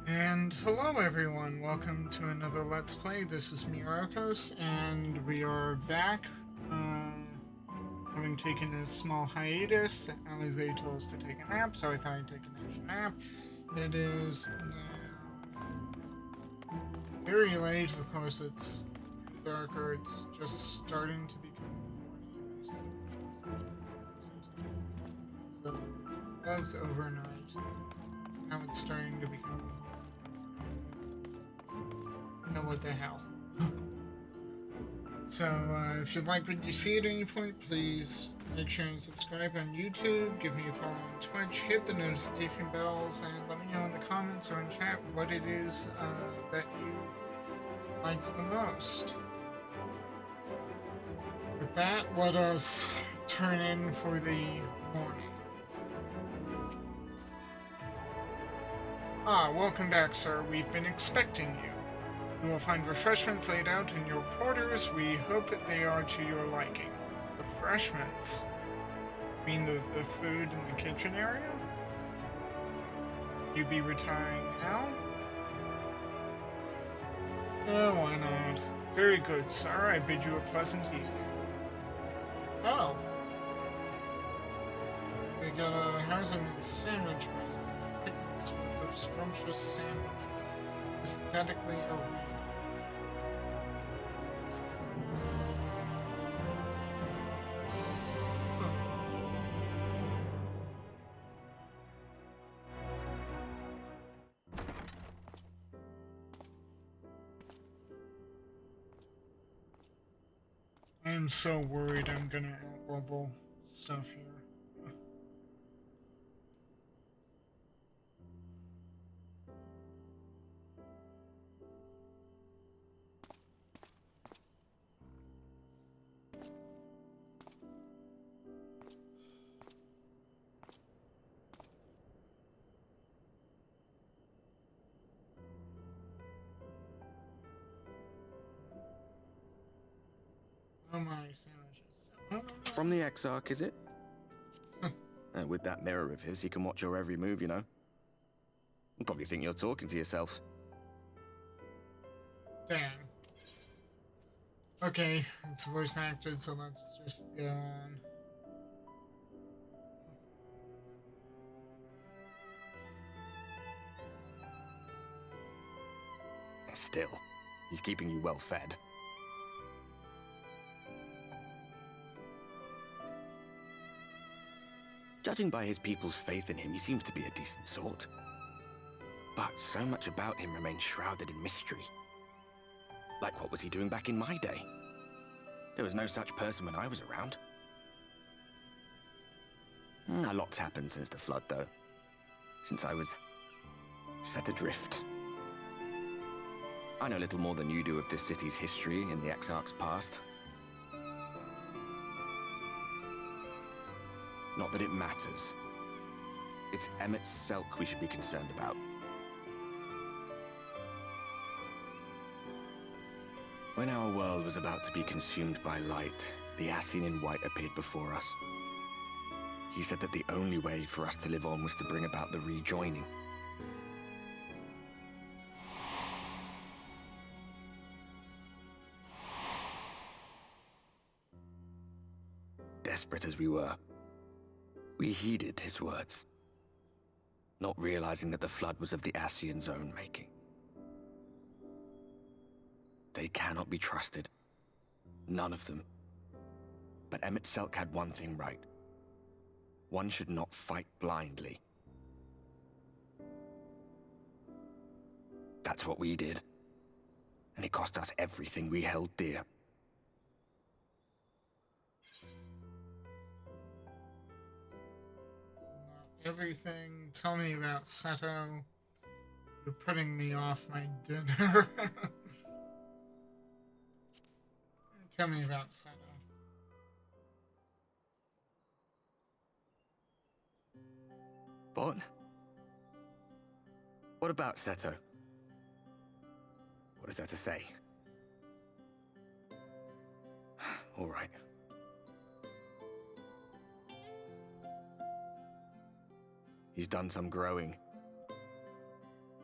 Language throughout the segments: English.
And hello everyone, welcome to another Let's Play. This is Myrokos, and we are back, having taken a small hiatus. Alize told us to take a nap, so I thought I'd take an extra nap. It is now very late, of course it's darker, it's just starting to become morning. So it was overnight, now it's starting to become what the hell. So, if you like what you see at any point, please like, share, and subscribe on YouTube, give me a follow on Twitch, hit the notification bells, and let me know in the comments or in chat what it is that you liked the most. With that, let us turn in for the morning. Ah, welcome back, sir. We've been expecting you. You will find refreshments laid out in your quarters. We hope that they are to your liking. Refreshments? You mean the food in the kitchen area? You be retiring now? Oh, why not? Very good, sir. I bid you a pleasant evening. Oh. They got a housing and sandwich present. Picnics with scrumptious sandwiches. Aesthetically arranged. I am so worried I'm gonna outlevel stuff here. Oh my sandwiches. From the Exarch, is it? With that mirror of his, he can watch your every move, you know. You probably think you're talking to yourself. Dang. Okay, it's voice acted, so let's just go on. Still, he's keeping you well fed. Judging by his people's faith in him, he seems to be a decent sort. But so much about him remains shrouded in mystery. Like, what was he doing back in my day? There was no such person when I was around. A lot's happened since the flood, though. Since I was set adrift. I know little more than you do of this city's history and the Exarch's past. Not that it matters. It's Emmett Selk we should be concerned about. When our world was about to be consumed by light, the Ascian in white appeared before us. He said that the only way for us to live on was to bring about the rejoining. Desperate as we were, we heeded his words, not realizing that the flood was of the Ascian's own making. They cannot be trusted. None of them. But Emmett Selk had one thing right. One should not fight blindly. That's what we did. And it cost us everything we held dear. Everything. Tell me about Seto. You're putting me off my dinner. Tell me about Seto. What? What about Seto? What is there to say? All right. He's done some growing.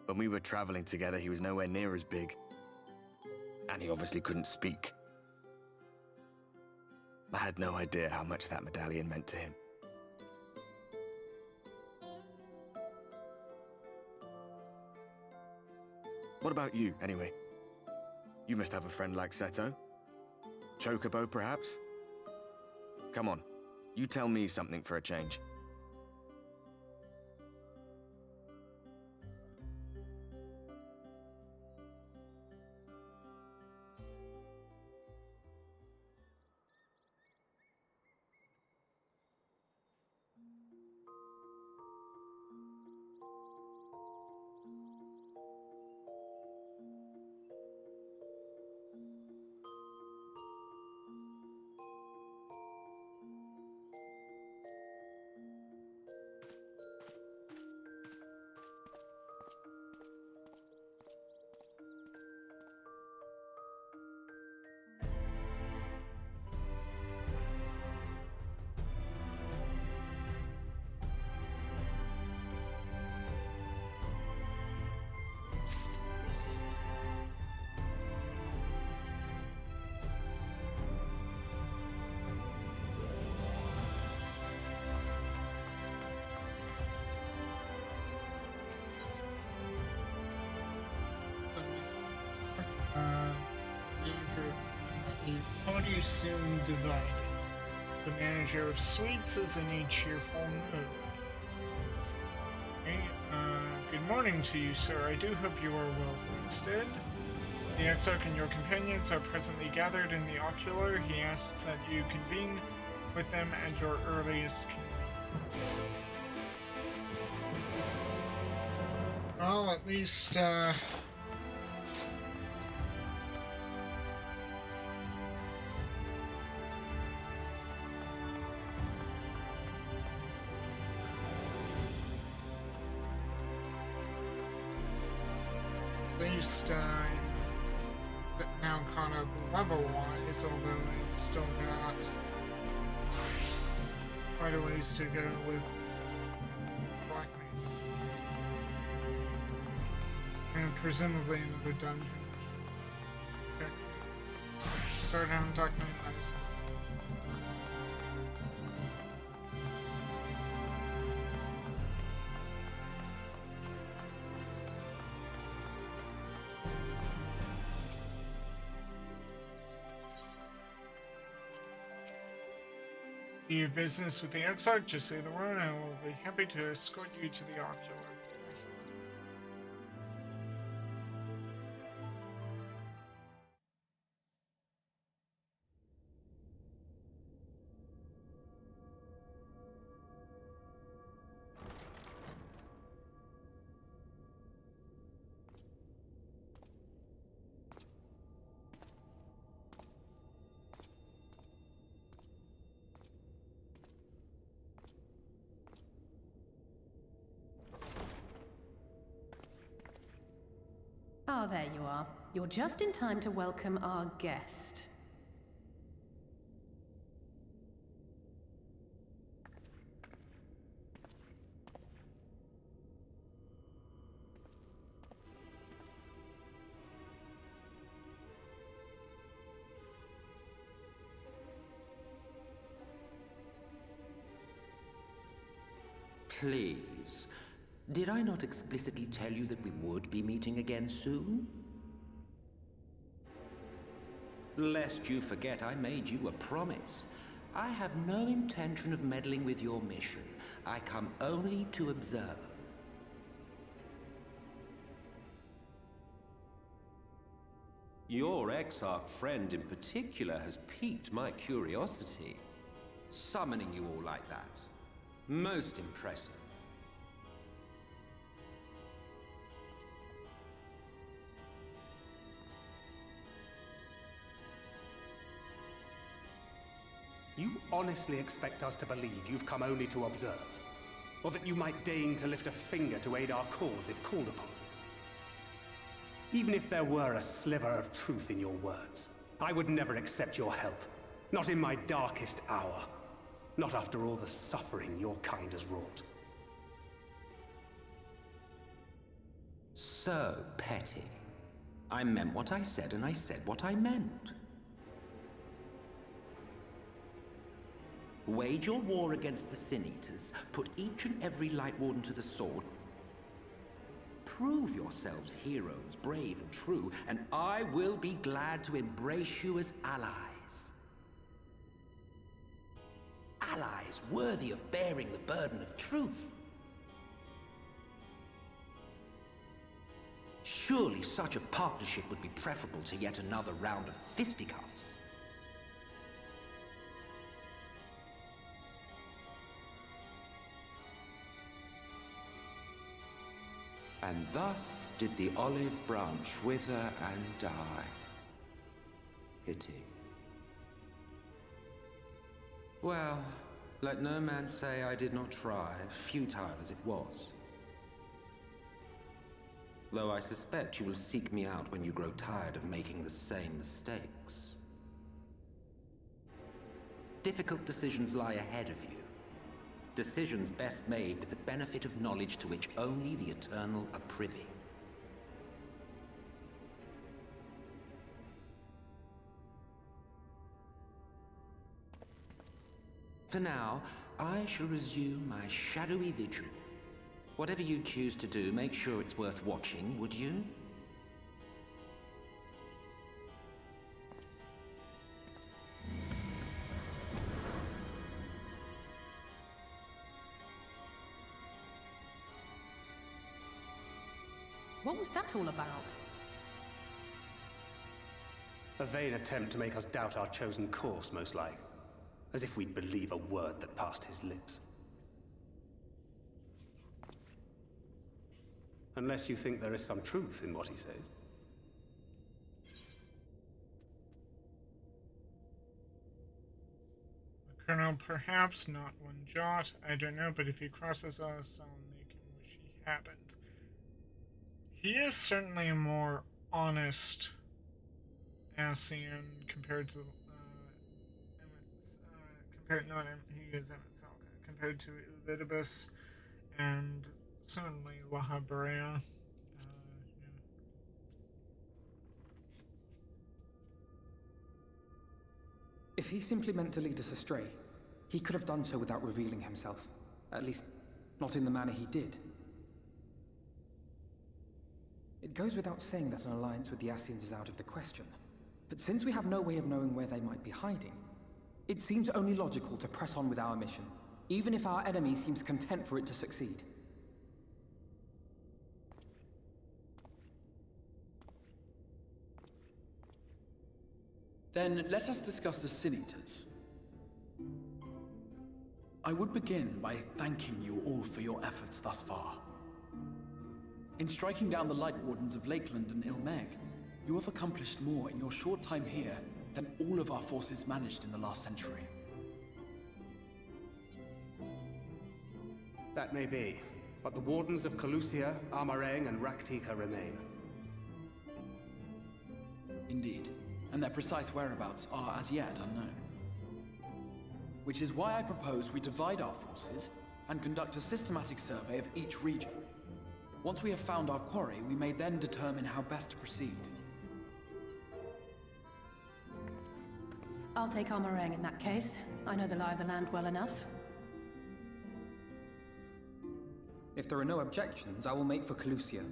When we were traveling together, he was nowhere near as big. And he obviously couldn't speak. I had no idea how much that medallion meant to him. What about you, anyway? You must have a friend like Seto? Chocobo, perhaps? Come on, you tell me something for a change. A party soon divided. The manager of suites is in a cheerful mood. Okay, good morning to you, sir. I do hope you are well rested. The Exarch and your companions are presently gathered in the ocular. He asks that you convene with them at your earliest convenience. Well, at least, now caught up level-wise, although it's still got quite a ways to go with Black Mage. And presumably another dungeon. Check. Start on Dark Knight Medicine. You have business with the Exarch, just say the word, and I will be happy to escort you to the ocular. Ah, there you are. You're just in time to welcome our guest. Please. Did I not explicitly tell you that we would be meeting again soon? Lest you forget, I made you a promise. I have no intention of meddling with your mission. I come only to observe. Your Exarch friend in particular has piqued my curiosity. Summoning you all like that. Most impressive. You honestly expect us to believe you've come only to observe? Or that you might deign to lift a finger to aid our cause if called upon? Even if there were a sliver of truth in your words, I would never accept your help. Not in my darkest hour. Not after all the suffering your kind has wrought. So petty. I meant what I said, and I said what I meant. Wage your war against the Sin Eaters, put each and every Light Warden to the sword, prove yourselves heroes, brave and true, and I will be glad to embrace you as allies. Allies worthy of bearing the burden of truth. Surely such a partnership would be preferable to yet another round of fisticuffs. And thus did the olive branch wither and die. Pity. Well, let no man say I did not try, futile as it was. Though I suspect you will seek me out when you grow tired of making the same mistakes. Difficult decisions lie ahead of you. Decisions best made with the benefit of knowledge to which only the Eternal are privy. For now, I shall resume my shadowy vigil. Whatever you choose to do, make sure it's worth watching, would you? What was that all about? A vain attempt to make us doubt our chosen course, most like. As if we'd believe a word that passed his lips. Unless you think there is some truth in what he says. Colonel, perhaps not one jot. I don't know, but if he crosses us, I'll make him wish he hadn't. He is certainly a more honest Ascian compared to compared to Elidibus and certainly La Habrea. If he simply meant to lead us astray, he could have done so without revealing himself. At least, not in the manner he did. It goes without saying that an alliance with the Ascians is out of the question. But since we have no way of knowing where they might be hiding, it seems only logical to press on with our mission, even if our enemy seems content for it to succeed. Then let us discuss the Sin Eaters. I would begin by thanking you all for your efforts thus far. In striking down the Light Wardens of Lakeland and Ilmeg, you have accomplished more in your short time here than all of our forces managed in the last century. That may be, but the Wardens of Calusia, Amareng, and Raktika remain. Indeed, and their precise whereabouts are as yet unknown. Which is why I propose we divide our forces and conduct a systematic survey of each region. Once we have found our quarry, we may then determine how best to proceed. I'll take Amareng in that case. I know the lie of the land well enough. If there are no objections, I will make for Calusia.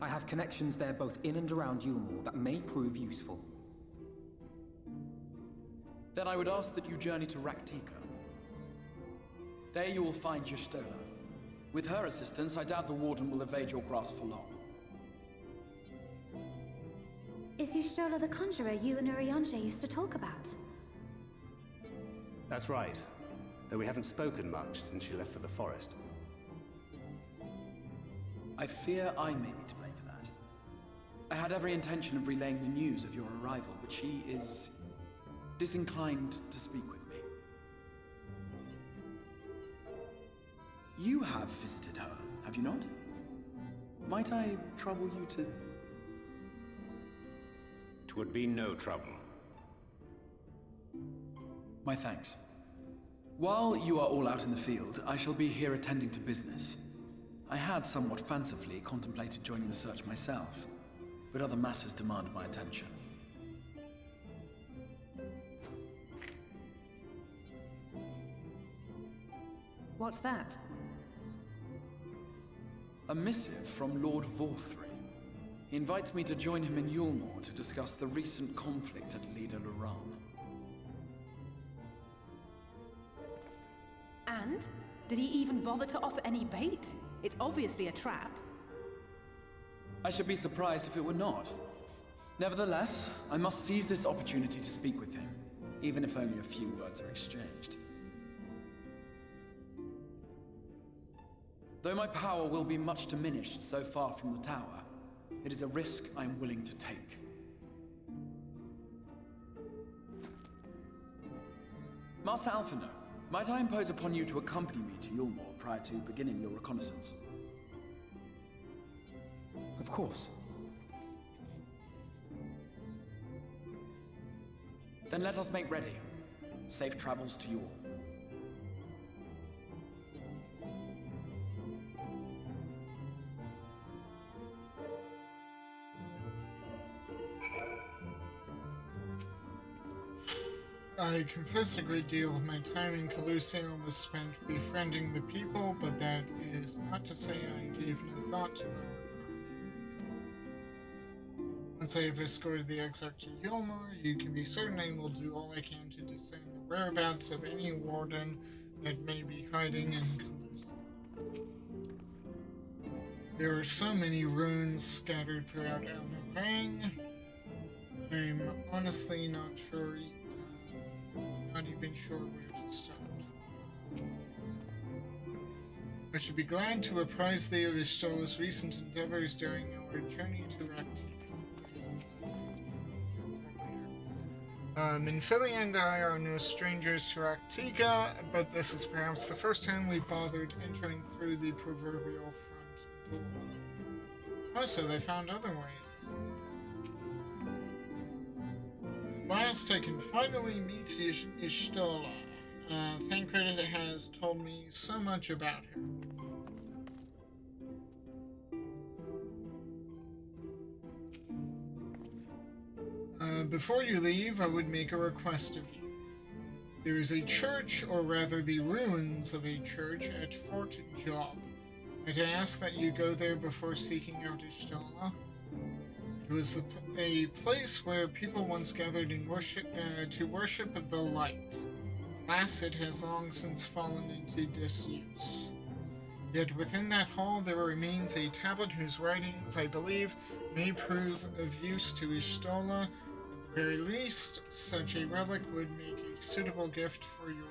I have connections there both in and around Yulmore that may prove useful. Then I would ask that you journey to Raktika. There you will find Y'shtola. With her assistance, I doubt the Warden will evade your grasp for long. Is Y'shtola the conjurer you and Urianger used to talk about? That's right. Though we haven't spoken much since she left for the forest. I fear I may be to blame for that. I had every intention of relaying the news of your arrival, but she is disinclined to speak with me. You have visited her, have you not? Might I trouble you to... 'Twould be no trouble. My thanks. While you are all out in the field, I shall be here attending to business. I had somewhat fancifully contemplated joining the search myself, but other matters demand my attention. What's that? A missive from Lord Vorthry. He invites me to join him in Yulmore to discuss the recent conflict at Lida Luran. And? Did he even bother to offer any bait? It's obviously a trap. I should be surprised if it were not. Nevertheless, I must seize this opportunity to speak with him, even if only a few words are exchanged. Though my power will be much diminished so far from the tower, it is a risk I am willing to take. Master Alphino, might I impose upon you to accompany me to Yulmore prior to beginning your reconnaissance? Of course. Then let us make ready. Safe travels to you all. I confess a great deal of my time in Calusio was spent befriending the people, but that is not to say I gave no thought to it. Once I have escorted the exarch to Yulmore, you can be certain I will do all I can to discern the whereabouts of any warden that may be hiding in Calusio. There are so many ruins scattered throughout El Nurang. I'm honestly not sure. Not even sure where to start. I should be glad to apprise thee of Ishtola's recent endeavors during our journey to Raktika. Minfilia and I are no strangers to Raktika, but this is perhaps the first time we bothered entering through the proverbial front door. Also, they found other ways. Last, I can finally meet Ishtola. Thancred has told me so much about her. Before you leave, I would make a request of you. There is a church, or rather the ruins of a church, at Fort Job. I'd ask that you go there before seeking out Ishtola. It was a place where people once gathered in to worship the light. Alas, it has long since fallen into disuse. Yet within that hall there remains a tablet whose writings, I believe, may prove of use to Ishtola. At the very least, such a relic would make a suitable gift for your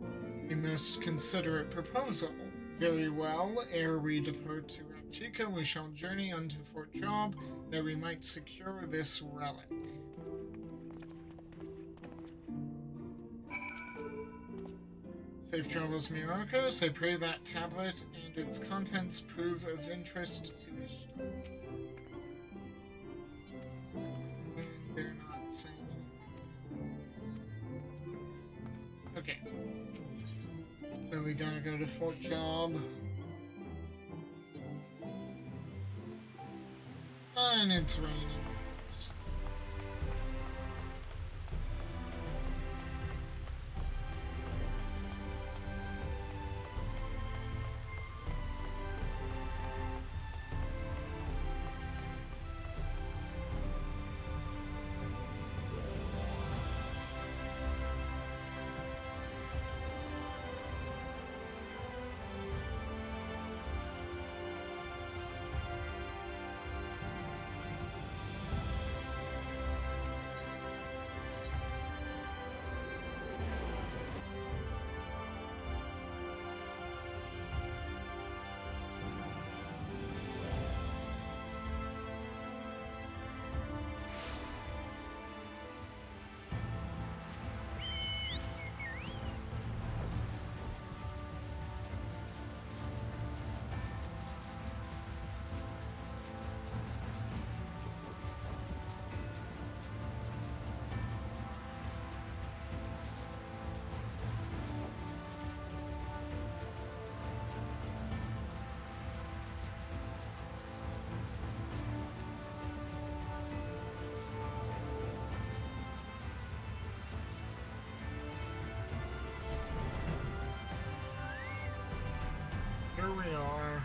lord. A most considerate proposal. Very well, ere we depart to Raktika, we shall journey unto Fort Job, that we might secure this relic. Safe travels, Myrokos. I pray that tablet and its contents prove of interest to Ishtar. They're not saying anything. Okay. So we gotta go to Fort Job. And it's raining. we are.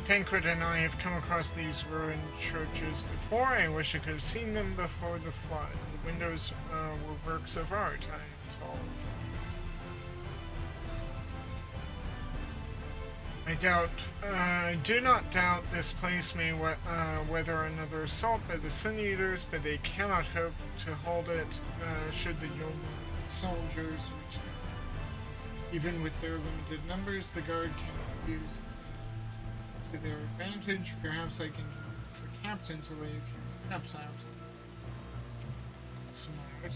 Thancred and I have come across these ruined churches before. I wish I could have seen them before the flood. The windows were works of art, I am told. I do not doubt this place may weather another assault by the Sun Eaters, but they cannot hope to hold it should the Yeoman soldiers return. Even with their limited numbers, the guard can use to their advantage. Perhaps I can convince the captain to lay a few traps out. Smart.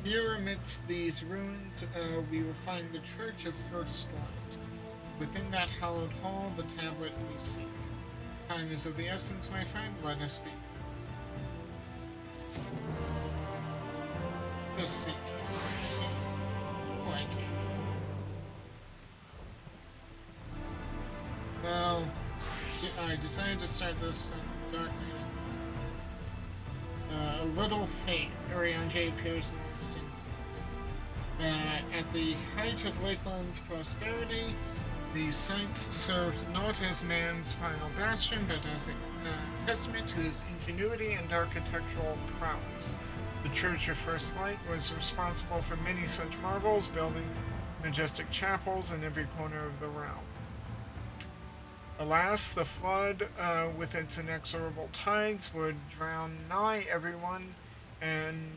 Here amidst these ruins, we will find the Church of First Light. Within that hallowed hall, the tablet we seek. Time is of the essence, my friend. Let us be. Just seek. Oh, I can't. Well, I decided to start this dark night. A little faith. Ariange appears next. At the height of Lakeland's prosperity, these sites served not as man's final bastion, but as a testament to his ingenuity and architectural prowess. The Church of First Light was responsible for many such marvels, building majestic chapels in every corner of the realm. Alas, the flood, with its inexorable tides, would drown nigh everyone, and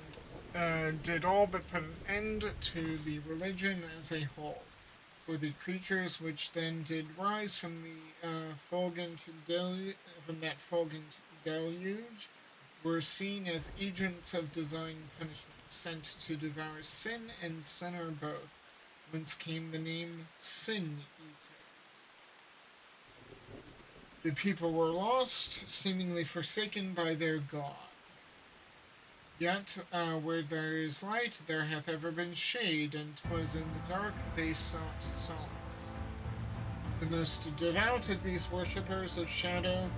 did all but put an end to the religion as a whole. For the creatures which then did rise from the fulgent deluge were seen as agents of divine punishment, sent to devour sin and sinner both, whence came the name Sin Eater. The people were lost, seemingly forsaken by their God. Yet, where there is light, there hath ever been shade, and 'twas in the dark they sought solace. The most devout of these worshippers of shadow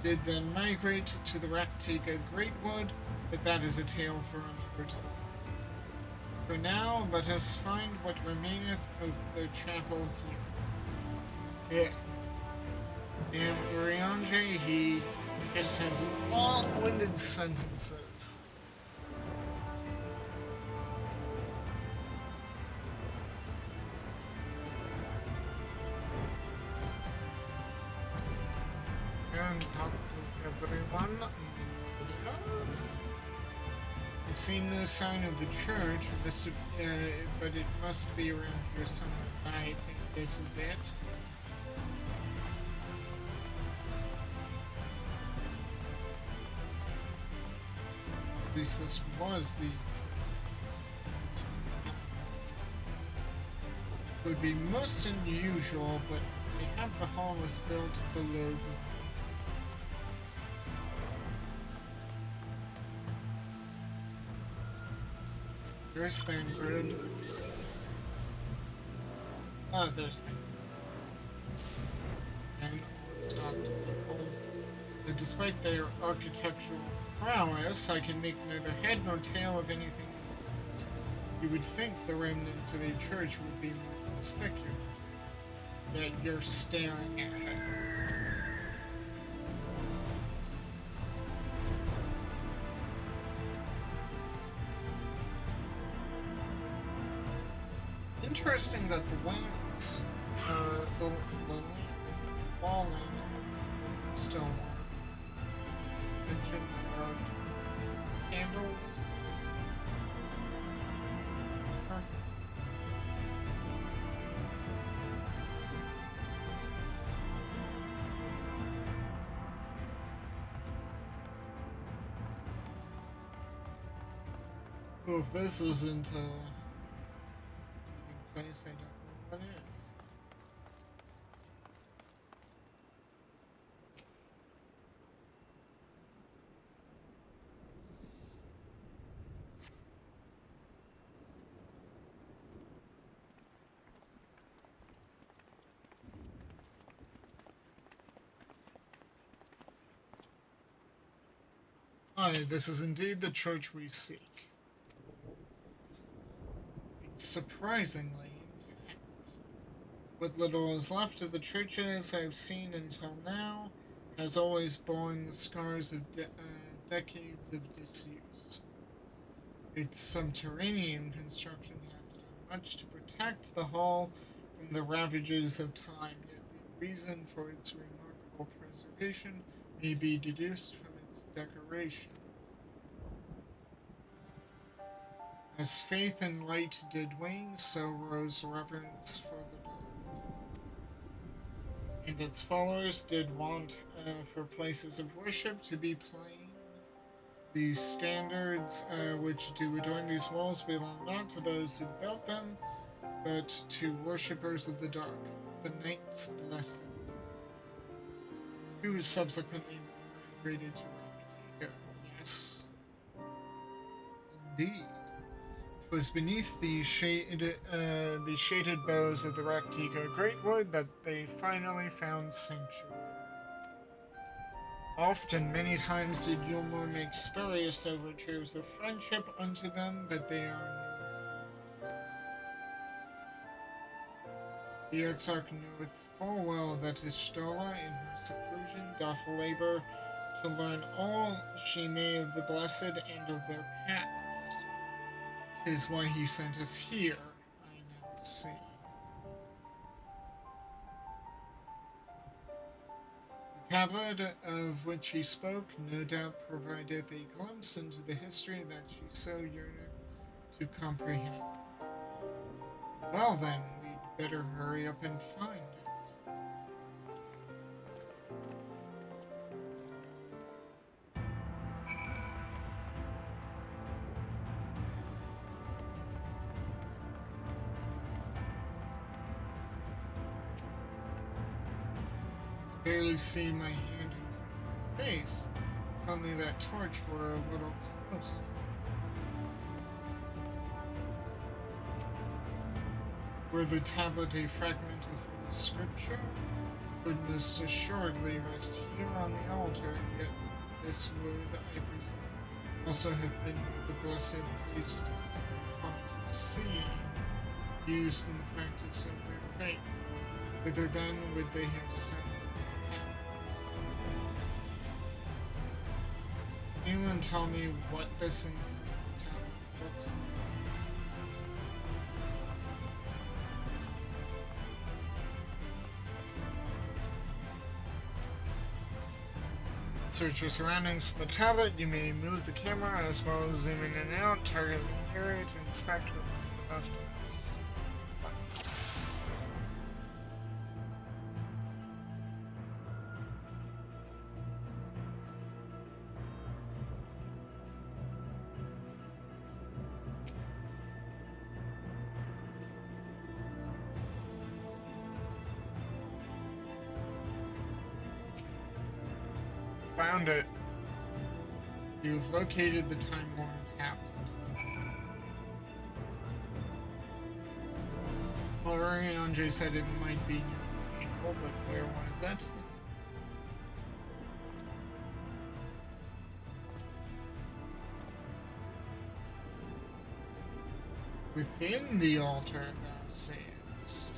did then migrate to the Raktika Greatwood, but that is a tale for another time. For now, let us find what remaineth of the chapel here. And Uriange, he just has long-winded sentences. And talk to everyone. I've seen no sign of the church, but it must be around here somewhere. I think this is it. At least this was the... It would be most unusual, but they have the hall was built below the... There's Thancred. Oh, there's Thancred. And stocked people. But despite their architectural prowess, I can make neither head nor tail of anything else. You would think the remnants of a church would be more conspicuous. Yet you're staring at it. Interesting that the lamps, the wall lamps, still warm. Mention about candles. Well, if this isn't place, I don't know what is. Aye, this is indeed the church we seek. It's surprisingly intact. What little is left of the churches I've seen until now has always borne the scars of decades of disuse. Its subterranean construction hath done much to protect the hall from the ravages of time, yet the reason for its remarkable preservation may be deduced from its decoration. As faith and light did wane, so rose reverence for the dark. And its followers did want for places of worship to be plain. The standards which do adorn these walls belong not to those who built them, but to worshippers of the dark, the Knights Blessed, who subsequently migrated to Raktika. Yes, indeed. 'Twas beneath the shaded boughs of the Raktika great wood that they finally found sanctuary. Often, many times did Yulmor make spurious overtures of friendship unto them, but they are no friends. The Exarch knoweth full well that Ishtola in her seclusion doth labor to learn all she may of the Blessed and of their past. 'Tis why he sent us here, I now see. The tablet of which he spoke no doubt provideth a glimpse into the history that she so yearneth to comprehend. Well then, we'd better hurry up and find it. Barely see my hand in front of my face, if only that torch were a little closer. Were the tablet a fragment of Holy Scripture, would most assuredly rest here on the altar, yet this would, I presume, also have been the blessed placed font of seeing, used in the practice of their faith. Whither then would they have sent it? Anyone tell me what this infernal tablet looks like? Search your surroundings for the tablet. You may move the camera as well as zoom in and out, target the area to inspect with the left mouse. Found it. You've located the time-worn tablet. Well, Andre said it might be near the table, but where was it? Within the altar, thou sayest.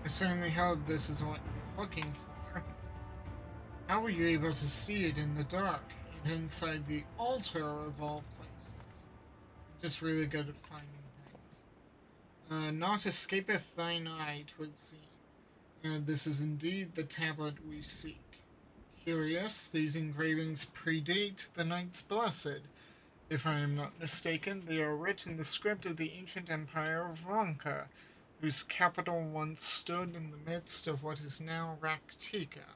I certainly hope this is what you're looking for. How were you able to see it in the dark and inside the altar of all places? I'm just really good at finding things. Naught escapeth thine eye, 'twould seem. This is indeed the tablet we seek. Curious, these engravings predate the Knights Blessed. If I am not mistaken, they are written in the script of the ancient empire of Ronka, whose capital once stood in the midst of what is now Raktika.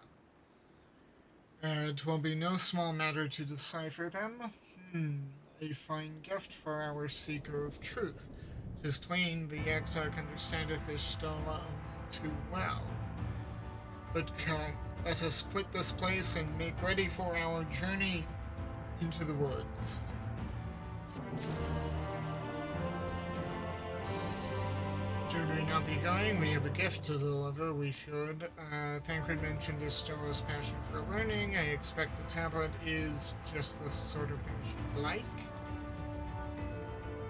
It will be no small matter to decipher them. A fine gift for our seeker of truth. 'Tis plain the Exarch understandeth Ishtola only too well. But come, let us quit this place and make ready for our journey into the woods. should we not be going, we have a gift to deliver. We should. Thancred mentioned Estela's passion for learning. I expect the tablet is just the sort of thing she'd like.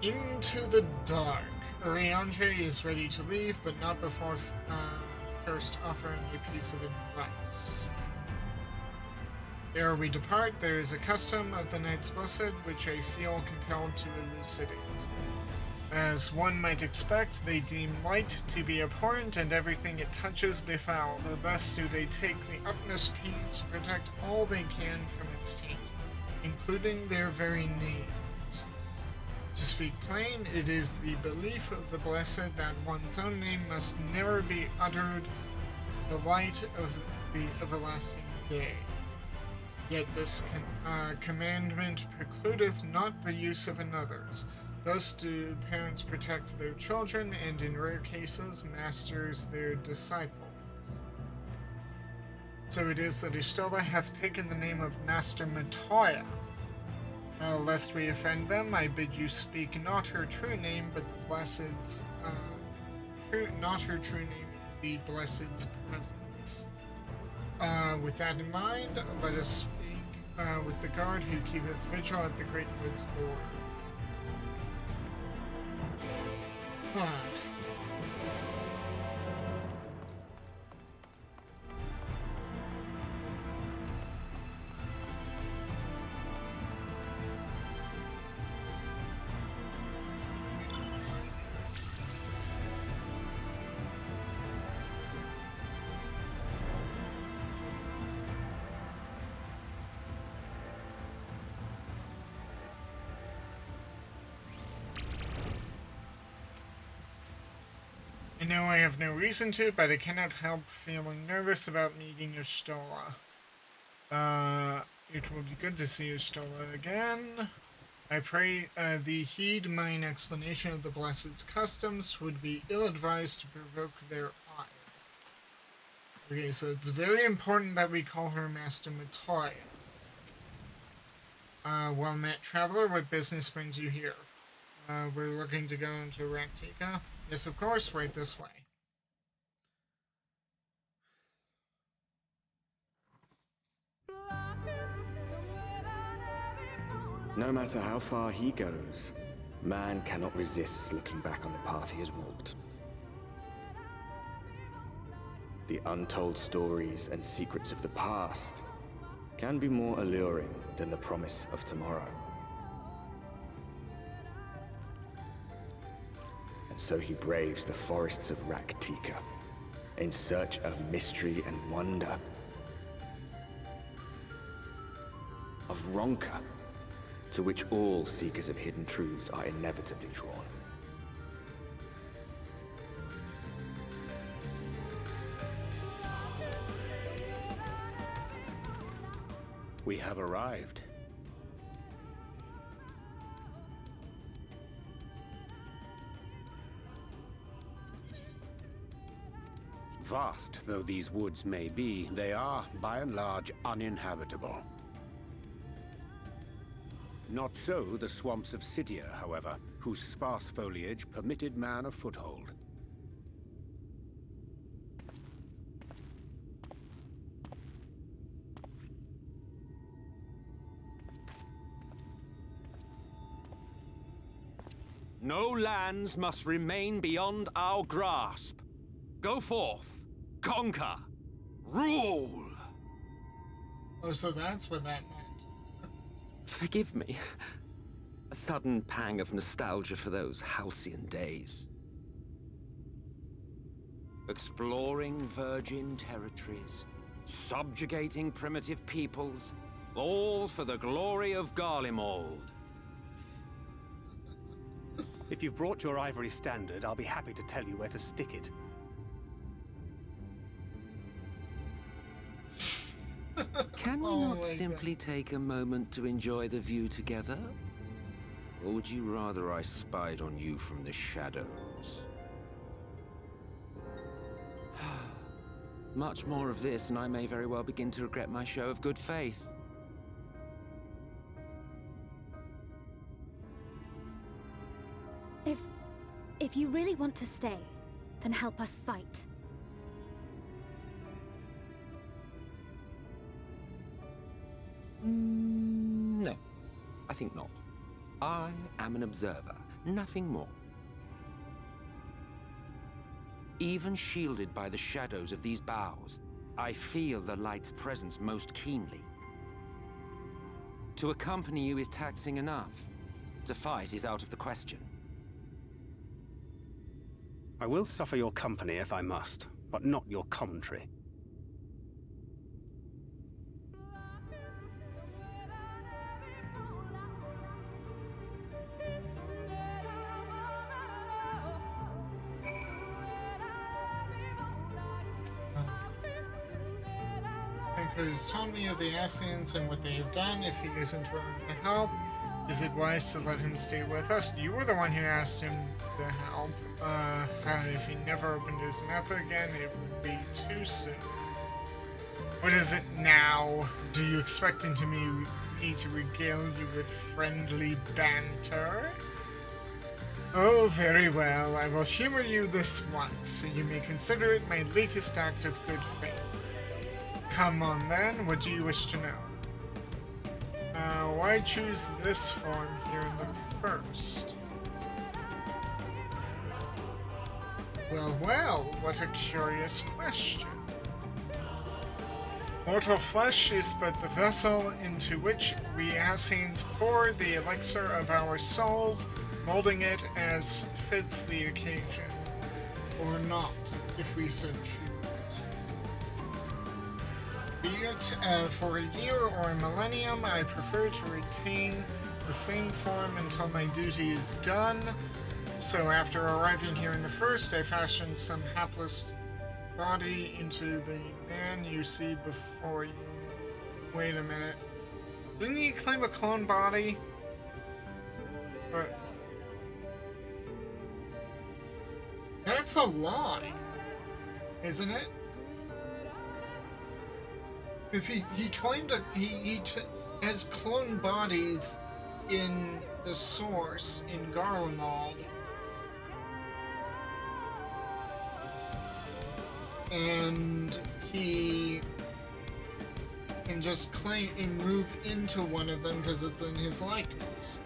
Into the dark. Urianger is ready to leave, but not before first offering a piece of advice. Ere we depart, there is a custom of the Knights Blessed which I feel compelled to elucidate. As one might expect, they deem light to be abhorrent and everything it touches befouled. Thus do they take the utmost pains to protect all they can from its taint, including their very names. To speak plain, it is the belief of the Blessed that one's own name must never be uttered in the light of the everlasting day. Yet this commandment precludeth not the use of another's. Thus do parents protect their children, and in rare cases, masters their disciples. So it is that Estella hath taken the name of Master Matoya. Lest we offend them, I bid you speak not her true name, but the Blessed's, not her true name, the Blessed's presence. With that in mind, let us speak with the guard who keepeth vigil at the great wood's door. I know I have no reason to, but I cannot help feeling nervous about meeting Estella. It will be good to see Estella again. I pray thee heed mine explanation of the Blessed's customs would be ill-advised to provoke their ire. Okay, so it's very important that we call her Master Matoya. Well met, traveler, what business brings you here? We're looking to go into Raktika. Yes, of course, right this way. No matter how far he goes, man cannot resist looking back on the path he has walked. The untold stories and secrets of the past can be more alluring than the promise of tomorrow. And so he braves the forests of Raktika in search of mystery and wonder. Of Ronka, to which all seekers of hidden truths are inevitably drawn. We have arrived. Vast though these woods may be, they are, by and large, uninhabitable. Not so the swamps of Cydia, however, whose sparse foliage permitted man a foothold. No lands must remain beyond our grasp. Go forth, conquer, rule! Oh, so that's what that meant. Forgive me. A sudden pang of nostalgia for those halcyon days. Exploring virgin territories, subjugating primitive peoples, all for the glory of Garlemald. If you've brought your ivory standard, I'll be happy to tell you where to stick it. Can we not simply take a moment to enjoy the view together? Or would you rather I spied on you from the shadows? Much more of this, and I may very well begin to regret my show of good faith. If you really want to stay, then help us fight. No, I think not. I am an observer, nothing more. Even shielded by the shadows of these boughs, I feel the light's presence most keenly. To accompany you is taxing enough. To fight is out of the question. I will suffer your company if I must, but not your commentary. Has told me of the Ascians and what they have done. If he isn't willing to help, is it wise to let him stay with us? You were the one who asked him to help. If he never opened his mouth again, it would be too soon. What is it now? Do you expect me to regale you with friendly banter? Oh, very well. I will humor you this once, so you may consider it my latest act of good faith. Come on then, what do you wish to know? Why choose this form here in the first? Well, what a curious question. Mortal flesh is but the vessel into which we Ascians pour the elixir of our souls, molding it as fits the occasion. Or not, if we so choose. Be it for a year or a millennium, I prefer to retain the same form until my duty is done. So after arriving here in the first, I fashioned some hapless body into the man you see before you. Wait a minute. Didn't he claim a clone body? But that's a lie, isn't it? Because he claimed he has clone bodies in the source in Garlemald. And he can just claim and move into one of them because it's in his likeness.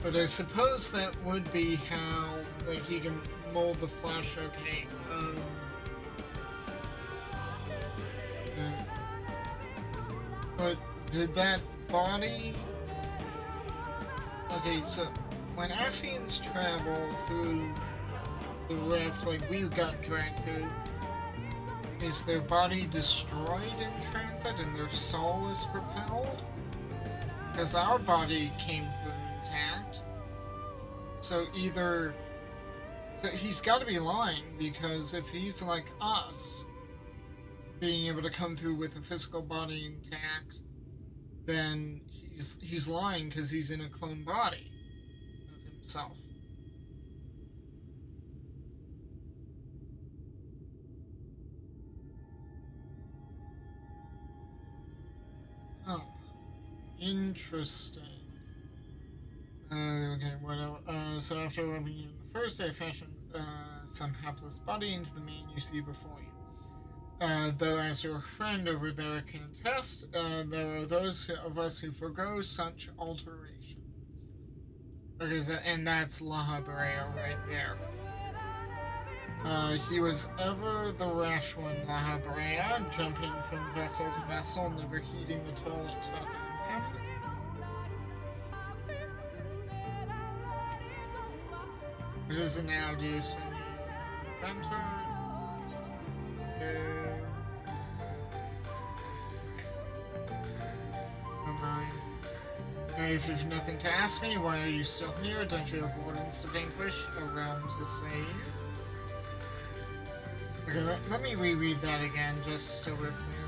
But I suppose that would be how, like, he can mold the flesh. Okay. But did that body? Okay, so when Ascians travel through the rift, like we got dragged through, is their body destroyed in transit and their soul is propelled? Because our body came through intact. So either he's got to be lying, because if he's like us, being able to come through with a physical body intact, then he's lying because he's in a clone body of himself. Oh, interesting. Okay, what else? So after arriving in the first, I fashioned some hapless body into the man you see before you. Though, as your friend over there can attest, there are those of us who forego such alterations. Okay, and that's La Habrea right there. He was ever the rash one, La Habrea, jumping from vessel to vessel, never heeding the toll it took on him. What does it now do? So enter. If you've nothing to ask me, why are you still here? Don't you have wardens to vanquish, a realm to save? Okay, let me reread that again, just so we're clear.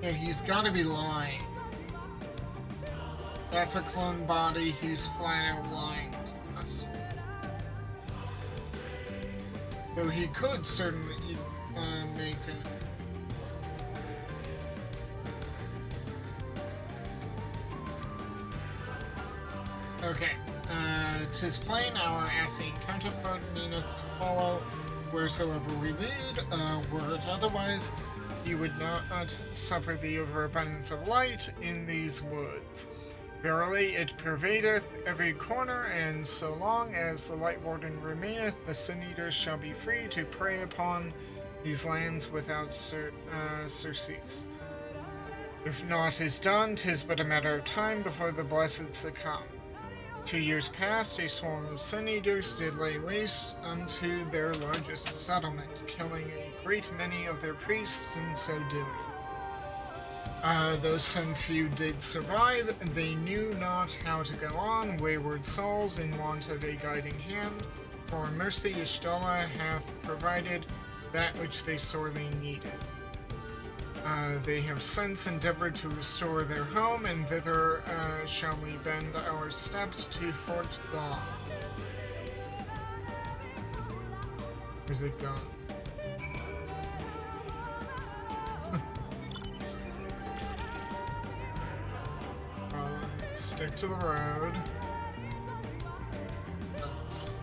Yeah, he's gotta be lying. That's a clone body. He's flat out lying to us. Though he could certainly make a... Okay. 'Tis plain our Asine counterpart meaneth to follow wheresoever we lead. Were it otherwise, he would not suffer the overabundance of light in these woods. Verily, it pervadeth every corner, and so long as the Light Warden remaineth, the Sin-Eaters shall be free to prey upon these lands without surcease. If naught is done, 'tis but a matter of time before the blessed succumb. 2 years past, a swarm of Sin-Eaters did lay waste unto their largest settlement, killing a great many of their priests in so doing. Though some few did survive, they knew not how to go on, wayward souls in want of a guiding hand. For mercy Y'shtola hath provided that which they sorely needed. They have since endeavored to restore their home, and thither shall we bend our steps to Fort Gaw. Where's it gone? Stick to the road. Let's...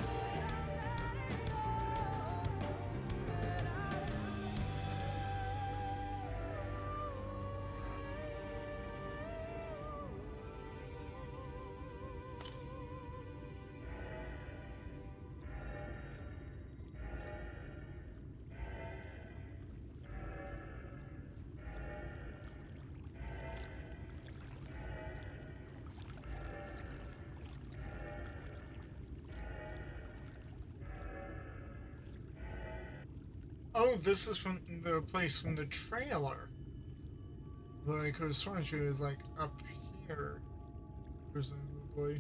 Oh, this is from the place from the trailer. Like, I was trying to is like up here, presumably.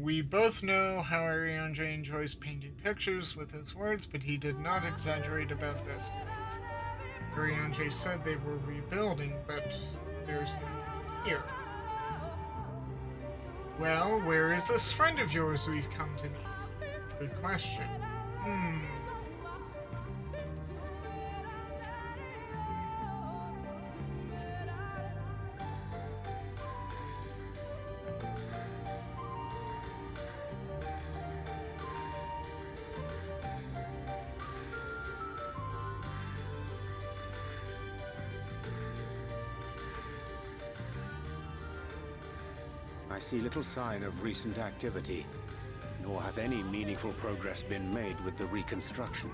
We both know how Ariandre enjoys painting pictures with his words, but he did not exaggerate about this place. Ariandre said they were rebuilding, but there's no one here. Well, where is this friend of yours we've come to meet? Good question. I see little sign of recent activity, nor hath any meaningful progress been made with the reconstruction.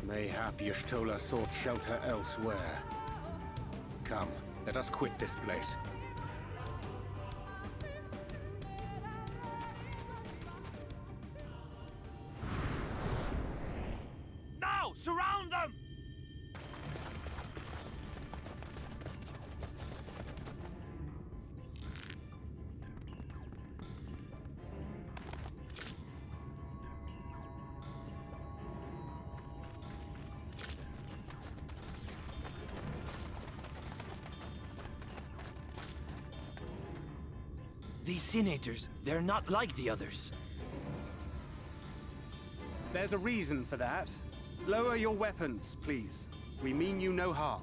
Mayhap Y'shtola sought shelter elsewhere. Come, let us quit this place. Now! Surround them! These Sin-Eaters, they're not like the others. There's a reason for that. Lower your weapons, please. We mean you no harm.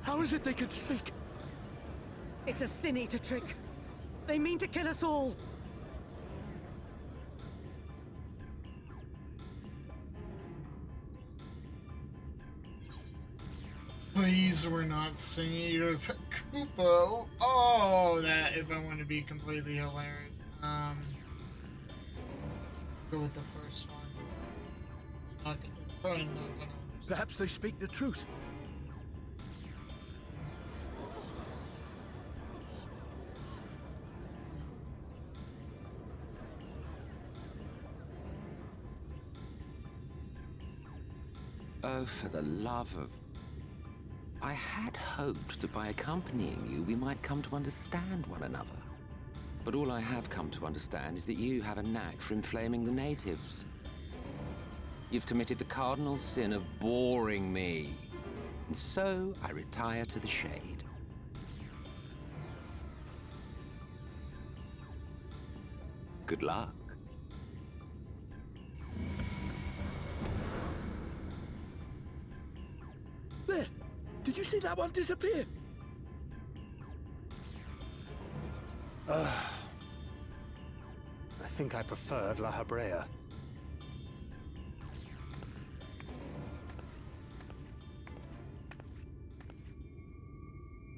How is it they can speak? It's a Sin-Eater trick. They mean to kill us all. Please, we're not Sin-Eaters. Kupo. Oh, that, if I want to be completely hilarious. Go with the first one. Probably not gonna understand. Perhaps they speak the truth. Oh, for the love of... I had hoped that by accompanying you, we might come to understand one another. But all I have come to understand is that you have a knack for inflaming the natives. You've committed the cardinal sin of boring me. And so, I retire to the shade. Good luck. There! Did you see that one disappear? I think I preferred La Habrea.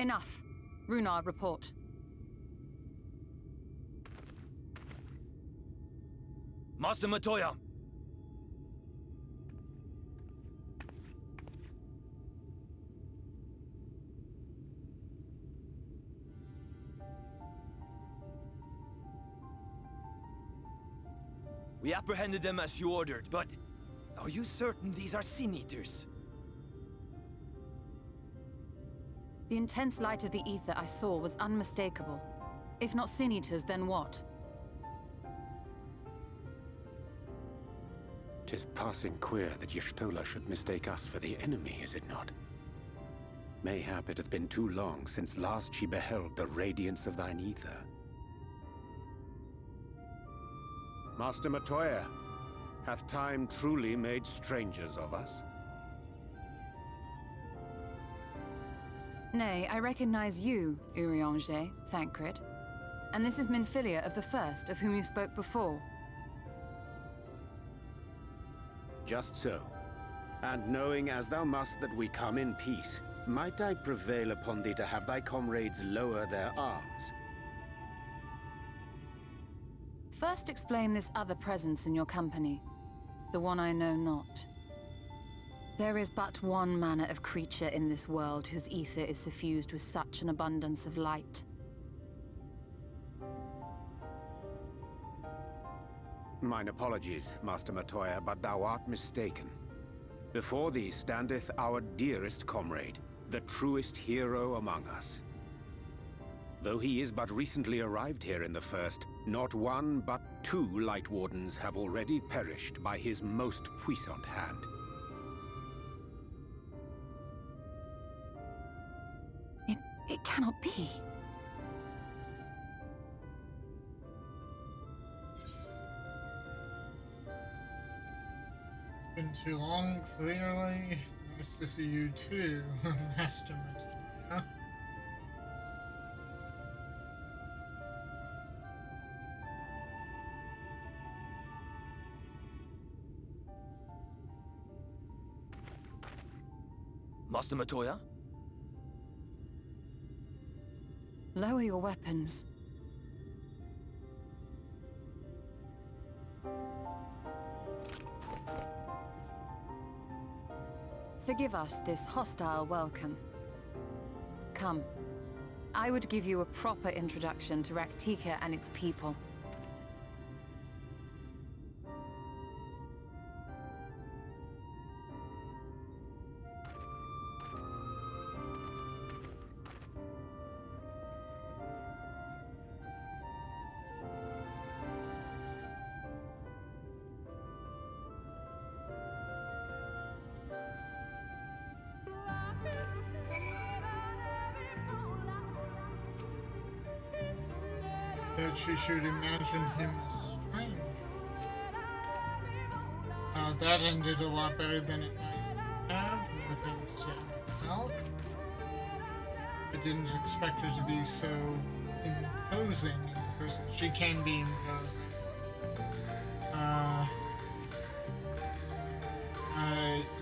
Enough. Runard, report. Master Matoya! We apprehended them as you ordered, but are you certain these are Sin Eaters? The intense light of the ether I saw was unmistakable. If not Sin Eaters, then what? 'Tis passing queer that Y'shtola should mistake us for the enemy, is it not? Mayhap it hath been too long since last she beheld the radiance of thine ether. Master Matoya, hath time truly made strangers of us? Nay, I recognize you, Urianger, Thancred. And this is Minfilia of the First, of whom you spoke before. Just so. And knowing as thou must that we come in peace, might I prevail upon thee to have thy comrades lower their arms? First explain this other presence in your company. The one I know not. There is but one manner of creature in this world whose ether is suffused with such an abundance of light. Mine apologies, Master Matoya, but thou art mistaken. Before thee standeth our dearest comrade, the truest hero among us. Though he is but recently arrived here in the First, not one but two Light Wardens have already perished by his most puissant hand. It cannot be. It's been too long, clearly. Nice to see you too, Master Matoya. Master Matoya? Lower your weapons. Forgive us this hostile welcome. Come. I would give you a proper introduction to Raktika and its people. That she should imagine him as strange. That ended a lot better than it might have, no thanks to itself. I didn't expect her to be so imposing in person. She can be imposing.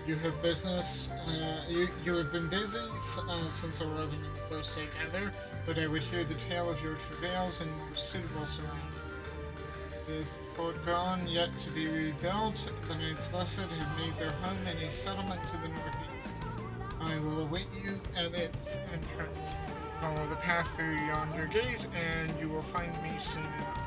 You have business, you have been busy since arriving in the First together, but I would hear the tale of your travails in more suitable surroundings. With Fort gone, yet to be rebuilt, the Knights Blessed have made their home in a settlement to the northeast. I will await you at its entrance. Follow the path through yonder gate, and you will find me soon enough.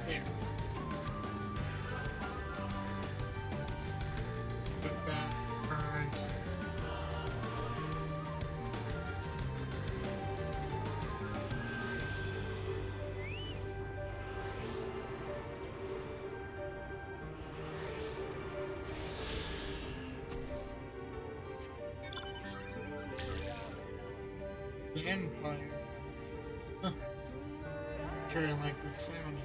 There. The Empire. Huh. Sure I like the sound of it.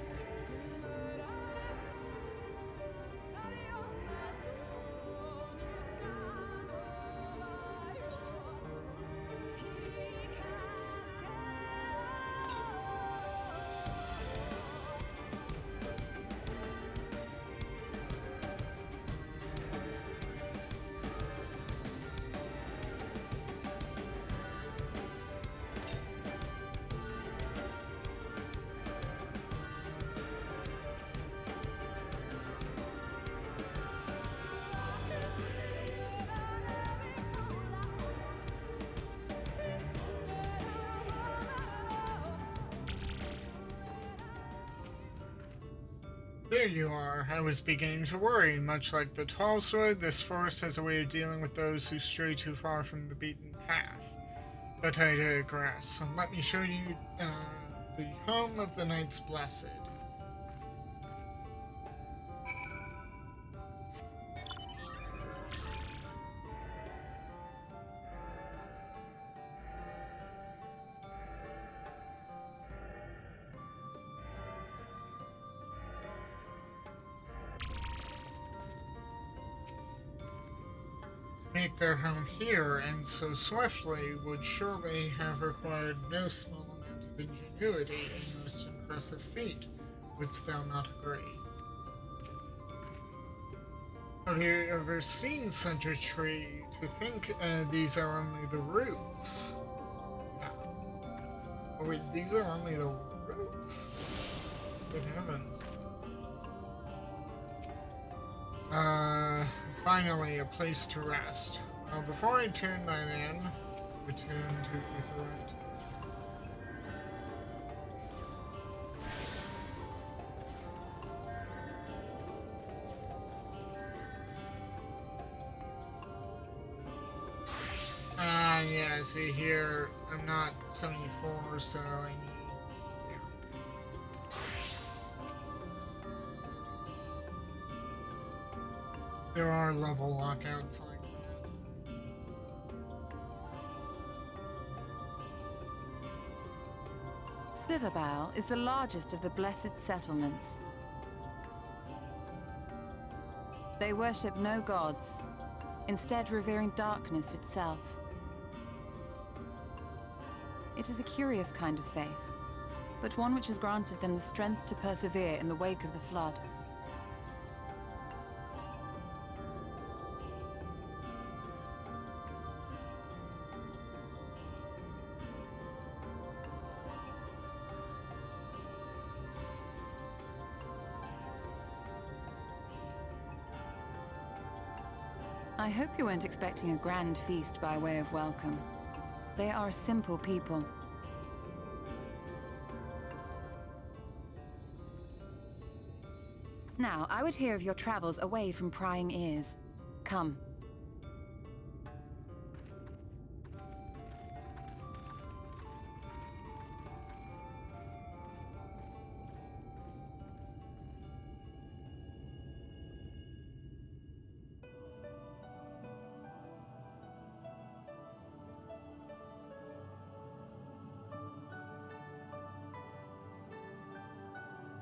There you are. I was beginning to worry. Much like the tall sword, this forest has a way of dealing with those who stray too far from the beaten path. But I digress. Let me show you the home of the Knights Blessed. Make their home here, and so swiftly, would surely have required no small amount of ingenuity and most impressive feat. Wouldst thou not agree? Have you ever seen such a tree? To think these are only the roots. Oh wait, these are only the roots? Good heavens. Finally, a place to rest. Well, before I turn that in, return to Etherite. Yeah, see here, I'm not 74, so I need... There are level lockouts like that. Slitherbow is the largest of the blessed settlements. They worship no gods, instead revering darkness itself. It is a curious kind of faith, but one which has granted them the strength to persevere in the wake of the flood. I hope you weren't expecting a grand feast by way of welcome. They are a simple people. Now, I would hear of your travels away from prying ears. Come.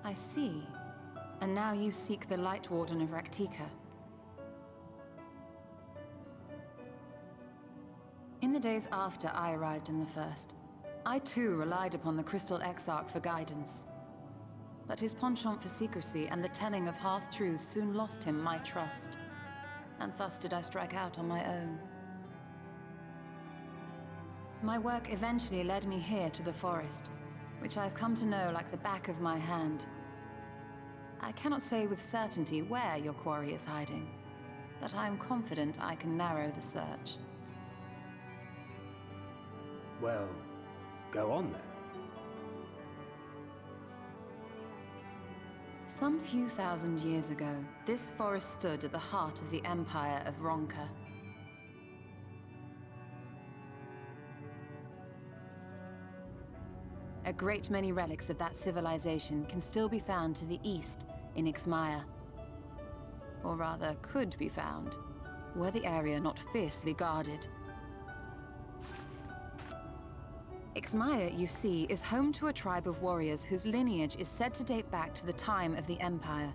I see. And now you seek the Light Warden of Raktika. In the days after I arrived in the First, I too relied upon the Crystal Exarch for guidance. But his penchant for secrecy and the telling of half-truths soon lost him my trust. And thus did I strike out on my own. My work eventually led me here to the forest, which I've come to know like the back of my hand. I cannot say with certainty where your quarry is hiding, but I am confident I can narrow the search. Well, go on then. Some few thousand years ago, this forest stood at the heart of the Empire of Ronka. A great many relics of that civilization can still be found to the east in Ixmaya. Or rather, could be found, were the area not fiercely guarded. Ixmaya, you see, is home to a tribe of warriors whose lineage is said to date back to the time of the Empire.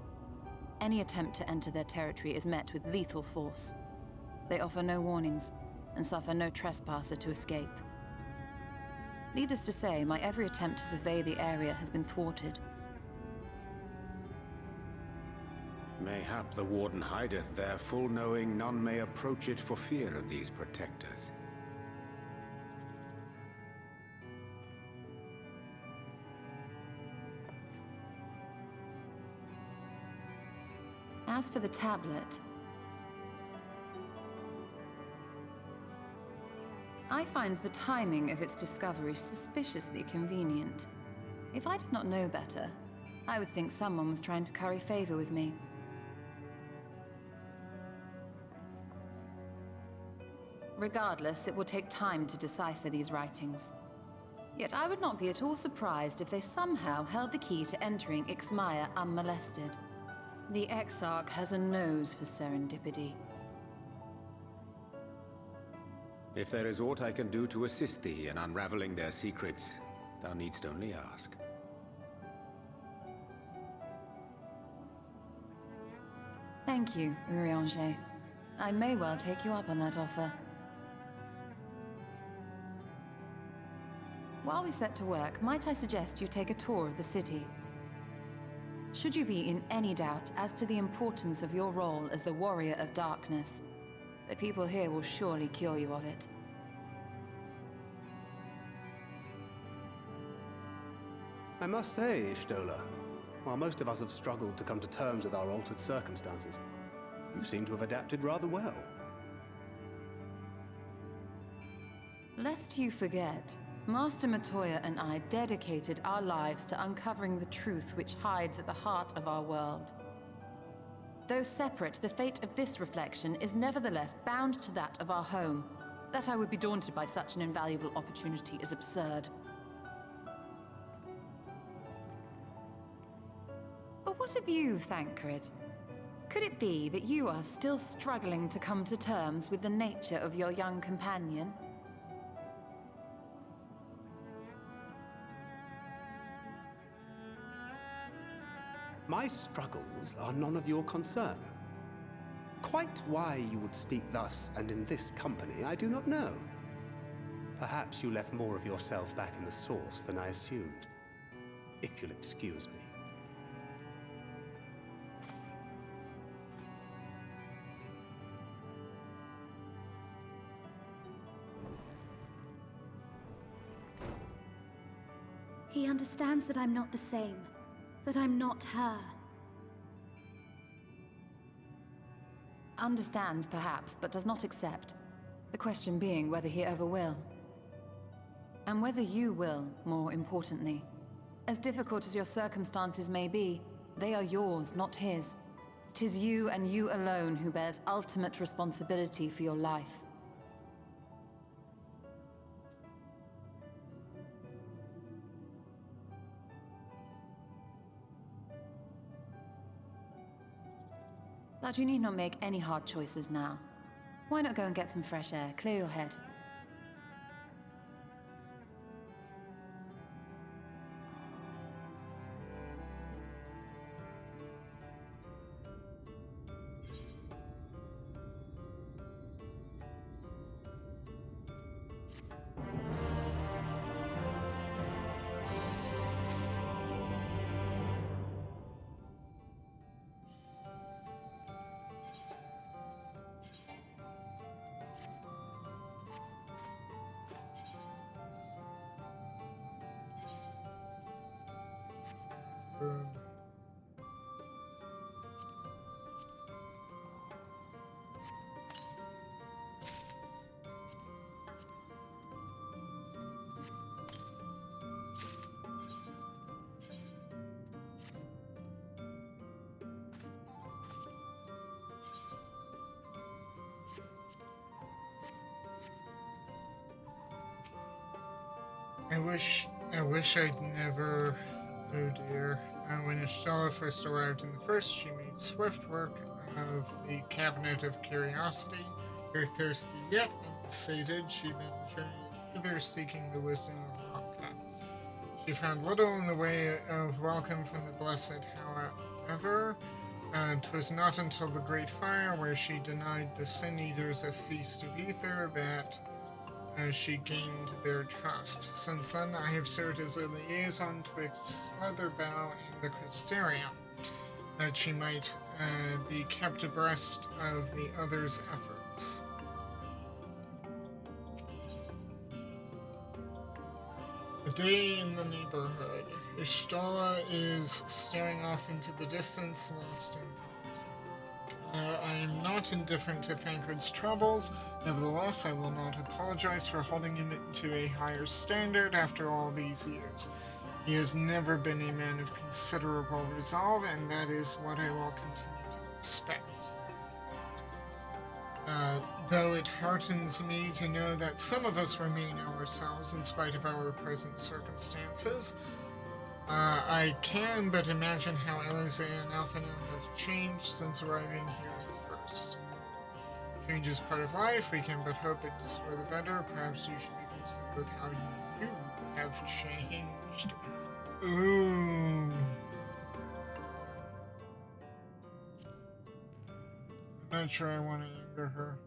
Any attempt to enter their territory is met with lethal force. They offer no warnings, and suffer no trespasser to escape. Needless to say, my every attempt to survey the area has been thwarted. Mayhap the Warden hideth there, full knowing none may approach it for fear of these protectors. As for the tablet, I find the timing of its discovery suspiciously convenient. If I did not know better, I would think someone was trying to curry favor with me. Regardless, it will take time to decipher these writings. Yet I would not be at all surprised if they somehow held the key to entering Ixmaya unmolested. The Exarch has a nose for serendipity. If there is aught I can do to assist thee in unraveling their secrets, thou needst only ask. Thank you, Urianger. I may well take you up on that offer. While we set to work, might I suggest you take a tour of the city? Should you be in any doubt as to the importance of your role as the Warrior of Darkness, the people here will surely cure you of it. I must say, Stola, while most of us have struggled to come to terms with our altered circumstances, you seem to have adapted rather well. Lest you forget, Master Matoya and I dedicated our lives to uncovering the truth which hides at the heart of our world. Though separate, the fate of this reflection is nevertheless bound to that of our home. That I would be daunted by such an invaluable opportunity is absurd. But what of you, Thancred? Could it be that you are still struggling to come to terms with the nature of your young companion? My struggles are none of your concern. Quite why you would speak thus and in this company, I do not know. Perhaps you left more of yourself back in the source than I assumed. If you'll excuse me. He understands that I'm not the same. That I'm not her. Understands, perhaps, but does not accept. The question being whether he ever will. And whether you will, more importantly. As difficult as your circumstances may be, they are yours, not his. 'Tis you and you alone who bears ultimate responsibility for your life. But you need not make any hard choices now. Why not go and get some fresh air, clear your head? I wish I'd never. Oh dear. When Estella first arrived in the first, she made swift work of the Cabinet of Curiosity. Her thirsty yet sated, she then journeyed thither seeking the wisdom of Ronka. She found little in the way of welcome from the Blessed, however. 'Twas not until the Great Fire, where she denied the Sin Eaters a feast of ether, that she gained their trust. Since then, I have served as a liaison twixt Slitherbow and the Crystarium, that she might be kept abreast of the others' efforts. A day in the neighborhood. Ishtola is staring off into the distance, lost in thought. I am not indifferent to Thancred's troubles. Nevertheless, I will not apologize for holding him to a higher standard after all these years. He has never been a man of considerable resolve, and that is what I will continue to expect. Though it heartens me to know that some of us remain ourselves in spite of our present circumstances, I can but imagine how Eliza and Alphina have changed since arriving here first. Change is part of life, we can but hope it is for the better. Perhaps you should be concerned with how you have changed. Ooh. I'm not sure I want to anger her.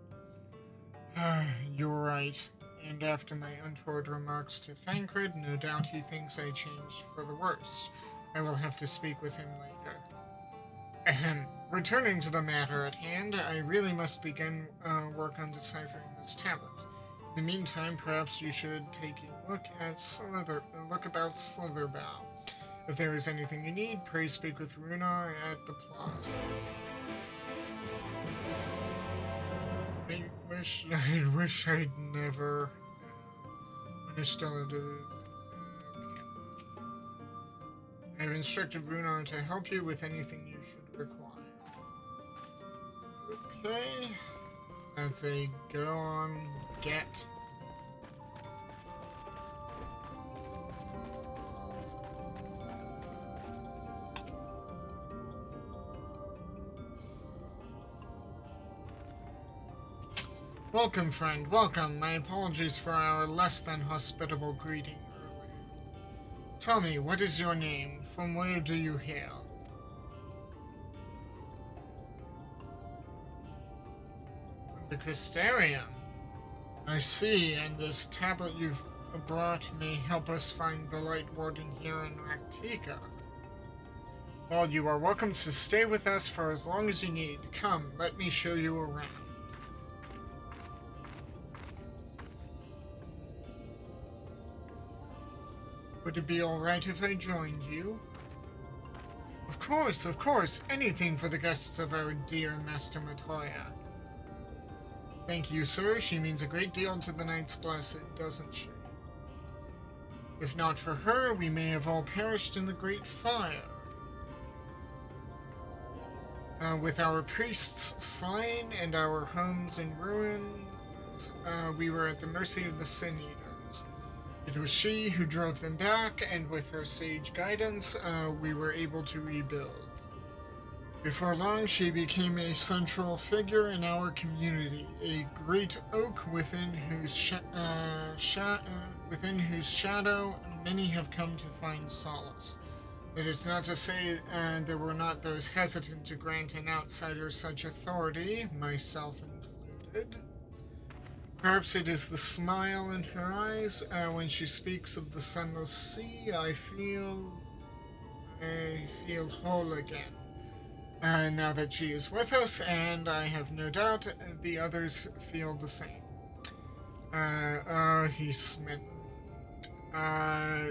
You're right. And after my untoward remarks to Thancred, no doubt he thinks I changed for the worst. I will have to speak with him later. Ahem. Returning to the matter at hand, I really must begin work on deciphering this tablet. In the meantime, perhaps you should take a look about Slitherbow. If there is anything you need, pray speak with Runar at the plaza. I wish I'd never finished all of it. Okay. I have instructed Runar to help you with anything you should require. Okay. That's a go on get. Welcome, friend, welcome. My apologies for our less than hospitable greeting earlier. Tell me, what is your name? From where do you hail? From the Crystarium. I see, and this tablet you've brought may help us find the Light Warden here in Raktika. Well, you are welcome to stay with us for as long as you need. Come, let me show you around. Would it be alright if I joined you? Of course, anything for the guests of our dear Master Matoya. Thank you, sir. She means a great deal to the Knights Blessed, doesn't she? If not for her, we may have all perished in the Great Fire. With our priests slain and our homes in ruins, we were at the mercy of the Sin Eaters. It was she who drove them back, and with her sage guidance, we were able to rebuild. Before long, she became a central figure in our community, a great oak within whose shadow many have come to find solace. That is not to say there were not those hesitant to grant an outsider such authority, myself included. Perhaps it is the smile in her eyes when she speaks of the sunless sea. I feel whole again. Now that she is with us, and I have no doubt the others feel the same. He's smitten.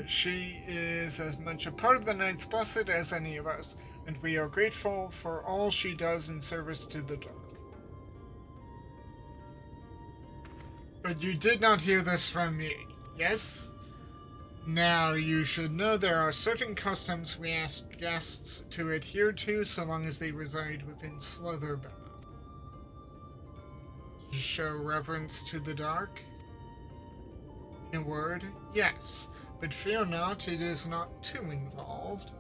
She is as much a part of the Knights Blessed as any of us, and we are grateful for all she does in service to the Dark. But you did not hear this from me, yes? Now, you should know there are certain customs we ask guests to adhere to so long as they reside within Slitherbow. To show reverence to the Dark? In a word, yes, but fear not, it is not too involved.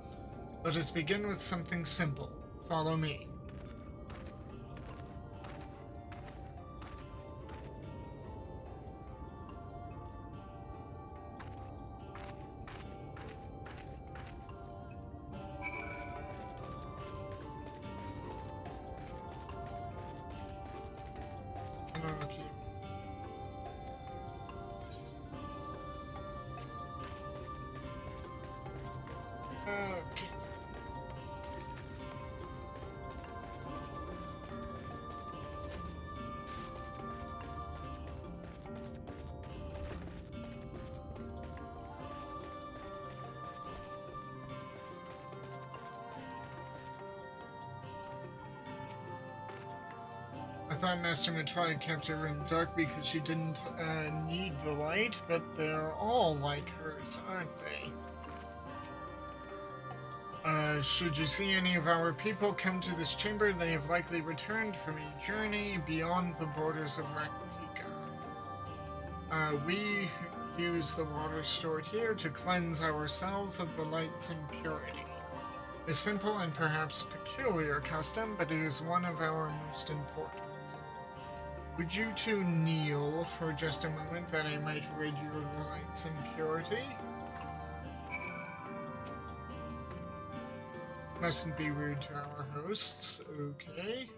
Let us begin with something simple. Follow me. thought Master Matai kept her room dark because she didn't need the light, but they're all like hers, aren't they? Should you see any of our people come to this chamber, they have likely returned from a journey beyond the borders of Raktika. We use the water stored here to cleanse ourselves of the light's impurity. A simple and perhaps peculiar custom, but it is one of our most important. Would you two kneel for just a moment that I might rid you of the light's impurity? Mustn't be rude to our hosts. Okay.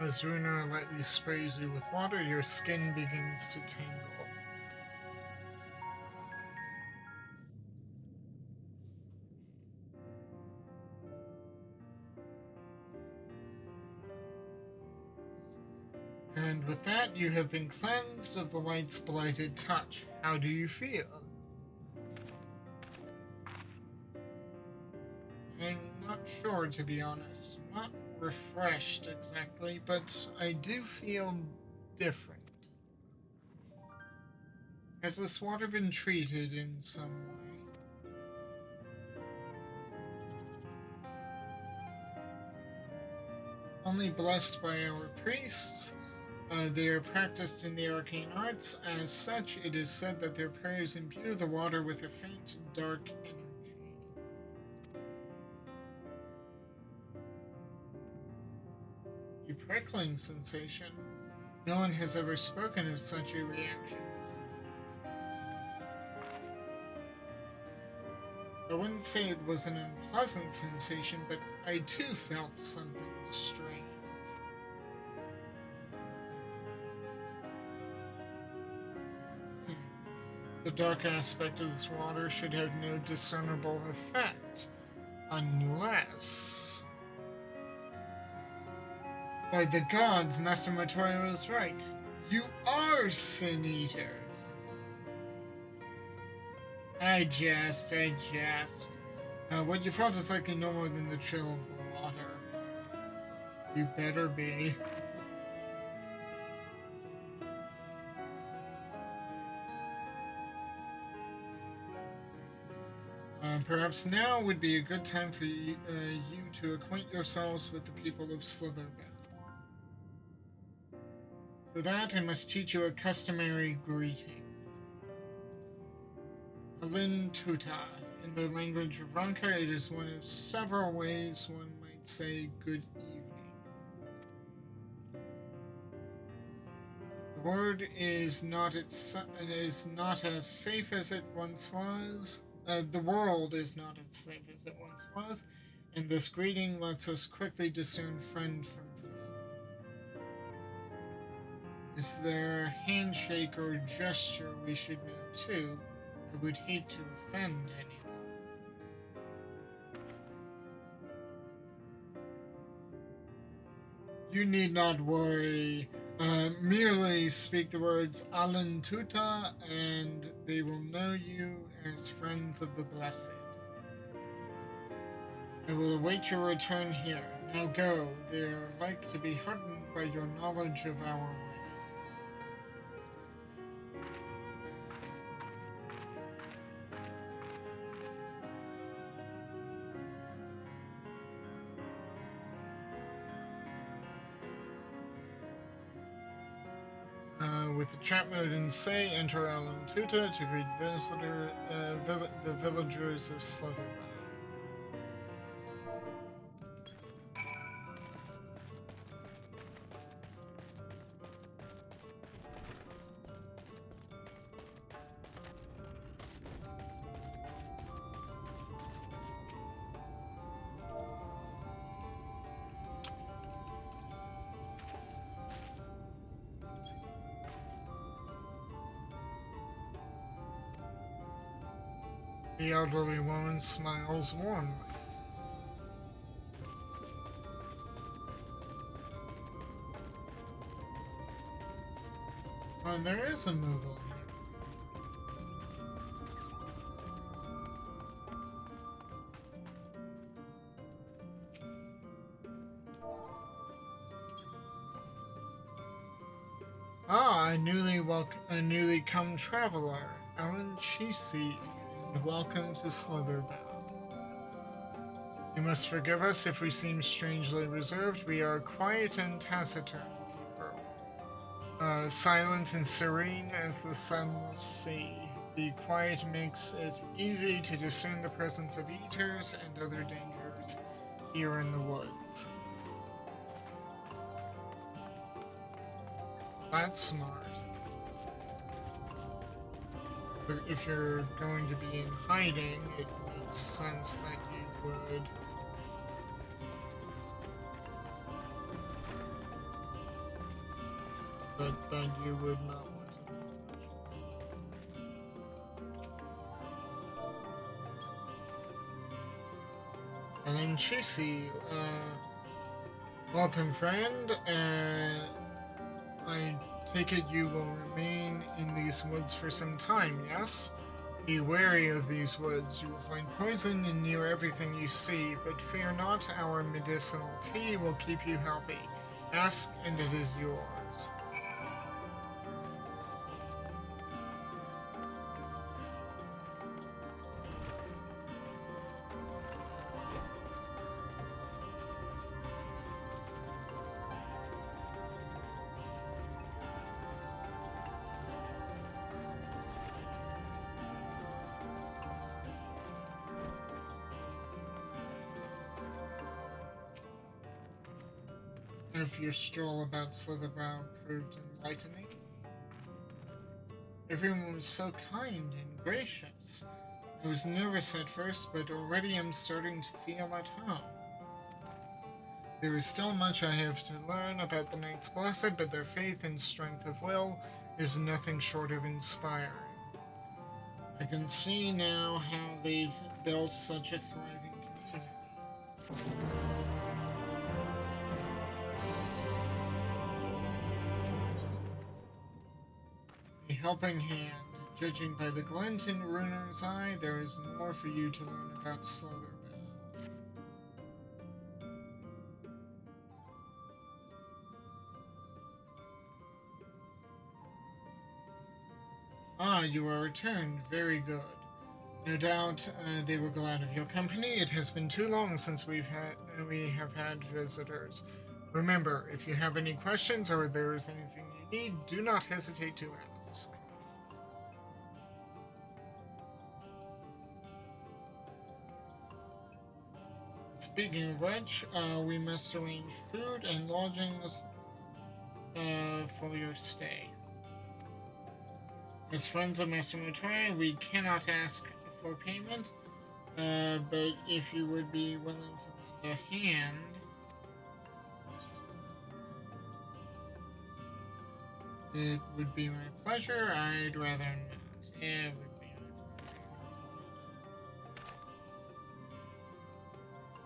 As Runa lightly sprays you with water, your skin begins to tingle. And with that, you have been cleansed of the light's blighted touch. How do you feel? I'm not sure, to be honest. Not refreshed exactly, but I do feel different. Has this water been treated in some way? Only blessed by our priests. They are practiced in the arcane arts. As such, it is said that their prayers imbue the water with a faint, dark energy. A prickling sensation. No one has ever spoken of such a reaction. I wouldn't say it was an unpleasant sensation, but I too felt something strange. The dark aspect of this water should have no discernible effect, unless... By the gods, Master Matoya was right. You are Sin Eaters. I jest. What you felt is likely no more than the chill of the water. You better be. Perhaps now would be a good time for you to acquaint yourselves with the people of Slitherbell. For that, I must teach you a customary greeting. Alin Tuta. In the language of Ranka, it is one of several ways one might say good evening. The word is not as safe as it once was. The world is not as safe as it once was, and this greeting lets us quickly discern friend from foe. Is there a handshake or gesture we should know too? I would hate to offend anyone. You need not worry. Merely speak the words Alan Tuta, and they will know you as friends of the Blessed. I will await your return here. Now go. They are like to be heartened by your knowledge of our ways. With the chat mode in say, enter Alan Tuta to greet the villagers of Slitherbell. The elderly woman smiles warmly. Well, there is a Moogle here. Ah, a newly come traveler, Ellen Chisi, and welcome to Slitherbound. You must forgive us if we seem strangely reserved. We are quiet and taciturn people, silent and serene as the sunless sea. The quiet makes it easy to discern the presence of eaters and other dangers here in the woods. That's smart. But if you're going to be in hiding, it makes sense that you would. But that you would not want to be. And then Chisi, welcome friend, I take it you will remain in these woods for some time, yes? Be wary of these woods. You will find poison in near everything you see, but fear not, our medicinal tea will keep you healthy. Ask, and it is yours. If your stroll about Slitherbound proved enlightening. Everyone was so kind and gracious. I was nervous at first, but already I'm starting to feel at home. There is still much I have to learn about the Knights Blessed, but their faith and strength of will is nothing short of inspiring. I can see now how they've built such a thriving community. A helping hand. Judging by the glint in Runer's eye, there is more for you to learn about Slitherbound. Ah, you are returned. Very good. No doubt they were glad of your company. It has been too long since we have had visitors. Remember, if you have any questions or there is anything you need, do not hesitate to ask. Speaking of which, we must arrange food and lodgings for your stay. As friends of Master Mutai, we cannot ask for payment, but if you would be willing to lend a hand, it would be my pleasure. I'd rather not. It would be my pleasure.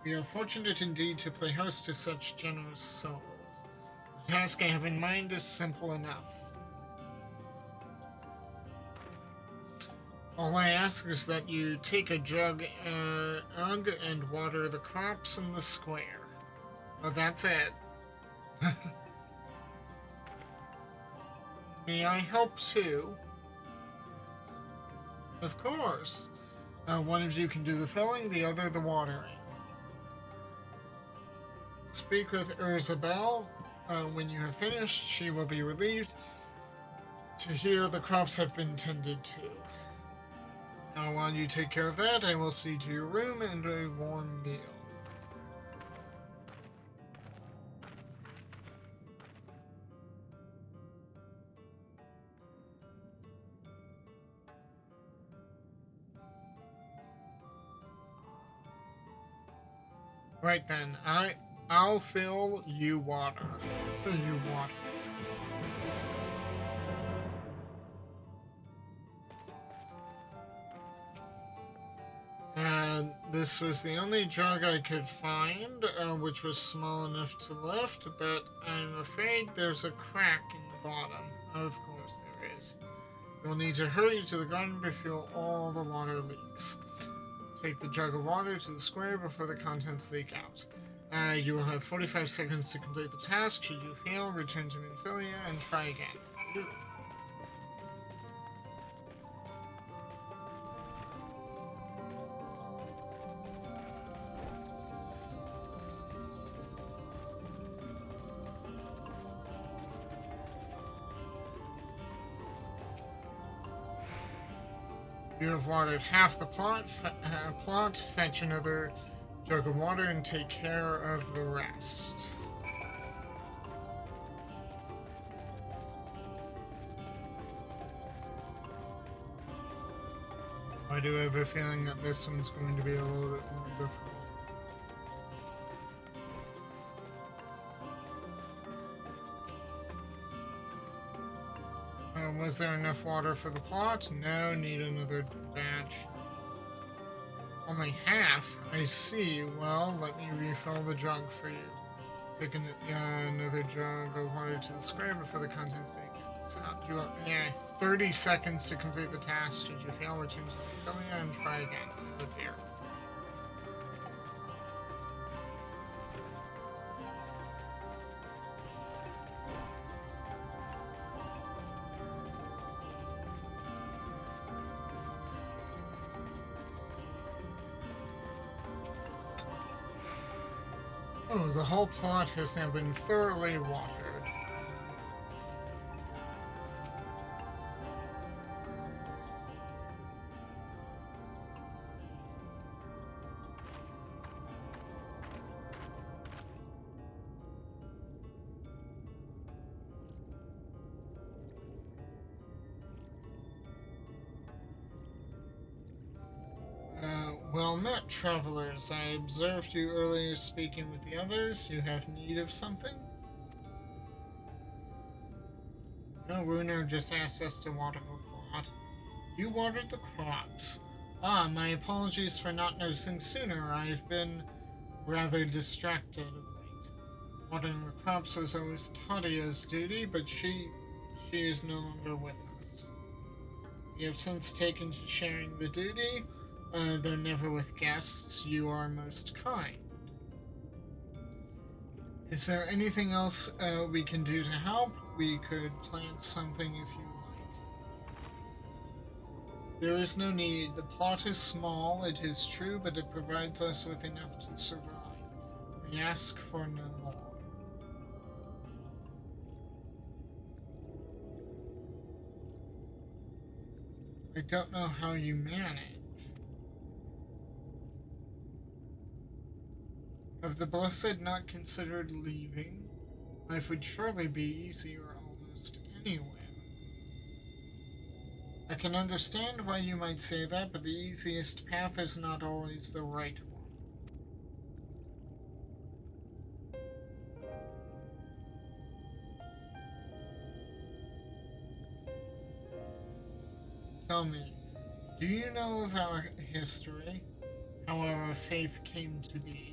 We are fortunate indeed to play host to such generous souls. The task I have in mind is simple enough. All I ask is that you take a jug and water the crops in the square. Well, that's it. May I help too? Of course. One of you can do the filling, the other the watering. Speak with Urzabel. When you have finished, she will be relieved to hear the crops have been tended to. Now, while you take care of that, I will see to your room and a warm meal. Right then, I'll fill you water. You water. And this was the only jug I could find, which was small enough to lift, but I'm afraid there's a crack in the bottom. Of course there is. You'll need to hurry to the garden before all the water leaks. Take the jug of water to the square before the contents leak out. You will have 45 seconds to complete the task. Should you fail, return to Minfilia and try again. You have watered half the plot. Fetch another jug of water and take care of the rest. I do have a feeling that this one's going to be a little bit more difficult. Was there enough water for the plot? No, need another batch. Only half? I see. Well, let me refill the jug for you. Take another jug of water to the square before the contents leak out. You have 30 seconds to complete the task. Should you fail, return to Minfilia and try again. Oh dear. Oh, the whole plot has now been thoroughly watered. Well met, travelers. I observed you earlier speaking with the others. You have need of something? No, Runo just asked us to water the plot. You watered the crops. Ah, my apologies for not noticing sooner. I've been rather distracted of late. Watering the crops was always Tadia's duty, but she is no longer with us. We have since taken to sharing the duty. Though never with guests, you are most kind. Is there anything else we can do to help? We could plant something if you like. There is no need. The plot is small, it is true, but it provides us with enough to survive. We ask for no more. I don't know how you manage. Have the Blessed not considered leaving? Life would surely be easier almost anywhere. I can understand why you might say that, but the easiest path is not always the right one. Tell me, do you know of our history? How our faith came to be?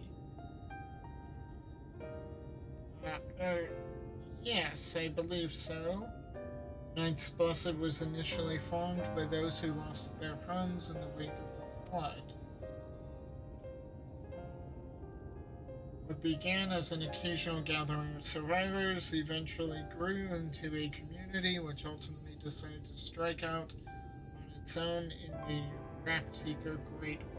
Yes, I believe so. Knights Blessed was initially formed by those who lost their homes in the wake of the flood. What began as an occasional gathering of survivors eventually grew into a community which ultimately decided to strike out on its own in the Raktika Great Wood.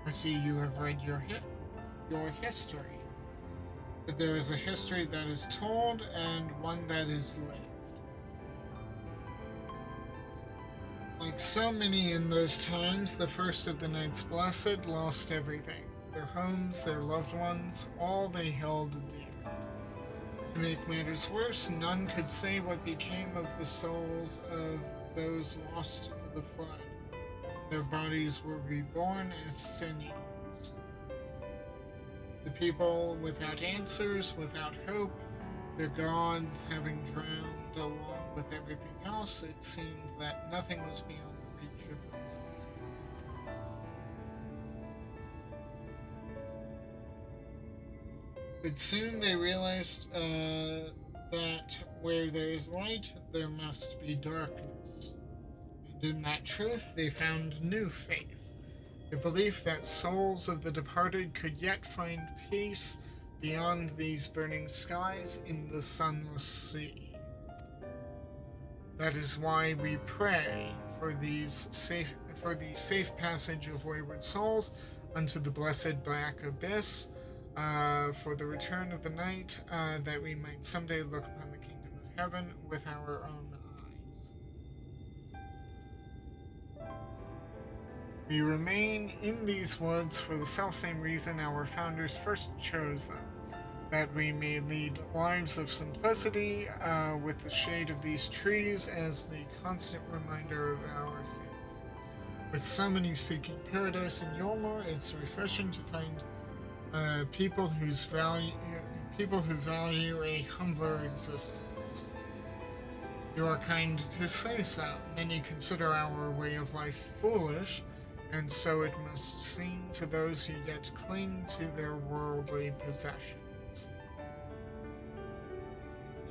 I see you have read your history. But there is a history that is told and one that is lived. Like so many in those times, the first of the Knights Blessed lost everything. Their homes, their loved ones, all they held dear. To make matters worse, none could say what became of the souls of those lost to the flood. Their bodies were reborn as sinews. The people without answers, without hope, their gods having drowned along with everything else, it seemed that nothing was beyond the reach of the light. But soon they realized that where there is light, there must be darkness. And in that truth, they found new faith. A belief that souls of the departed could yet find peace beyond these burning skies in the sunless sea. That is why we pray for the safe passage of wayward souls unto the blessed black abyss, for the return of the night, that we might someday look upon the kingdom of heaven with our own eyes. We remain in these woods for the selfsame reason our founders first chose them, that we may lead lives of simplicity, with the shade of these trees as the constant reminder of our faith. With so many seeking paradise in Yolmor, it's refreshing to find people who value a humbler existence. You are kind to say so. Many consider our way of life foolish, and so it must seem to those who yet cling to their worldly possessions.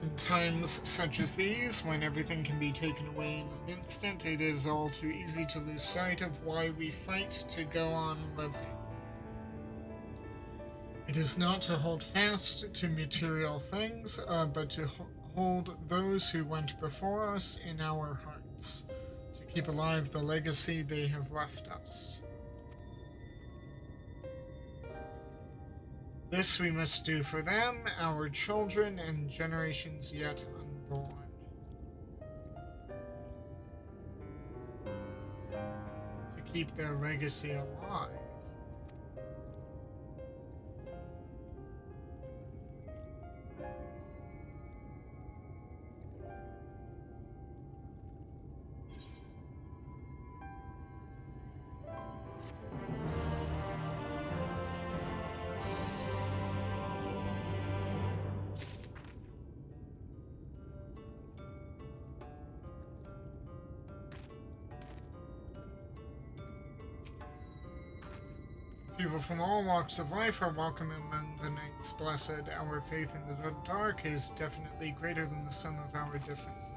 In times such as these, when everything can be taken away in an instant, it is all too easy to lose sight of why we fight to go on living. It is not to hold fast to material things, but to hold those who went before us in our hearts, to keep alive the legacy they have left us. This we must do for them, our children, and generations yet unborn. To keep their legacy alive. People from all walks of life are welcome among the Knights Blessed. Our faith in the dark is definitely greater than the sum of our differences.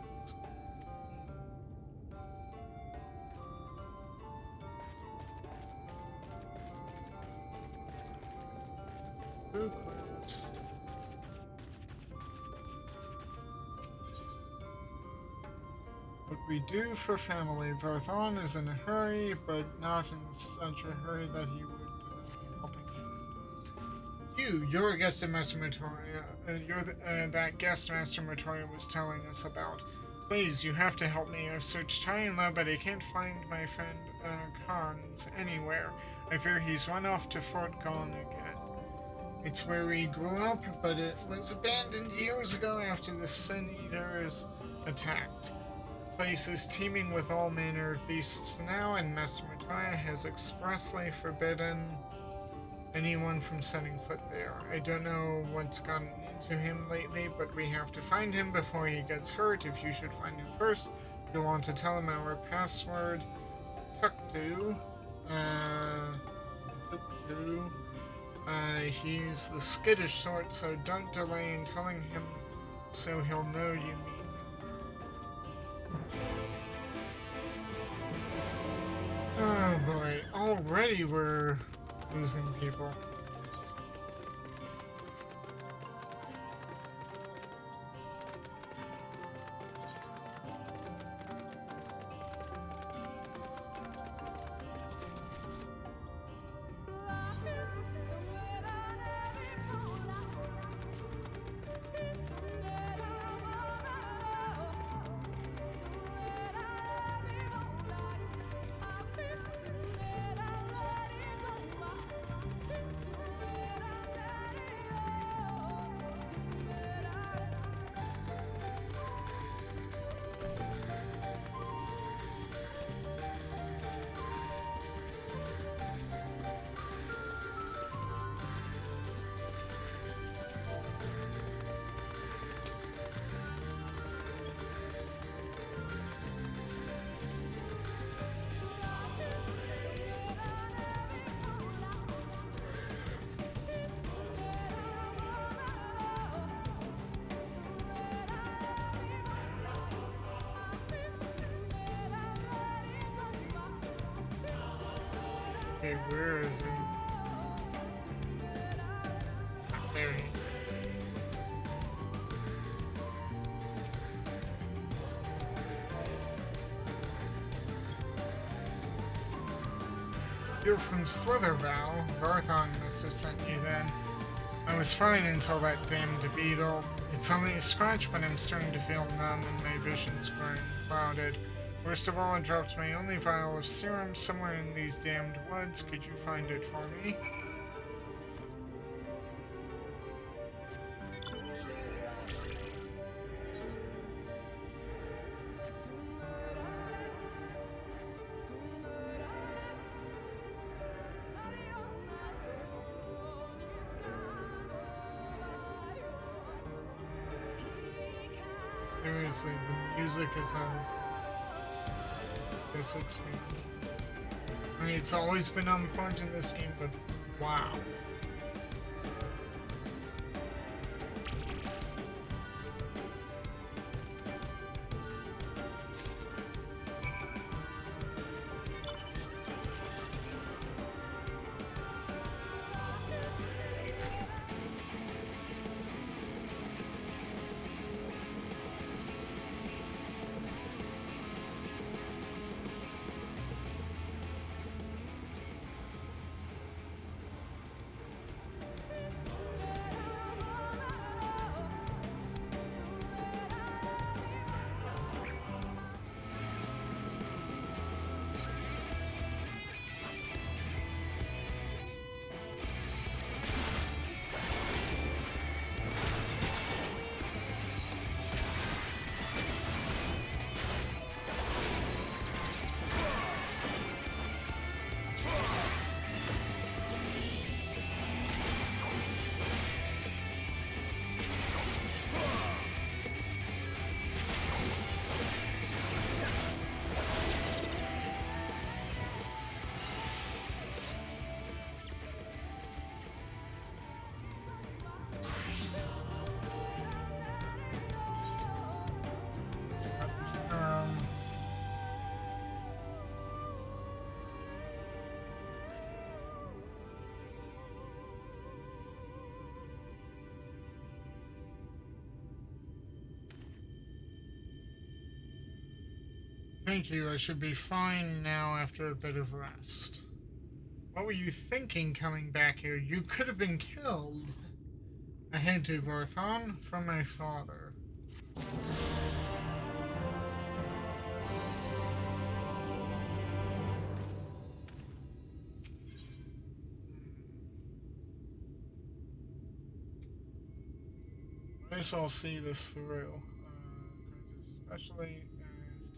Request. What we do for family. Varthon is in a hurry, but not in such a hurry that he would helping you. You're a guest of Master Matoria. You're that guest Master Matoria was telling us about. Please, you have to help me. I've searched high and low, but I can't find my friend Khan's anywhere. I fear he's run off to Fort Gone again. It's where we grew up, but it was abandoned years ago after the Sin Eaters attacked. The place is teeming with all manner of beasts now, and Master Matoria has expressly forbidden anyone from setting foot there. I don't know what's gotten into him lately, but we have to find him before he gets hurt. If you should find him first, you'll want to tell him our password, Tuktu. He's the skittish sort, so don't delay in telling him so he'll know you mean him. Oh boy, already we're losing people. Okay, where is he? There he is. You're from Slitherbow. Varthon must have sent you then. I was fine until that damned beetle. It's only a scratch, but I'm starting to feel numb and my vision's growing clouded. Worst of all, I dropped my only vial of serum somewhere in these damned woods. Could you find it for me? Seriously, the music is on this expansion. I mean, it's always been on point in this game, but wow. Thank you, I should be fine now after a bit of rest. What were you thinking coming back here? You could have been killed. I had to, Varthon, from my father. Might as well see this through. Especially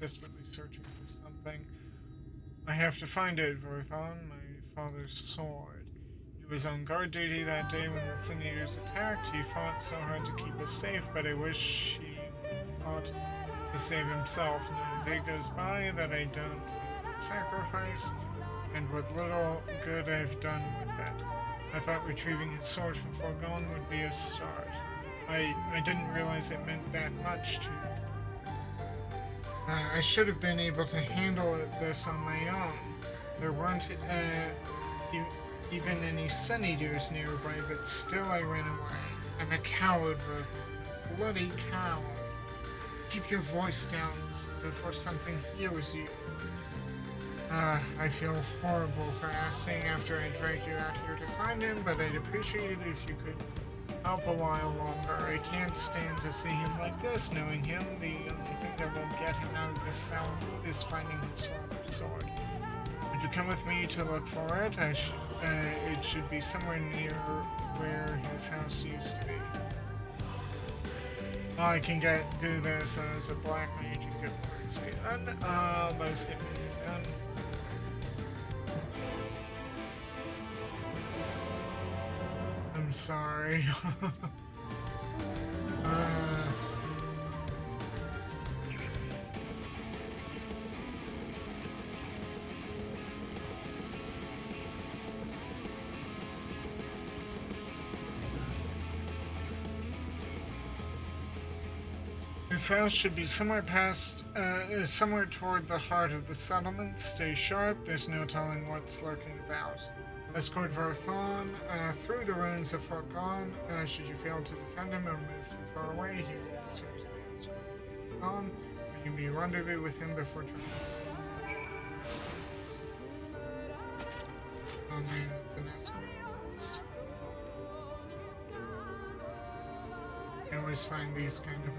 desperately searching for something. I have to find it, Varthon, my father's sword. He was on guard duty that day when the Sin Eaters attacked. He fought so hard to keep us safe, but I wish he fought to save himself. No day goes by that I don't think of sacrifice, and what little good I've done with it. I thought retrieving his sword from Forgone would be a start. I didn't realize it meant that much to you. I should have been able to handle this on my own. There weren't even any Sun Eaters nearby, but still I ran away. I'm a coward, Ruth. Bloody coward. Keep your voice down before something heals you. I feel horrible for asking after I dragged you out here to find him, but I'd appreciate it if you could help a while longer. I can't stand to see him like this, knowing him. The only thing that will get him out of this cell is finding his father's sword. Would you come with me to look for it? It should be somewhere near where his house used to be. Well, I can do this as a black mage and get more XP. Let's get me done. I'm sorry. His house should be somewhere somewhere toward the heart of the settlement. Stay sharp, there's no telling what's lurking about. Escort Varthon through the ruins of Fort Gone. Should you fail to defend him or move too far away, he will return to the outskirts of Fort Gone. You may rendezvous with him before trying. Oh man, it's an escort list. I always find these kind of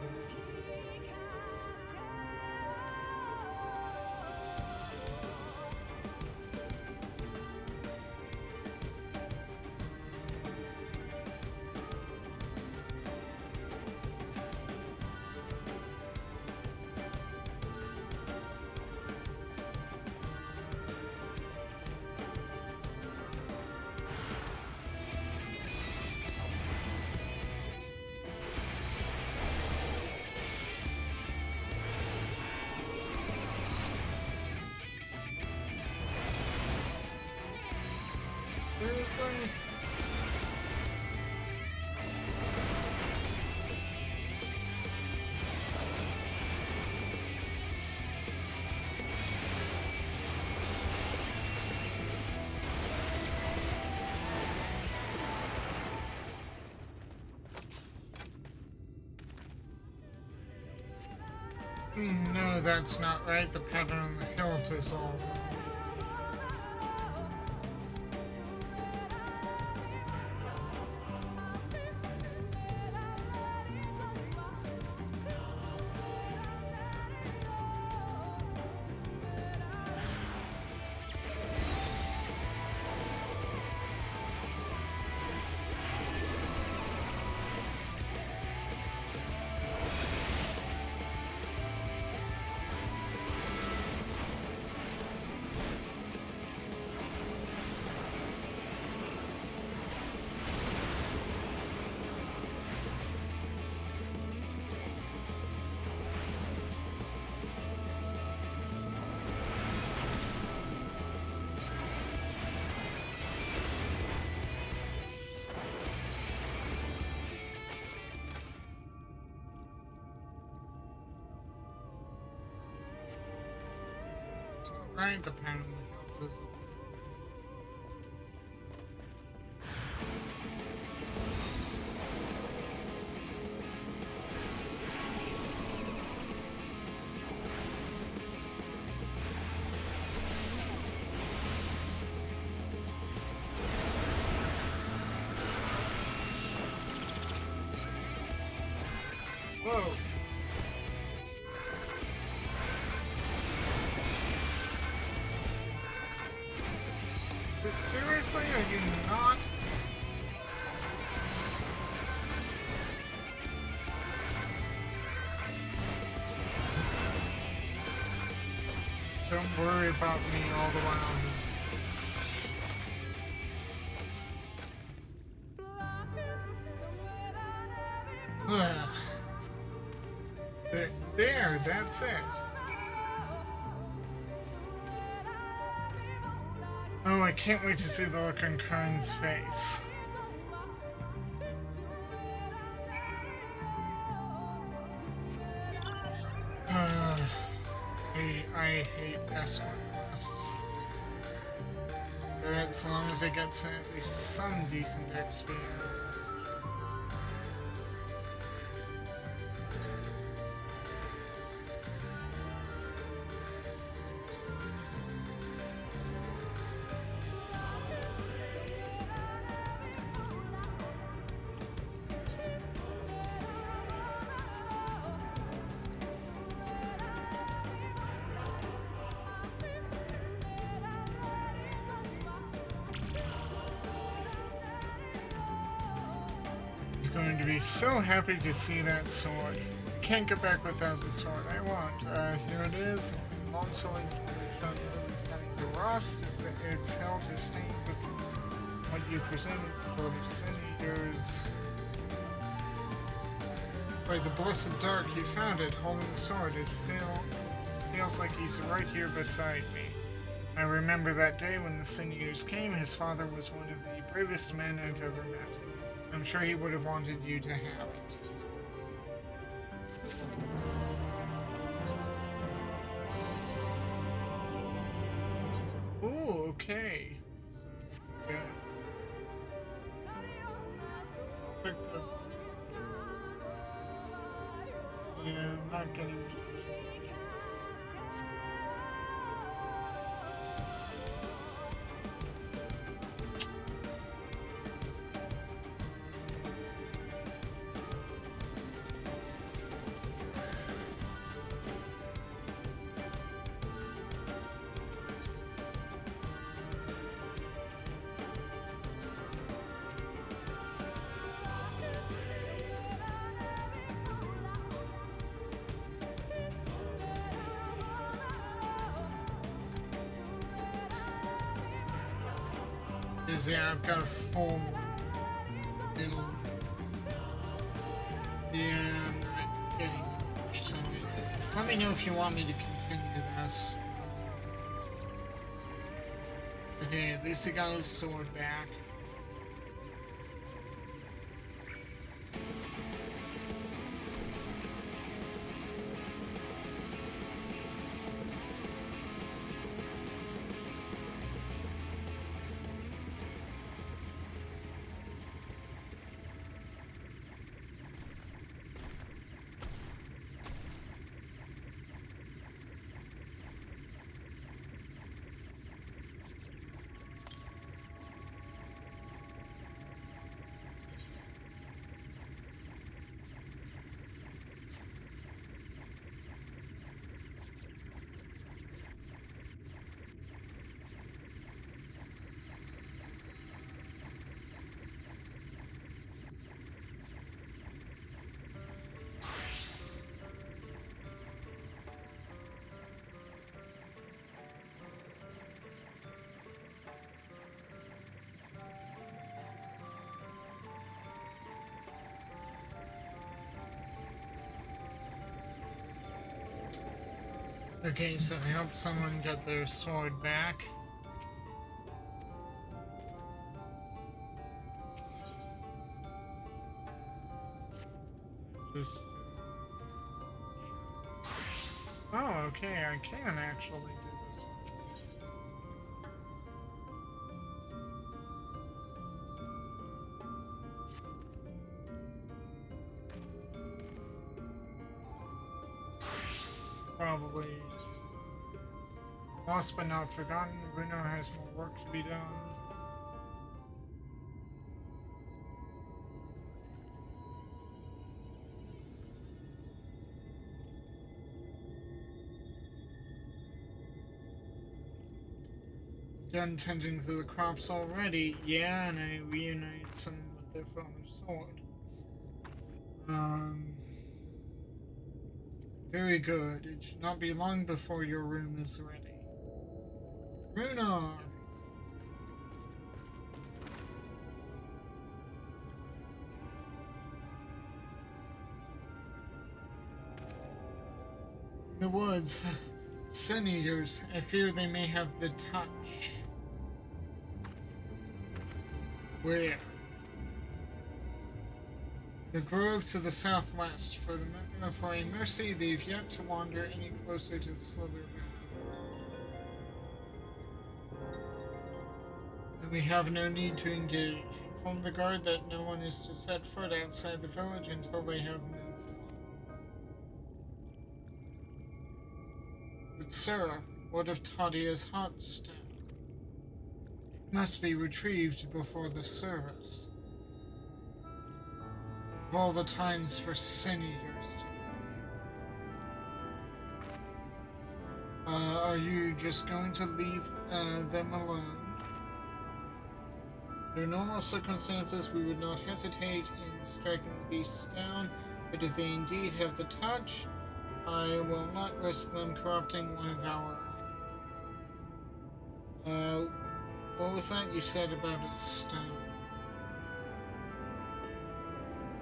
seriously? No, that's not right. The pattern on the hilt is all wrong. Right, the pattern on the hilt is whoa. Seriously, are you not? Don't worry about me all the while. There, that's it. Oh, I can't wait to see the look on Kern's face. I hate escort quests. But as long as I get at least some decent XP. Going to be so happy to see that sword. Can't get back without the sword I want. Here it is. Long sword starting to rust. Its hilt is stained with what you presume is full of sinews. By the blessed dark, you found it, holding the sword. It feels like he's right here beside me. I remember that day when the sinews came. His father was one of the bravest men I've ever met. I'm sure he would have wanted you to have it. okay. So, yeah. Quick through. Yeah, I'm not getting much. Yeah, I've got a full build. Yeah, I'm not getting much for some reason. Let me know if you want me to continue this. Okay, at least he got his sword back. Okay, so I helped someone get their sword back. Just... Oh, okay, I can actually do this one. Probably. Lost but not forgotten. Bruno has more work to be done. Done tending to the crops already. Yeah, and I reunited some with their father's sword. Very good. It should not be long before your room is ready. Runar! In the woods, Sin Eaters. I fear they may have the touch. Where? The grove to the southwest. For a mercy, they've yet to wander any closer to Slither. And we have no need to engage. Inform the guard that no one is to set foot outside the village until they have moved. But sir, what of Tadia's hot stone? It must be retrieved before the service. Of all the times for Sin Eaters to are you just going to leave them alone? Under normal circumstances, we would not hesitate in striking the beasts down, but if they indeed have the touch, I will not risk them corrupting one of our own. What was that you said about a stone?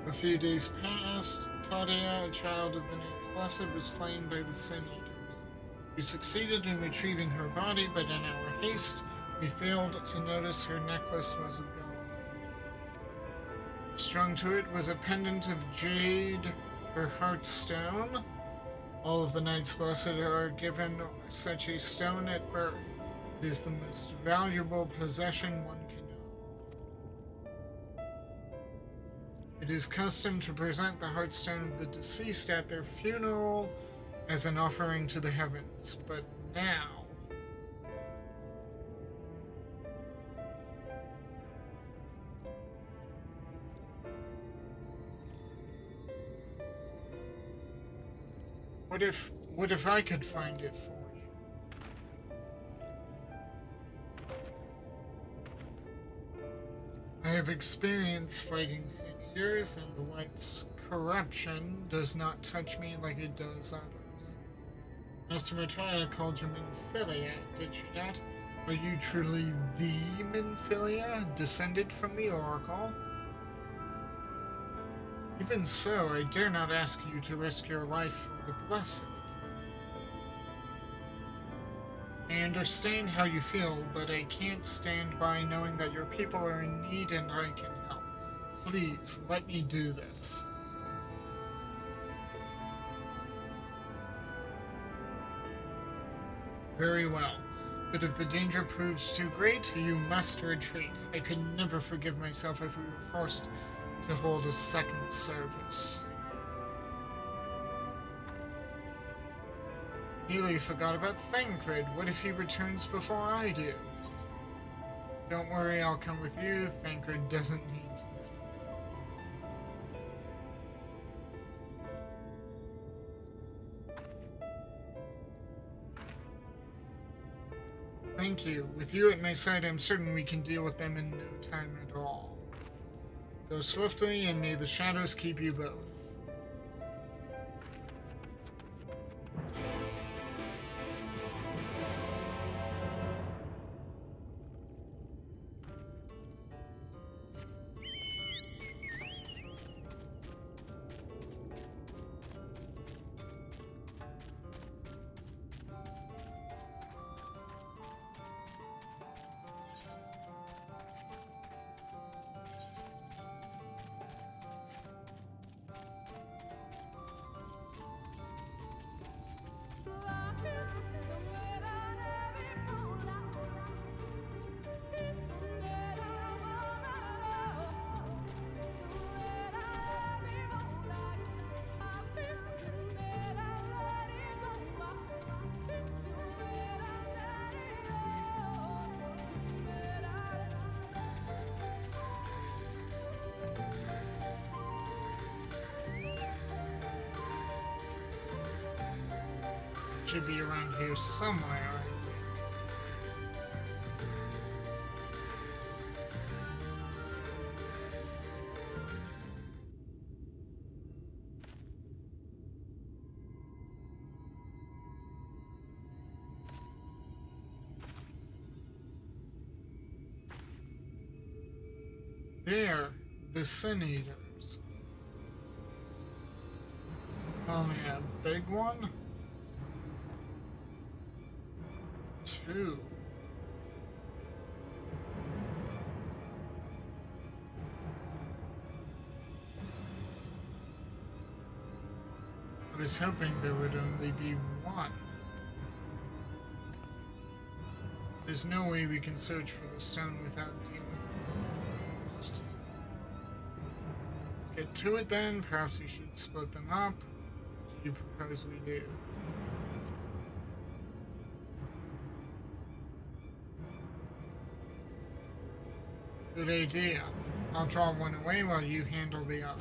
A few days passed. Tadia, a child of the Knights Blessed, was slain by the Sin Eaters. We succeeded in retrieving her body, but in our haste, we failed to notice her necklace was gone. Strung to it was a pendant of jade, her heart stone. All of the Knights Blessed are given such a stone at birth. It is the most valuable possession one can own. It is custom to present the heartstone of the deceased at their funeral as an offering to the heavens, but now... What if I could find it for you? I have experience fighting Sin-Eaters, and the Light's corruption does not touch me like it does others. Master Maitreya called you Minfilia, did she not? Are you truly the Minfilia, descended from the Oracle? Even so, I dare not ask you to risk your life for the Blessed. I understand how you feel, but I can't stand by knowing that your people are in need and I can help. Please, let me do this. Very well. But if the danger proves too great, you must retreat. I could never forgive myself if we were forced to hold a second service. Nearly forgot about Thancred. What if he returns before I do? Don't worry, I'll come with you. Thancred doesn't need you. Thank you. With you at my side, I'm certain we can deal with them in no time at all. Go swiftly, and may the shadows keep you both. Should be around here somewhere, I think. There, the Sin-Eaters. Oh yeah, big one? 2. I was hoping there would only be one. There's no way we can search for the stone without dealing with it first. Let's get to it then. Perhaps we should split them up. What do you propose we do? Good idea. I'll draw one away while you handle the other.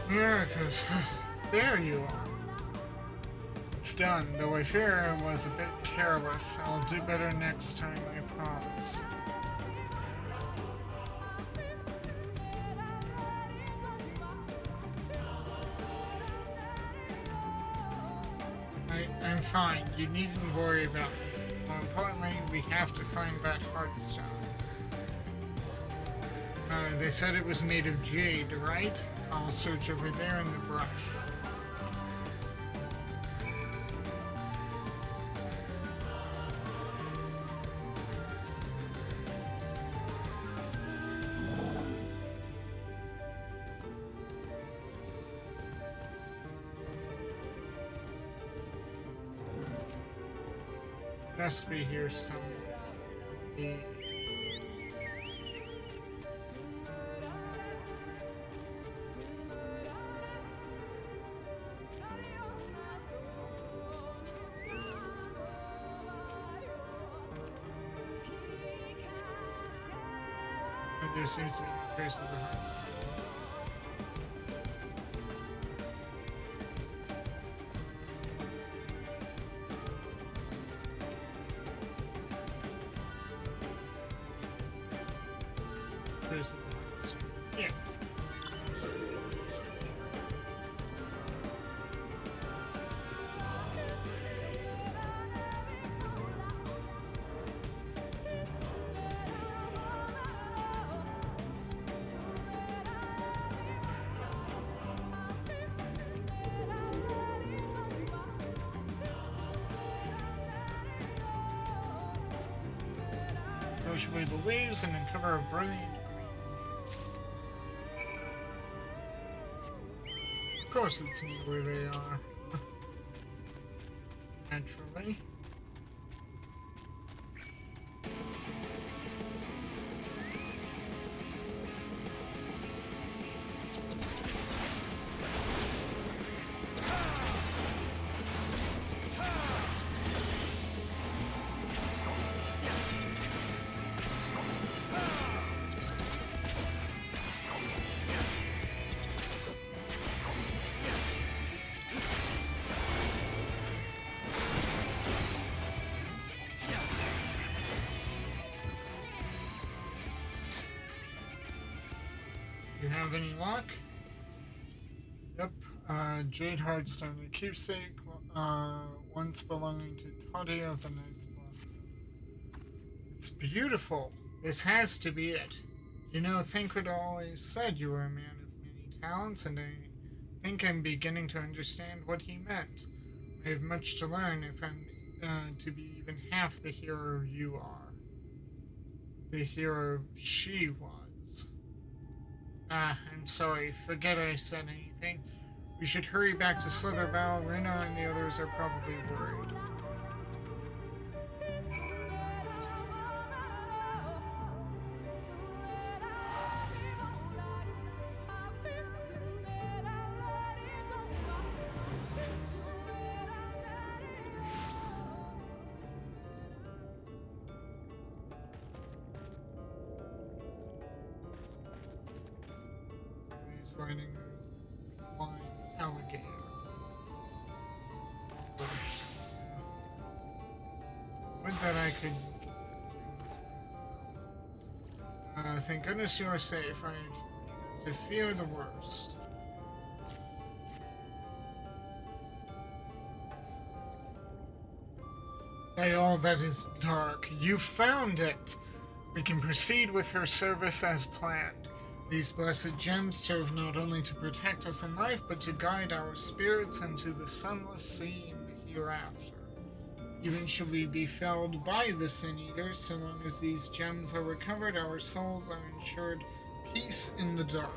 Myrokos, there you are. It's done, though I fear I was a bit careless. I'll do better next time, I promise. I'm fine. You needn't worry about me. More importantly, we have to find that Heartstone. They said it was made of jade, right? I'll search over there in the brush. Must be here somewhere. There seems to be no trace of the house. Trace of the house. Yeah. Push away the leaves and uncover a brilliant green. Of course it's near where they are. Naturally. You have any luck? Yep, Jade Heartstone, a keepsake, once belonging to Tadia of the Night's Blood. It's beautiful. This has to be it. You know, Thancred always said you were a man of many talents, and I think I'm beginning to understand what he meant. I have much to learn if I'm to be even half the hero you are. The hero she was. I'm sorry. Forget I said anything. We should hurry back to Slitherbow. Runa and the others are probably worried. Riding a flying alligator. Would that I could... thank goodness you are safe. I have to fear the worst. By all that is dark, you found it! We can proceed with her service as planned. These blessed gems serve not only to protect us in life, but to guide our spirits into the sunless sea in the hereafter. Even should we be felled by the Sin Eaters, so long as these gems are recovered, our souls are ensured peace in the dark.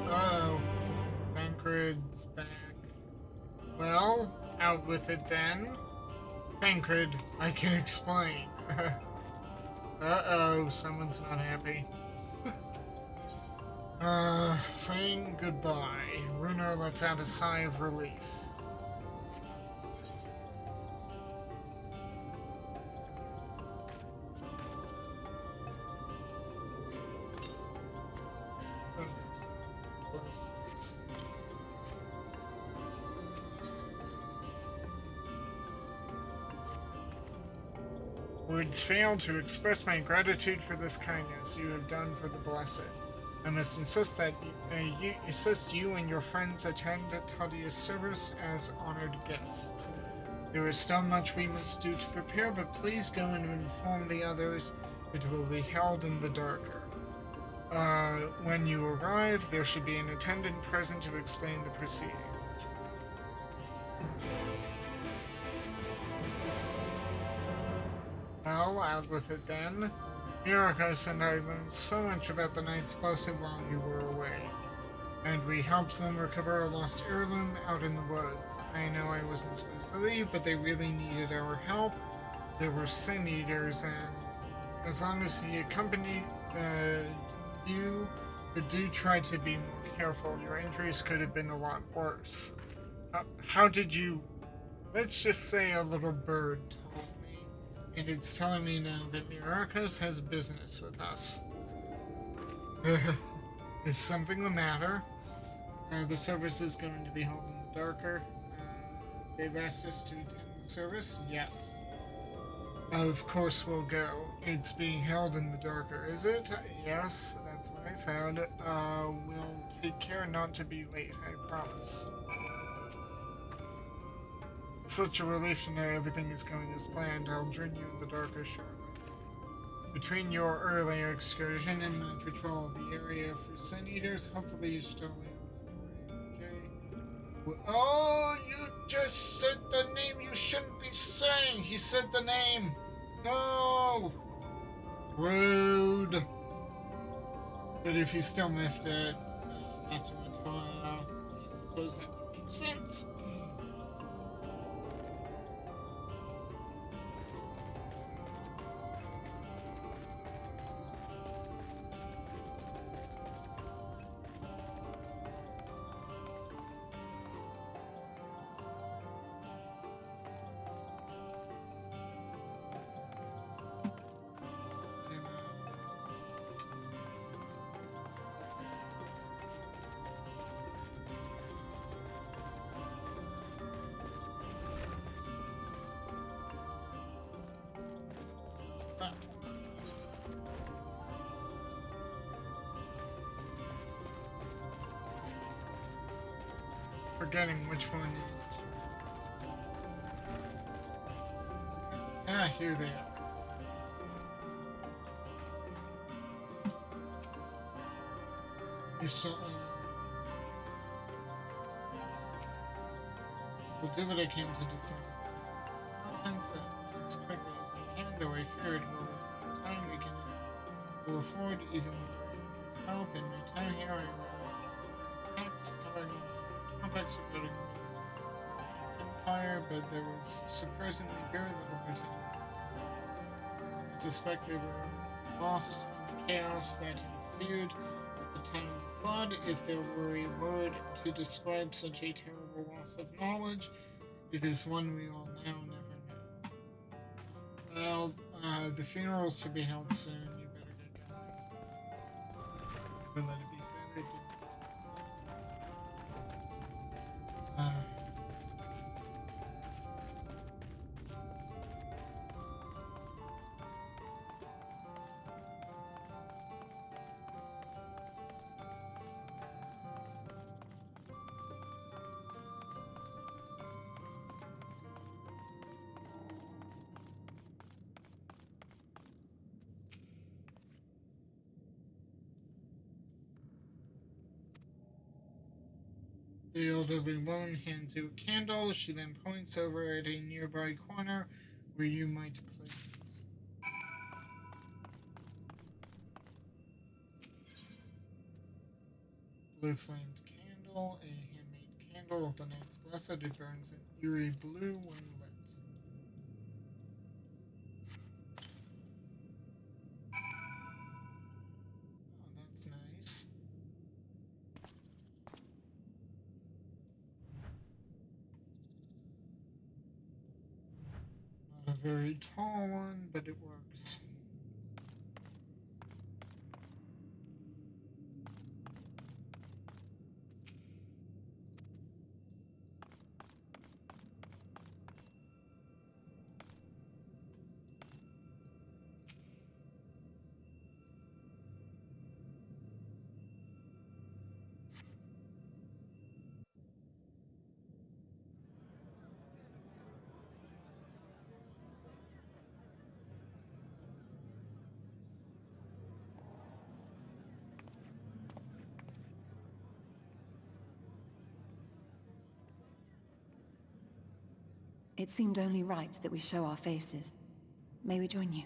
Uh-oh. Thancred's back. Well, out with it then. Thancred, I can explain. Uh-oh, someone's not happy. Saying goodbye. Runa lets out a sigh of relief. Words fail to express my gratitude for this kindness you have done for the Blessed. I must insist that you and your friends attend Tadia's service as honored guests. There is still much we must do to prepare, but please go and inform the others. It will be held in the darker. When you arrive, there should be an attendant present to explain the proceedings. Well, out with it then. Myrokos and I learned so much about the Knights Blessed while you were away. And we helped them recover a lost heirloom out in the woods. I know I wasn't supposed to leave, but they really needed our help. There were sin eaters, and as long as he accompanied you, but do try to be more careful. Your injuries could have been a lot worse. How did you... Let's just say a little bird told me, and it's telling me now that Myrokos has business with us. Is something the matter? The service is going to be held in the darker. They've asked us to attend the service? Yes. Of course we'll go. It's being held in the darker, is it? Yes, that's what I said. We'll take care not to be late, I promise. It's such a relief to know everything is going as planned. I'll join you in the darker shortly. Between your earlier excursion and my patrol of the area for sin eaters, hopefully you still Oh, you just said the name you shouldn't be saying. He said the name. No. Rude. But if he still miffed it, that's what I suppose that would make sense. Forgetting which one is. Ah, here they are. You still. Will do what I can to decide. Contents as quickly as I can, though I fear it will require time we can will afford even with our help. In my time here, I will text covering topics regarding the Empire, but there was surprisingly very little written. I suspect they were lost in the chaos that ensued at the time of the flood. If there were a word to describe such a terrible loss of knowledge, it is one we all now never know. Well, the funeral's to be held soon. You better get going. But let it be said, I didn't. The elderly woman hands you a candle. She then points over at a nearby corner where you might place it. Blue-flamed candle, a handmade candle of the Knights Blessed. It burns an eerie blue when lit. Oh, that's nice. Not a very tall one, but it works. It seemed only right that we show our faces. May we join you?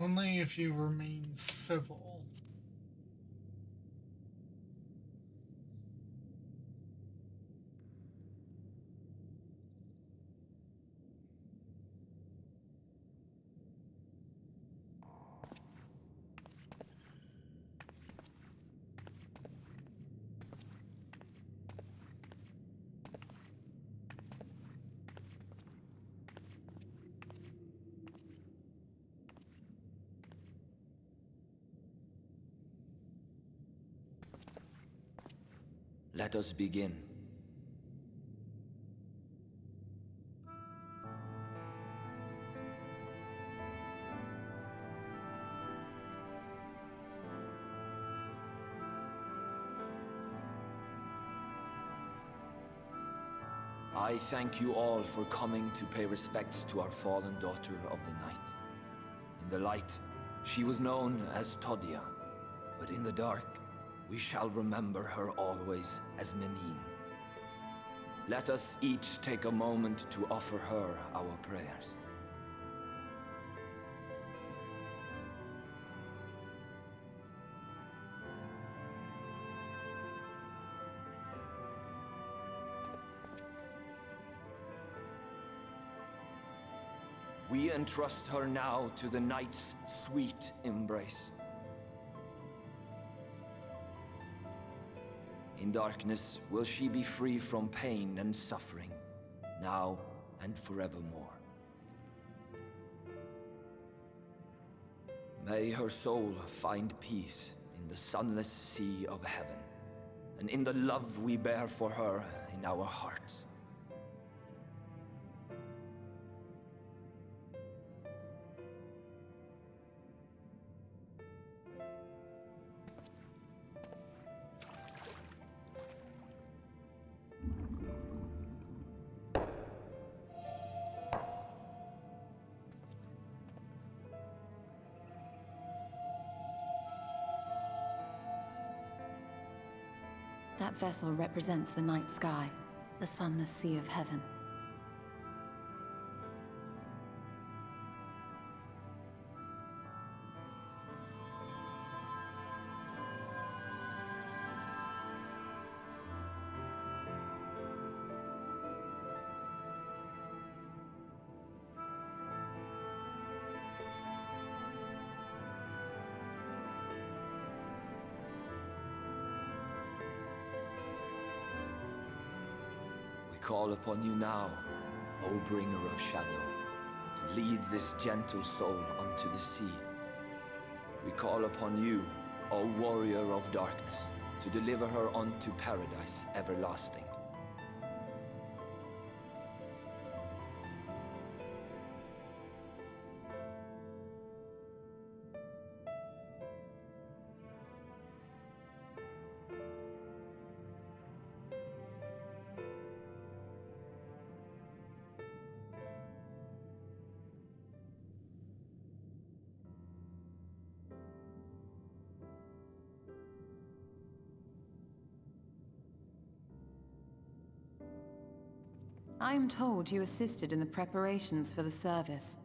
Only if you remain civil. Let us begin. I thank you all for coming to pay respects to our fallen daughter of the night. In the light, she was known as Todia, but in the dark, we shall remember her always as Menin. Let us each take a moment to offer her our prayers. We entrust her now to the night's sweet embrace. In darkness will she be free from pain and suffering, now and forevermore. May her soul find peace in the sunless sea of heaven, and in the love we bear for her in our hearts. That vessel represents the night sky, the sunless sea of heaven. Call upon you now, O bringer of shadow, to lead this gentle soul unto the sea. We call upon you, O warrior of darkness, to deliver her unto paradise everlasting. I am told you assisted in the preparations for the service.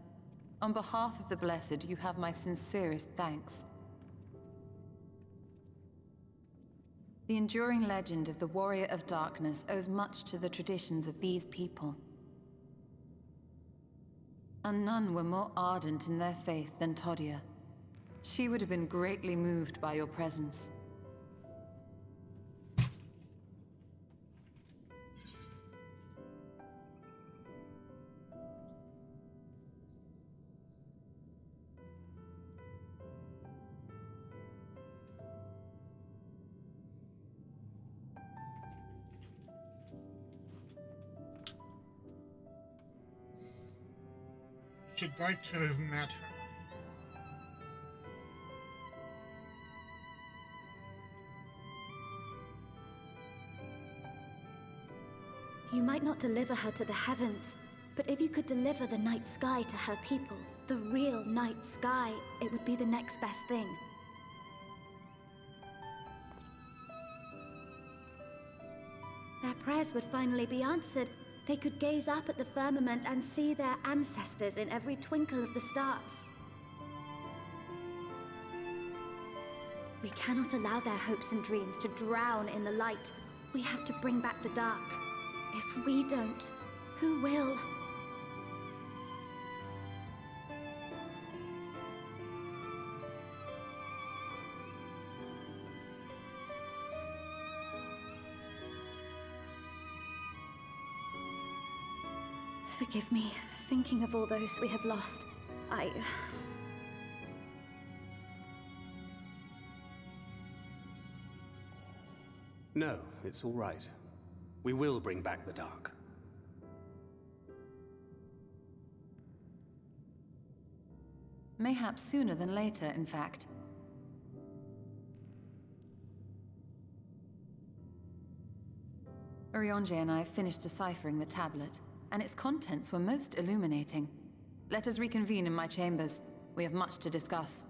On behalf of the Blessed, you have my sincerest thanks. The enduring legend of the Warrior of Darkness owes much to the traditions of these people. And none were more ardent in their faith than Todia. She would have been greatly moved by your presence. Should like to have met her. You might not deliver her to the heavens, but if you could deliver the night sky to her people, the real night sky, it would be the next best thing. Their prayers would finally be answered, They could gaze up at the firmament and see their ancestors in every twinkle of the stars. We cannot allow their hopes and dreams to drown in the light. We have to bring back the dark. If we don't, who will? Forgive me, thinking of all those we have lost. No, it's all right. We will bring back the dark. Mayhaps sooner than later, in fact. Urianger and I finished deciphering the tablet, and its contents were most illuminating. Let us reconvene in my chambers. We have much to discuss.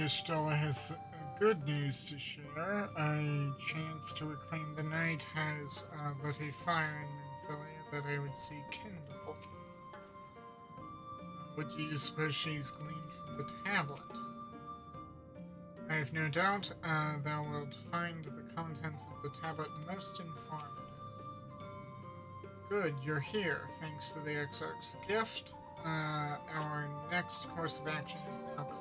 Stella has good news to share. A chance to reclaim the night has lit a fire in Minfilia that I would see kindle. What do you suppose she's gleaned from the tablet? I have no doubt thou wilt find the contents of the tablet most informative. Good, you're here, thanks to the Exarch's gift. Our next course of action is now clear.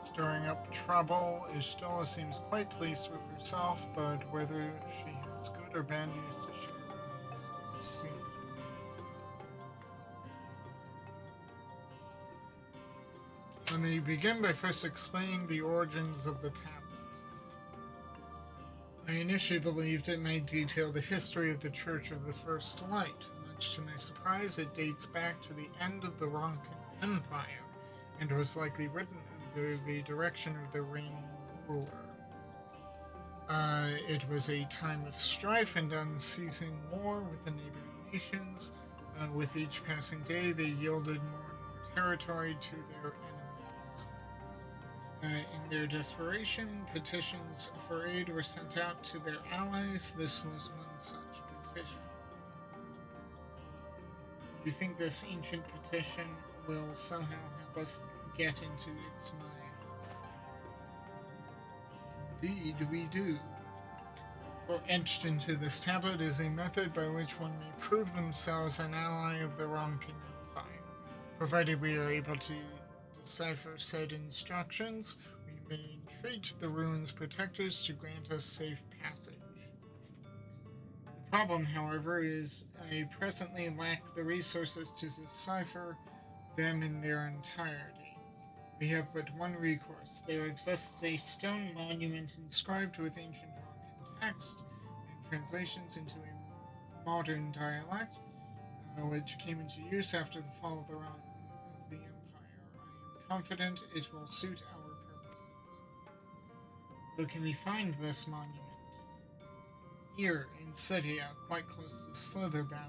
Stirring up trouble, Stella seems quite pleased with herself, but whether she has good or bad news to share remains to be seen. Let me begin by first explaining the origins of the tablet. I initially believed it might detail the history of the Church of the First Light. Much to my surprise, it dates back to the end of the Ronkan Empire, and was likely written under the direction of the reigning ruler. It was a time of strife and unceasing war with the neighboring nations. With each passing day, they yielded more and more territory to their enemies. In their desperation, petitions for aid were sent out to their allies. This was one such petition. You think this ancient petition will somehow help us get into its mind? Indeed, we do. For etched into this tablet is a method by which one may prove themselves an ally of the Ronkan Empire. Provided we are able to decipher said instructions, we may entreat the ruins' protectors to grant us safe passage. The problem, however, is I presently lack the resources to decipher them in their entirety. We have but one recourse. There exists a stone monument inscribed with ancient Ronkan text and translations into a modern dialect, which came into use after the fall of the Empire. I am confident it will suit our purposes. Where can we find this monument? Here, in Cydia, quite close to Slitherbow, in fact.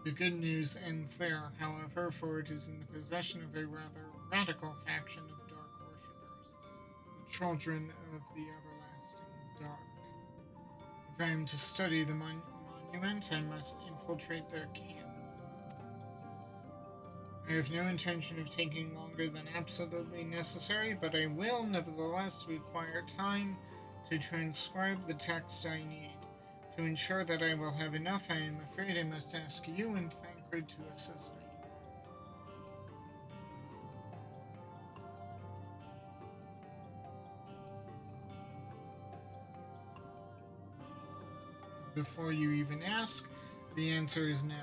The good news ends there, however, for it is in the possession of a rather radical faction of Dark Worshippers, the children of the everlasting dark. If I am to study the monument, I must infiltrate their camp. I have no intention of taking longer than absolutely necessary, but I will nevertheless require time to transcribe the text I need. To ensure that I will have enough, I am afraid I must ask you and Thancred to assist me. Before you even ask, the answer is no.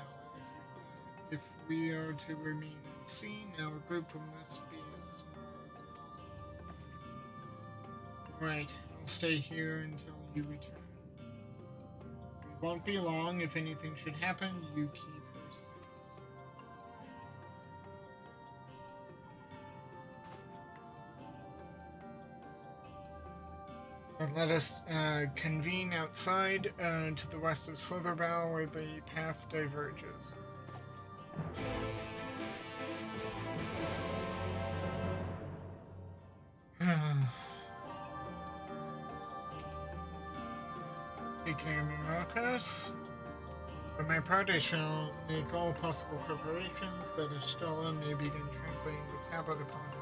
If we are to remain unseen, our group must be as small as possible. Right, I'll stay here until you return. It won't be long. If anything should happen, you keep her safe. And let us convene outside to the west of Slitherbow, where the path diverges. Take care, Myrokos. For my part, I shall make all possible preparations that Ashtola may begin translating the tablet upon her.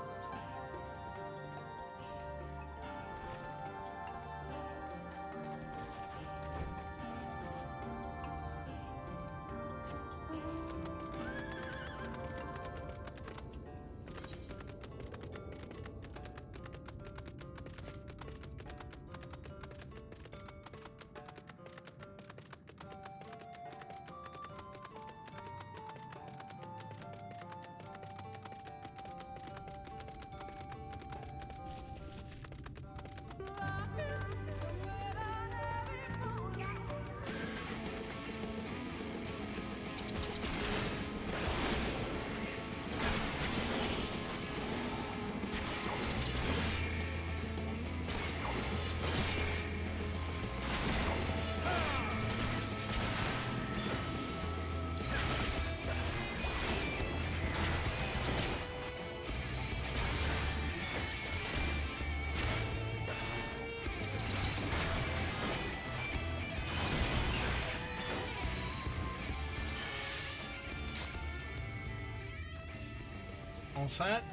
All set?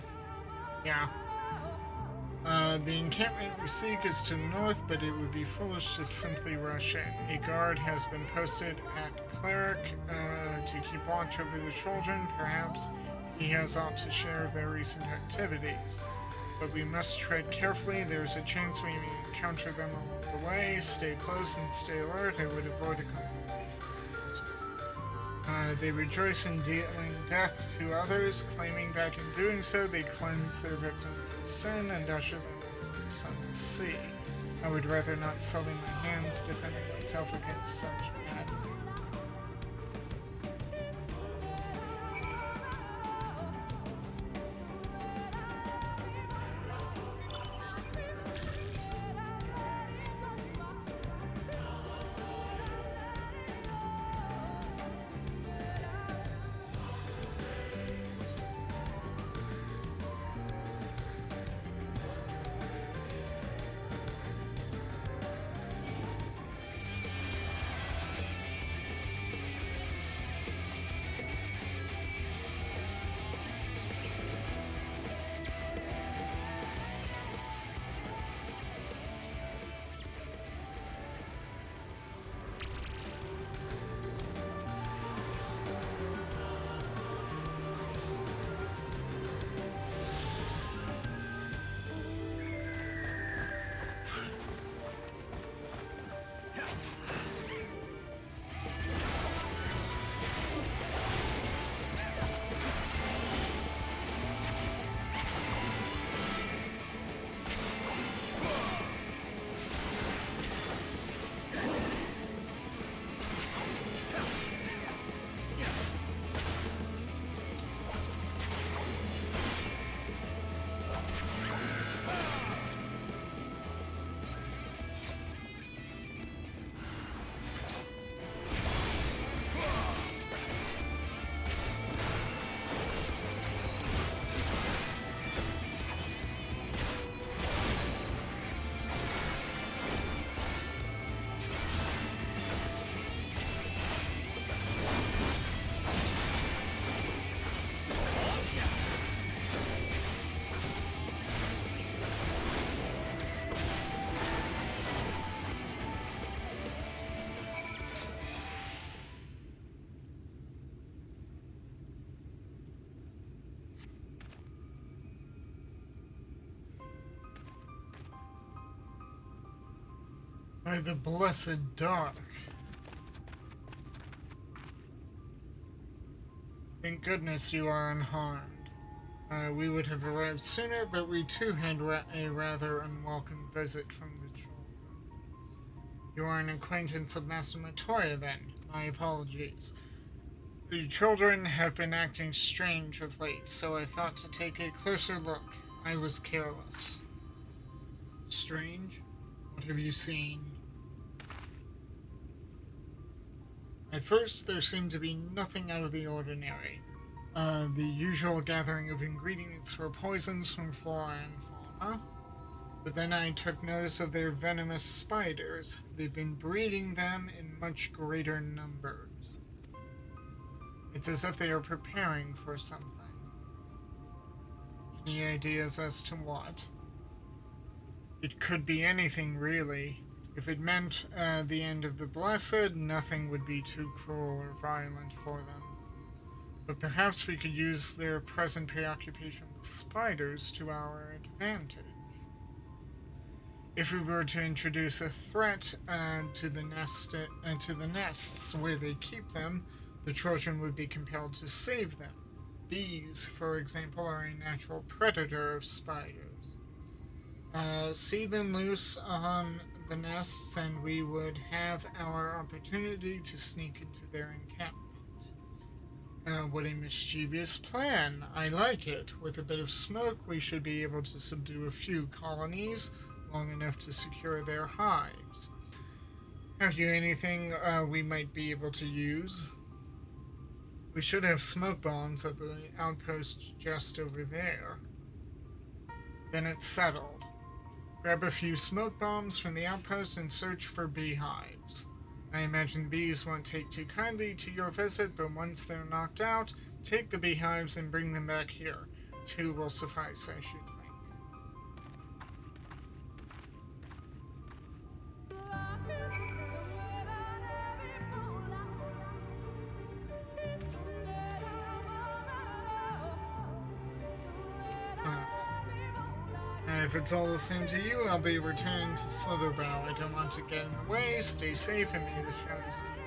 Yeah. The encampment we seek is to the north, but it would be foolish to simply rush in. A guard has been posted at Cleric to keep watch over the children. Perhaps he has aught to share of their recent activities. But we must tread carefully. There's a chance we may encounter them along the way. Stay close and stay alert. I would avoid a confrontation. They rejoice in dealing death to others, claiming that in doing so they cleanse their victims of sin and usher them into the sunless sea. I would rather not sully my hands defending myself against such madness. By the blessed dark. Thank goodness you are unharmed. We would have arrived sooner, but we too had a rather unwelcome visit from the children. You are an acquaintance of Master Matoya, then. My apologies. The children have been acting strange of late, so I thought to take a closer look. I was careless. Strange? What have you seen? At first, there seemed to be nothing out of the ordinary. The usual gathering of ingredients for poisons from flora and fauna. But then I took notice of their venomous spiders. They've been breeding them in much greater numbers. It's as if they are preparing for something. Any ideas as to what? It could be anything, really. If it meant the end of the Blessed, nothing would be too cruel or violent for them. But perhaps we could use their present preoccupation with spiders to our advantage. If we were to introduce a threat to the nests where they keep them, the children would be compelled to save them. Bees, for example, are a natural predator of spiders. See them loose on the nests, and we would have our opportunity to sneak into their encampment. What a mischievous plan. I like it. With a bit of smoke, we should be able to subdue a few colonies, long enough to secure their hives. Have you anything we might be able to use? We should have smoke bombs at the outpost just over there. Then it's settled. Grab a few smoke bombs from the outpost and search for beehives. I imagine the bees won't take too kindly to your visit, but once they're knocked out, take the beehives and bring them back here. 2 will suffice, I should think. If it's all the same to you, I'll be returning to Slitherbow. I don't want to get in the way. Stay safe and may the shadows keep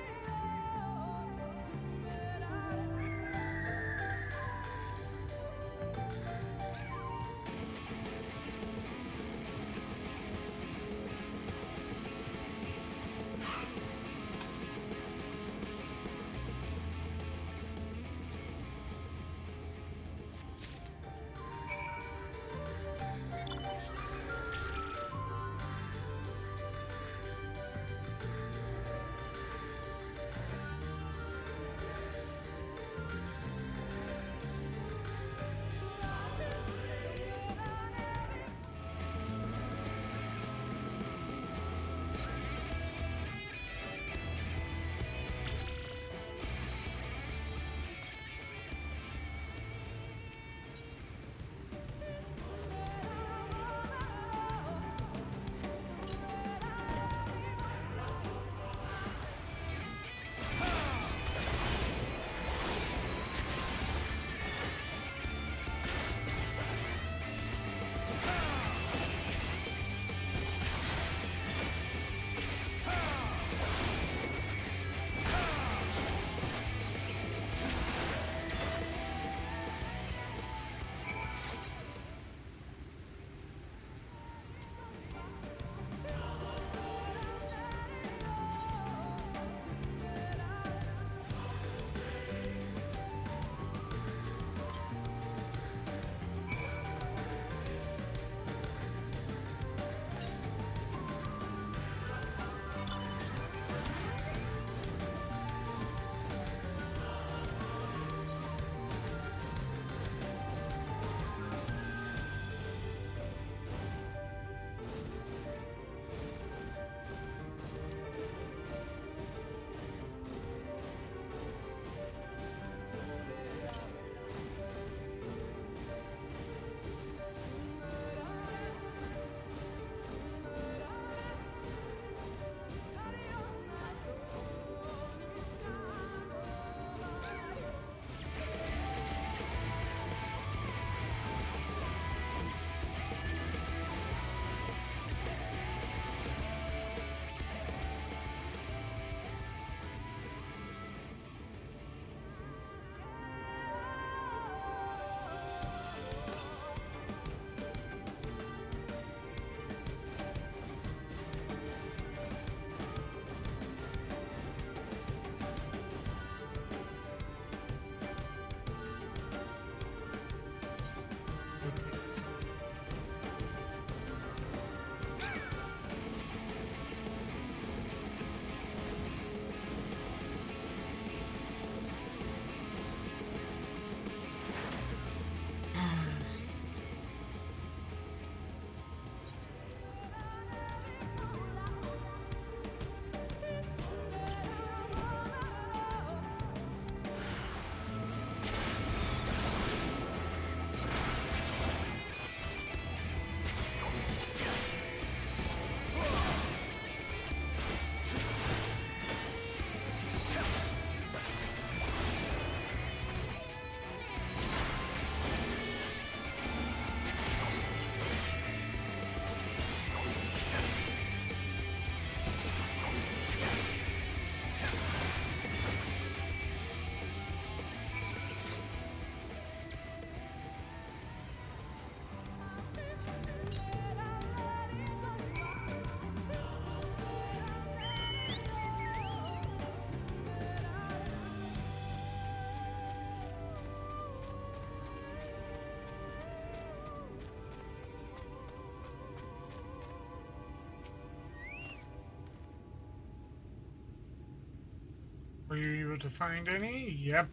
you able to find any? Yep.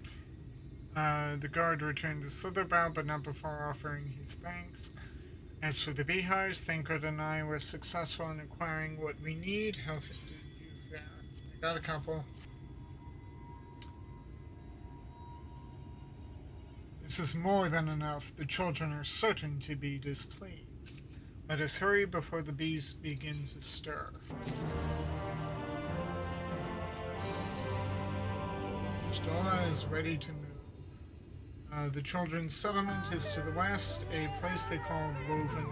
The guard returned to Slitherbow, but not before offering his thanks. As for the beehives, Thancred and I were successful in acquiring what we need. How did you fare? I got a couple. This is more than enough. The children are certain to be displeased. Let us hurry before the bees begin to stir. Stola is ready to move. The children's settlement is to the west, a place they call Woven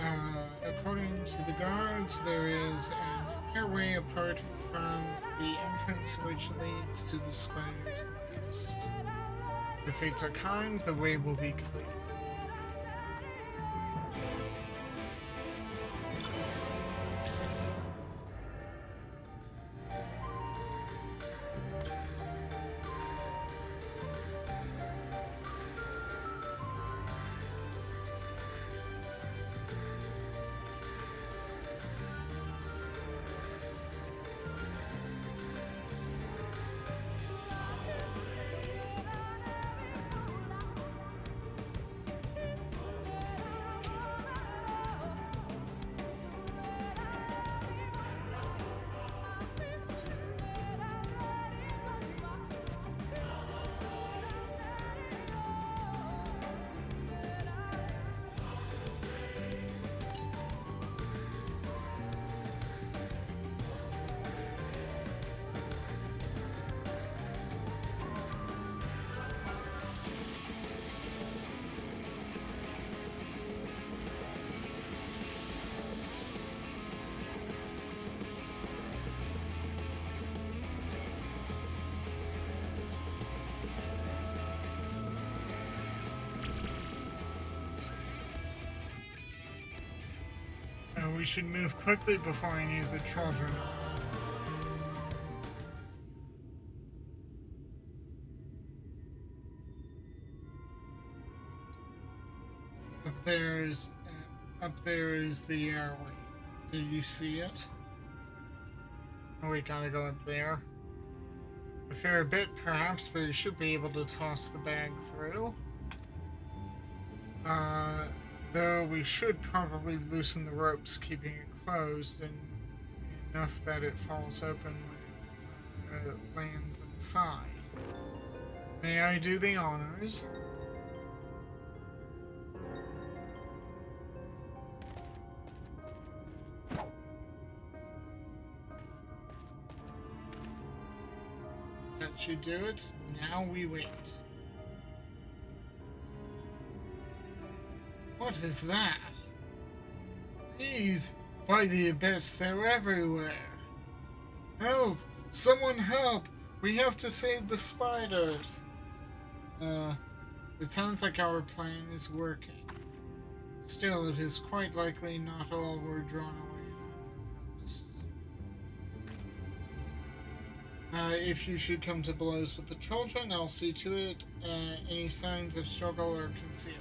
Earth. According to the guards, there is an airway apart from the entrance which leads to the spider's nest. If the fates are kind, the way will be clear. We should move quickly before any of the children. Up there is the airway. Do you see it? Oh, we gotta go up there. A fair bit, perhaps, but you should be able to toss the bag through. Though we should probably loosen the ropes, keeping it closed, and enough that it falls open when it lands inside. May I do the honors? That should do it. Now we wait. What is that? These, by the abyss, they're everywhere. Help! Someone help! We have to save the spiders. It sounds like our plan is working. Still, it is quite likely not all were drawn away from the posts. If you should come to blows with the children, I'll see to it any signs of struggle are concealed.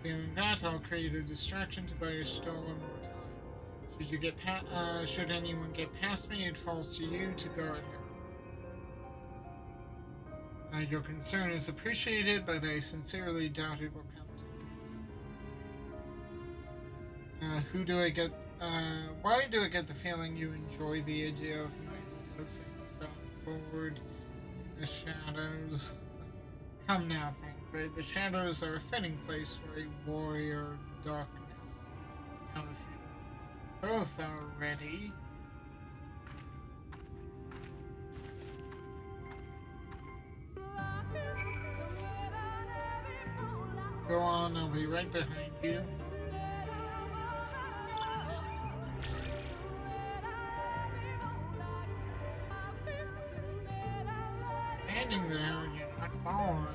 Failing that, I'll create a distraction to buy your stolen more time. Should anyone get past me, it falls to you to guard her. Your concern is appreciated, but I sincerely doubt it will come to it. Why do I get the feeling you enjoy the idea of my loafing forward in the shadows? Come now, Thancred. The shadows are a fitting place for a warrior of darkness. Now, if you both are ready... Go on, I'll be right behind you. Standing there and you're not following.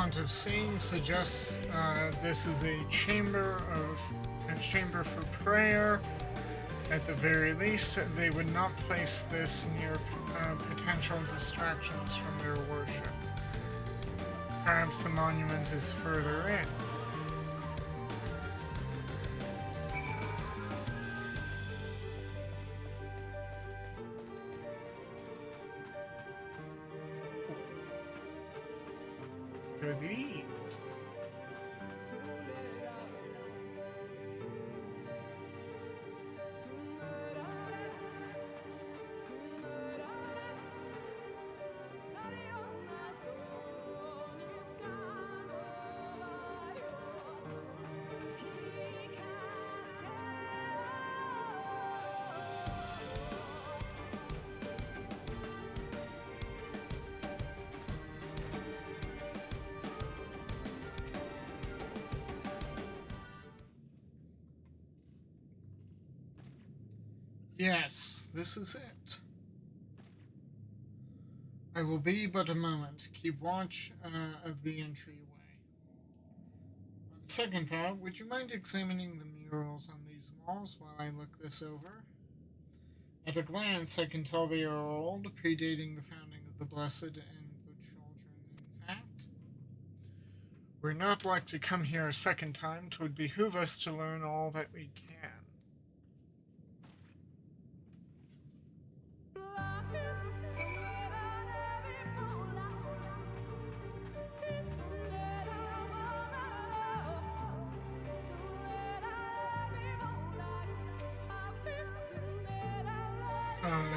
font of seeing suggests this is a chamber for prayer. At the very least, they would not place this near potential distractions from their worship. Perhaps the monument is further in. What are these? Yes, this is it. I will be but a moment. Keep watch of the entryway. On second thought, would you mind examining the murals on these walls while I look this over? At a glance, I can tell they are old, predating the founding of the Blessed and the Children, in fact. We're not like to come here a second time. 'Twould behoove us to learn all that we can.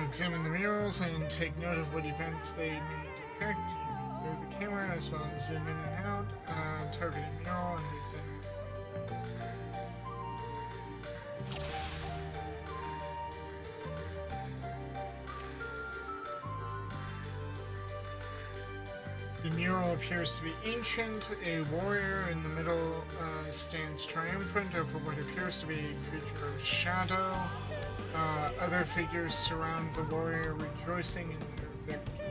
Examine the murals and take note of what events they may depict. Move the camera as well as zoom in and out, target a mural and examine. The mural appears to be ancient. A warrior in the middle stands triumphant over what appears to be a creature of shadow. Other figures surround the warrior, rejoicing in their victory.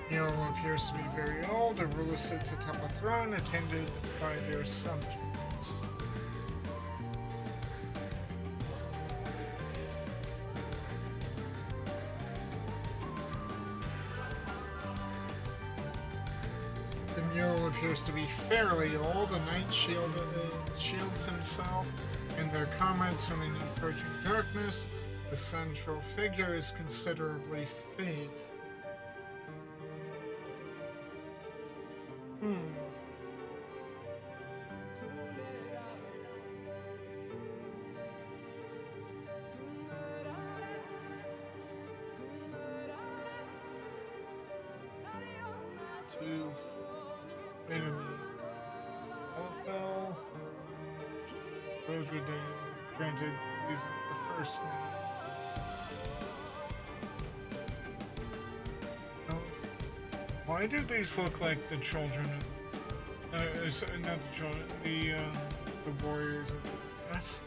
The mural appears to be very old. A ruler sits atop a throne, attended by their subjects. The mural appears to be fairly old. A knight shields himself and their comrades from an encroaching darkness. The central figure is considerably faded. Enemy. Also, granted using the first name. Why do these look like the children of, not the children, the warriors of the past?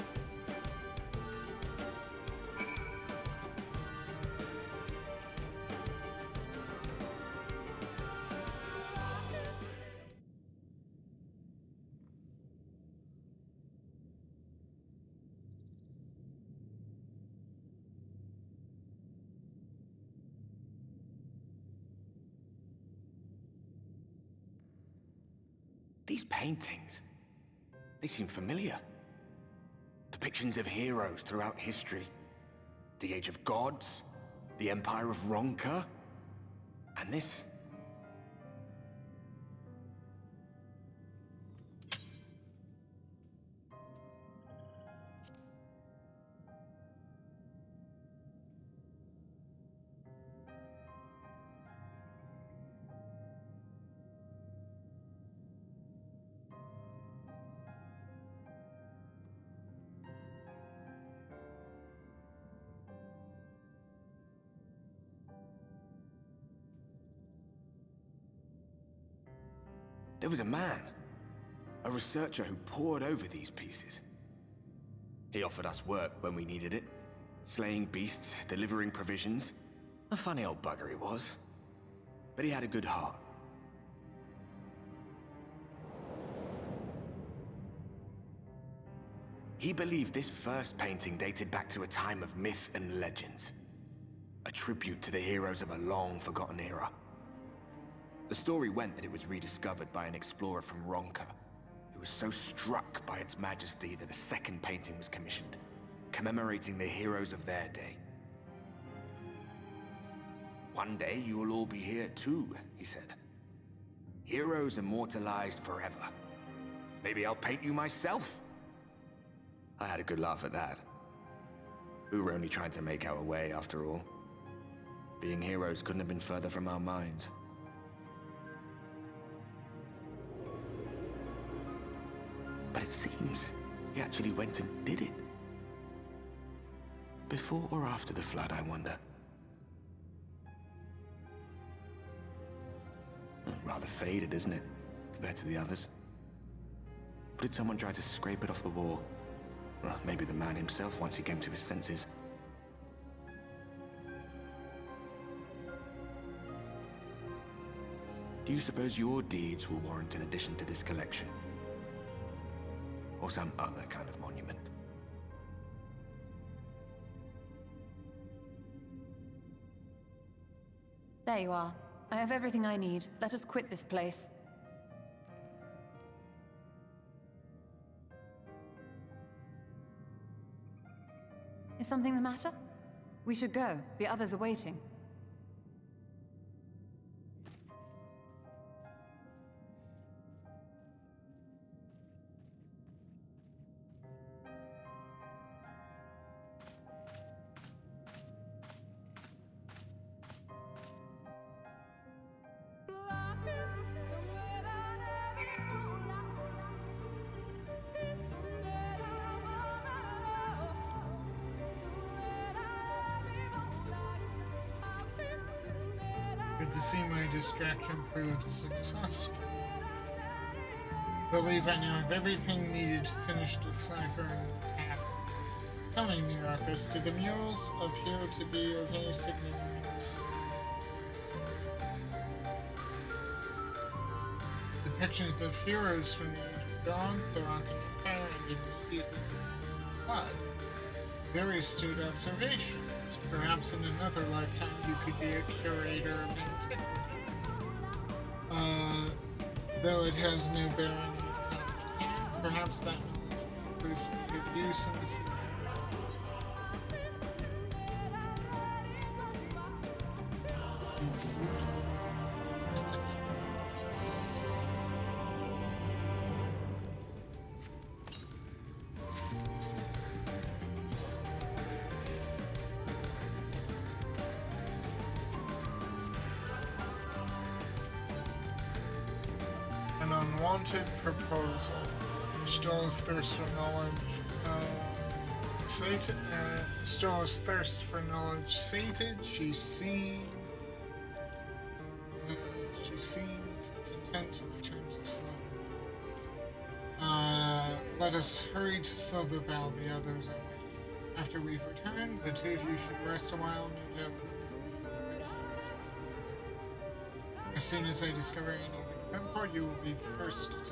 These paintings, they seem familiar. Depictions of heroes throughout history. The Age of Gods, the Empire of Ronka, and this. There was a man. A researcher who pored over these pieces. He offered us work when we needed it. Slaying beasts, delivering provisions. A funny old bugger he was. But he had a good heart. He believed this first painting dated back to a time of myth and legends. A tribute to the heroes of a long-forgotten era. The story went that it was rediscovered by an explorer from Ronka, who was so struck by its majesty that a second painting was commissioned, commemorating the heroes of their day. One day you will all be here too, he said. Heroes immortalized forever. Maybe I'll paint you myself? I had a good laugh at that. We were only trying to make our way after all. Being heroes couldn't have been further from our minds. But it seems he actually went and did it. Before or after the flood, I wonder. Rather faded, isn't it, compared to the others? Or did someone try to scrape it off the wall? Well, maybe the man himself once he came to his senses. Do you suppose your deeds will warrant an addition to this collection? Or some other kind of monument? There you are. I have everything I need. Let us quit this place. Is something the matter? We should go. The others are waiting. Good to see my distraction proved successful. Believe I now have everything needed to finish deciphering what's happened. Tell me, Myrokos, do the murals appear to be of any significance? Depictions of heroes from the Age of Gods, the Rocket Empire, and immediately before the flood. Very astute observations. Perhaps in another lifetime you could be a curator of antiquities. Though it has no bearing on the task at hand, perhaps that knowledge will prove of good use in the future. An unwanted proposal. Stoll's thirst for knowledge. Stoll's thirst for knowledge sated. She seems content to return to slumber. Let us hurry to Slitherbound. The others are waiting. After we've returned, the two of you should rest a while. No doubt. As soon as I discover anything of import, you will be the first to know.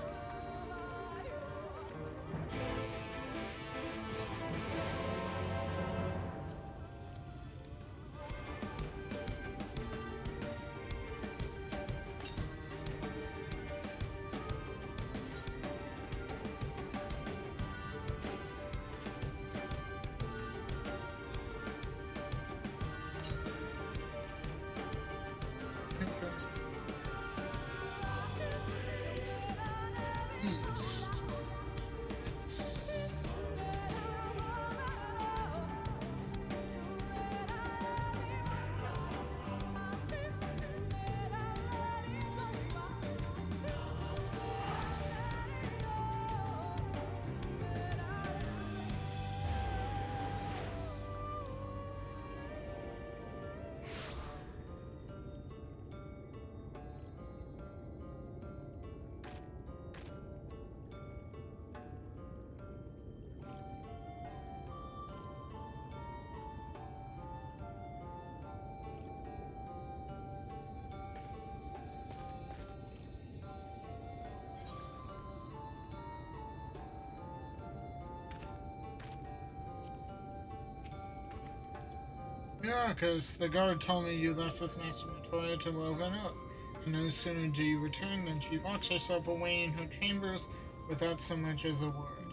Myrokos, the guard told me you left with Master Matoya to Wove an Oath, and no sooner do you return than she locks herself away in her chambers without so much as a word.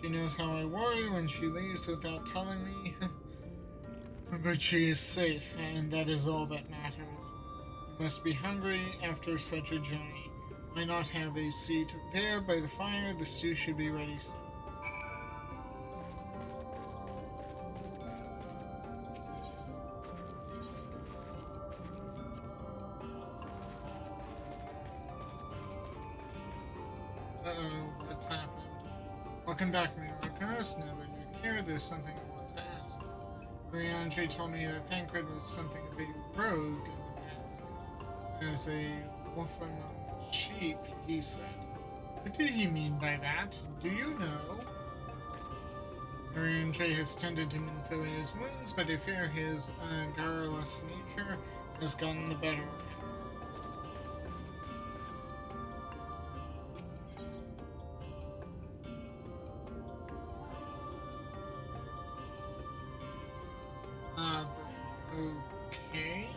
She knows how I worry when she leaves without telling me, but she is safe, and that is all that matters. You must be hungry after such a journey. Why not have a seat there by the fire? The stew should be ready soon. Uh-oh, what's happened? Welcome back, Myrokos. Now that you're here, there's something I want to ask you. Rianche told me that Thancred was something of a rogue in the past. As a wolf among sheep, he said. What did he mean by that? Do you know? Rianche has tended to Minfilia's wounds, but I fear his garrulous nature has gotten the better of him. Okay.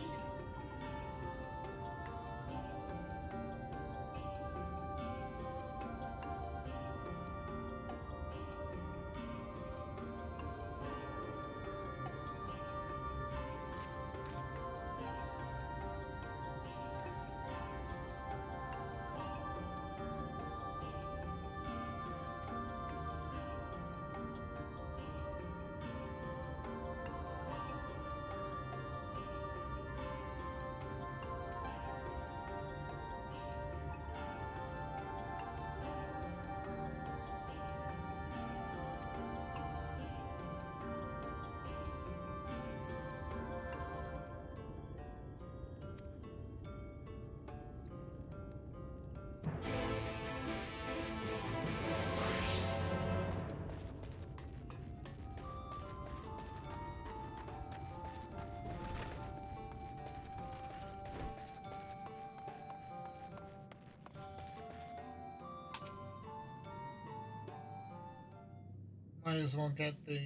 Might as well get the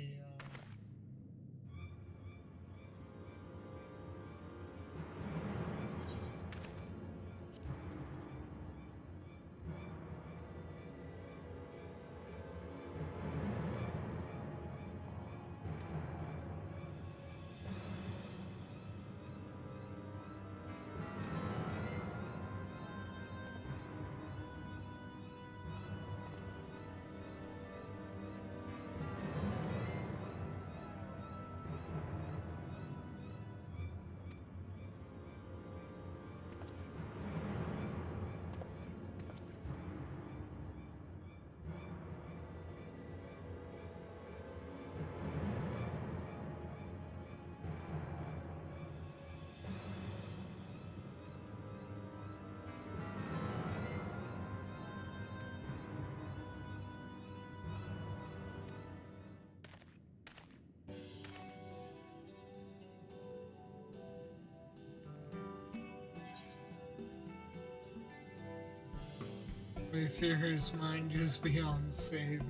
I fear his mind is beyond saving.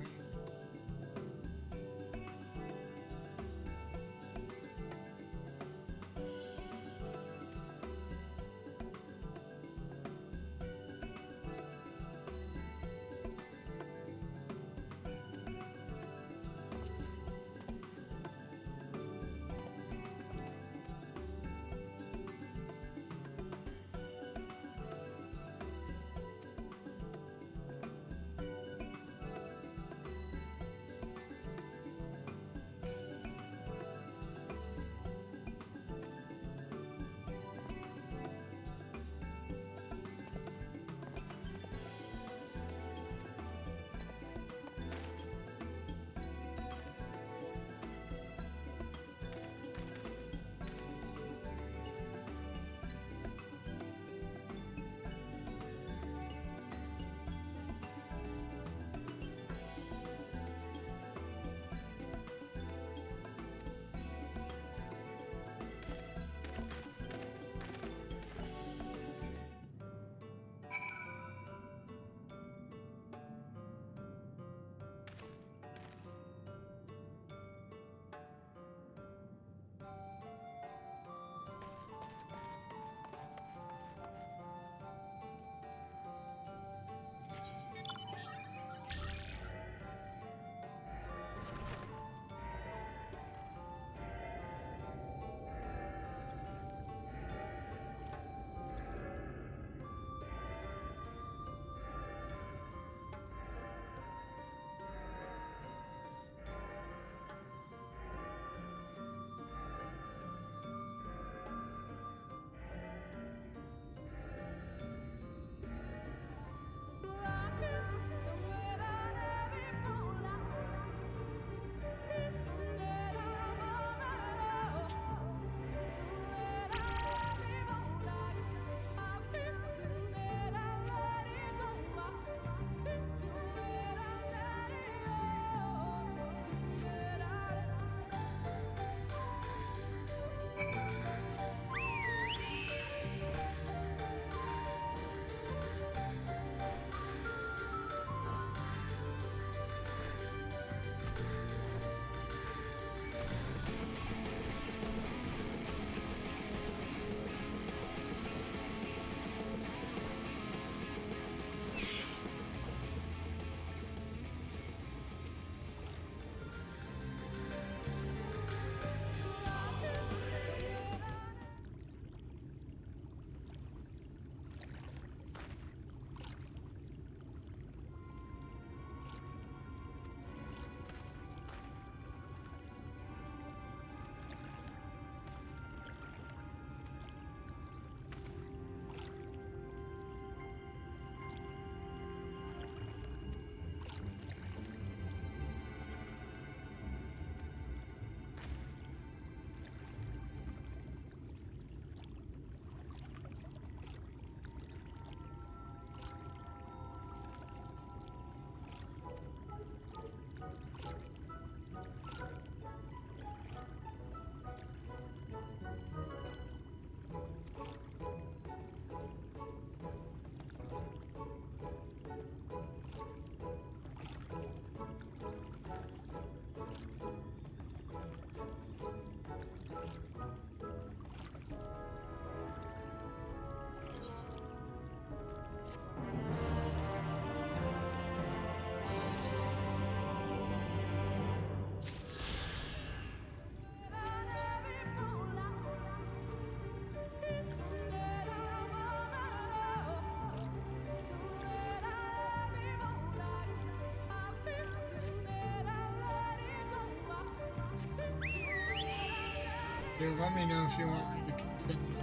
Yeah, let me know if you want me to continue.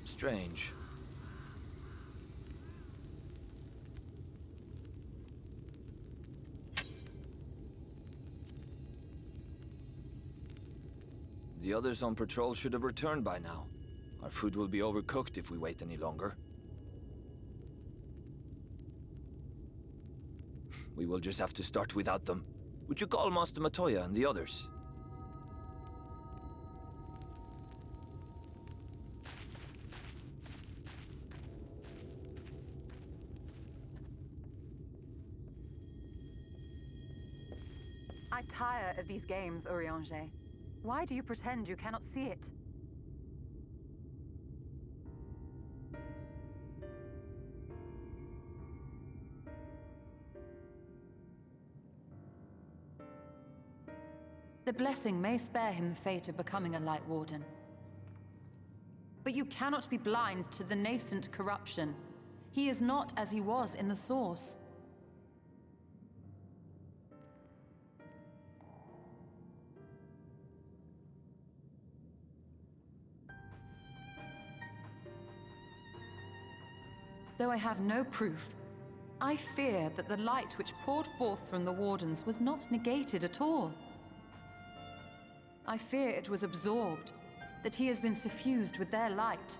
Strange. The others on patrol should have returned by now. Our food will be overcooked if we wait any longer. We will just have to start without them. Would you call Master Matoya and the others? I tire of these games, Urianger. Why do you pretend you cannot see it? The blessing may spare him the fate of becoming a Light Warden. But you cannot be blind to the nascent corruption. He is not as he was in the Source. Though I have no proof, I fear that the light which poured forth from the Wardens was not negated at all. I fear it was absorbed, that he has been suffused with their light.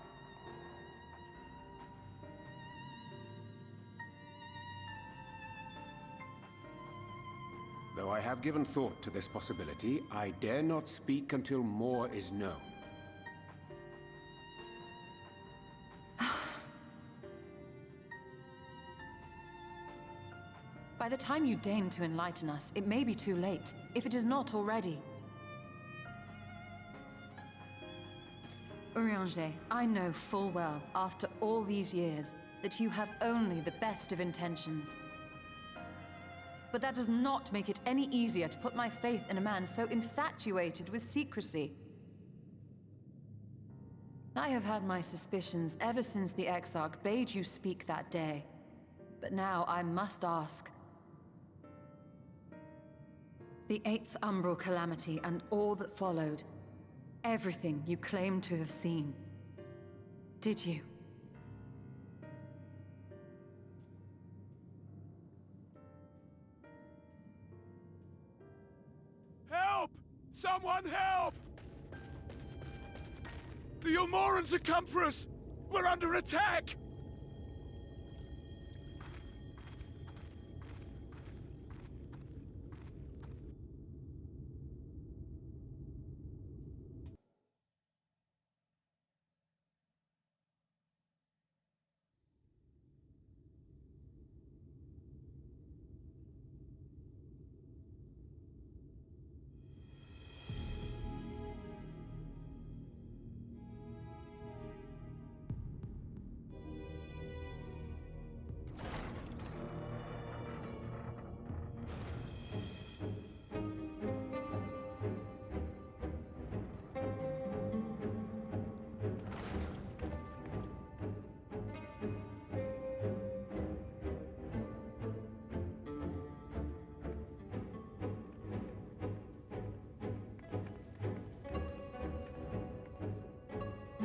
Though I have given thought to this possibility, I dare not speak until more is known. By the time you deign to enlighten us, it may be too late, if it is not already. Urianger, I know full well, after all these years, that you have only the best of intentions. But that does not make it any easier to put my faith in a man so infatuated with secrecy. I have had my suspicions ever since the Exarch bade you speak that day. But now I must ask. The 8th Umbral Calamity and all that followed. Everything you claim to have seen. Did you? Help! Someone help! The Ilmorans have come for us! We're under attack!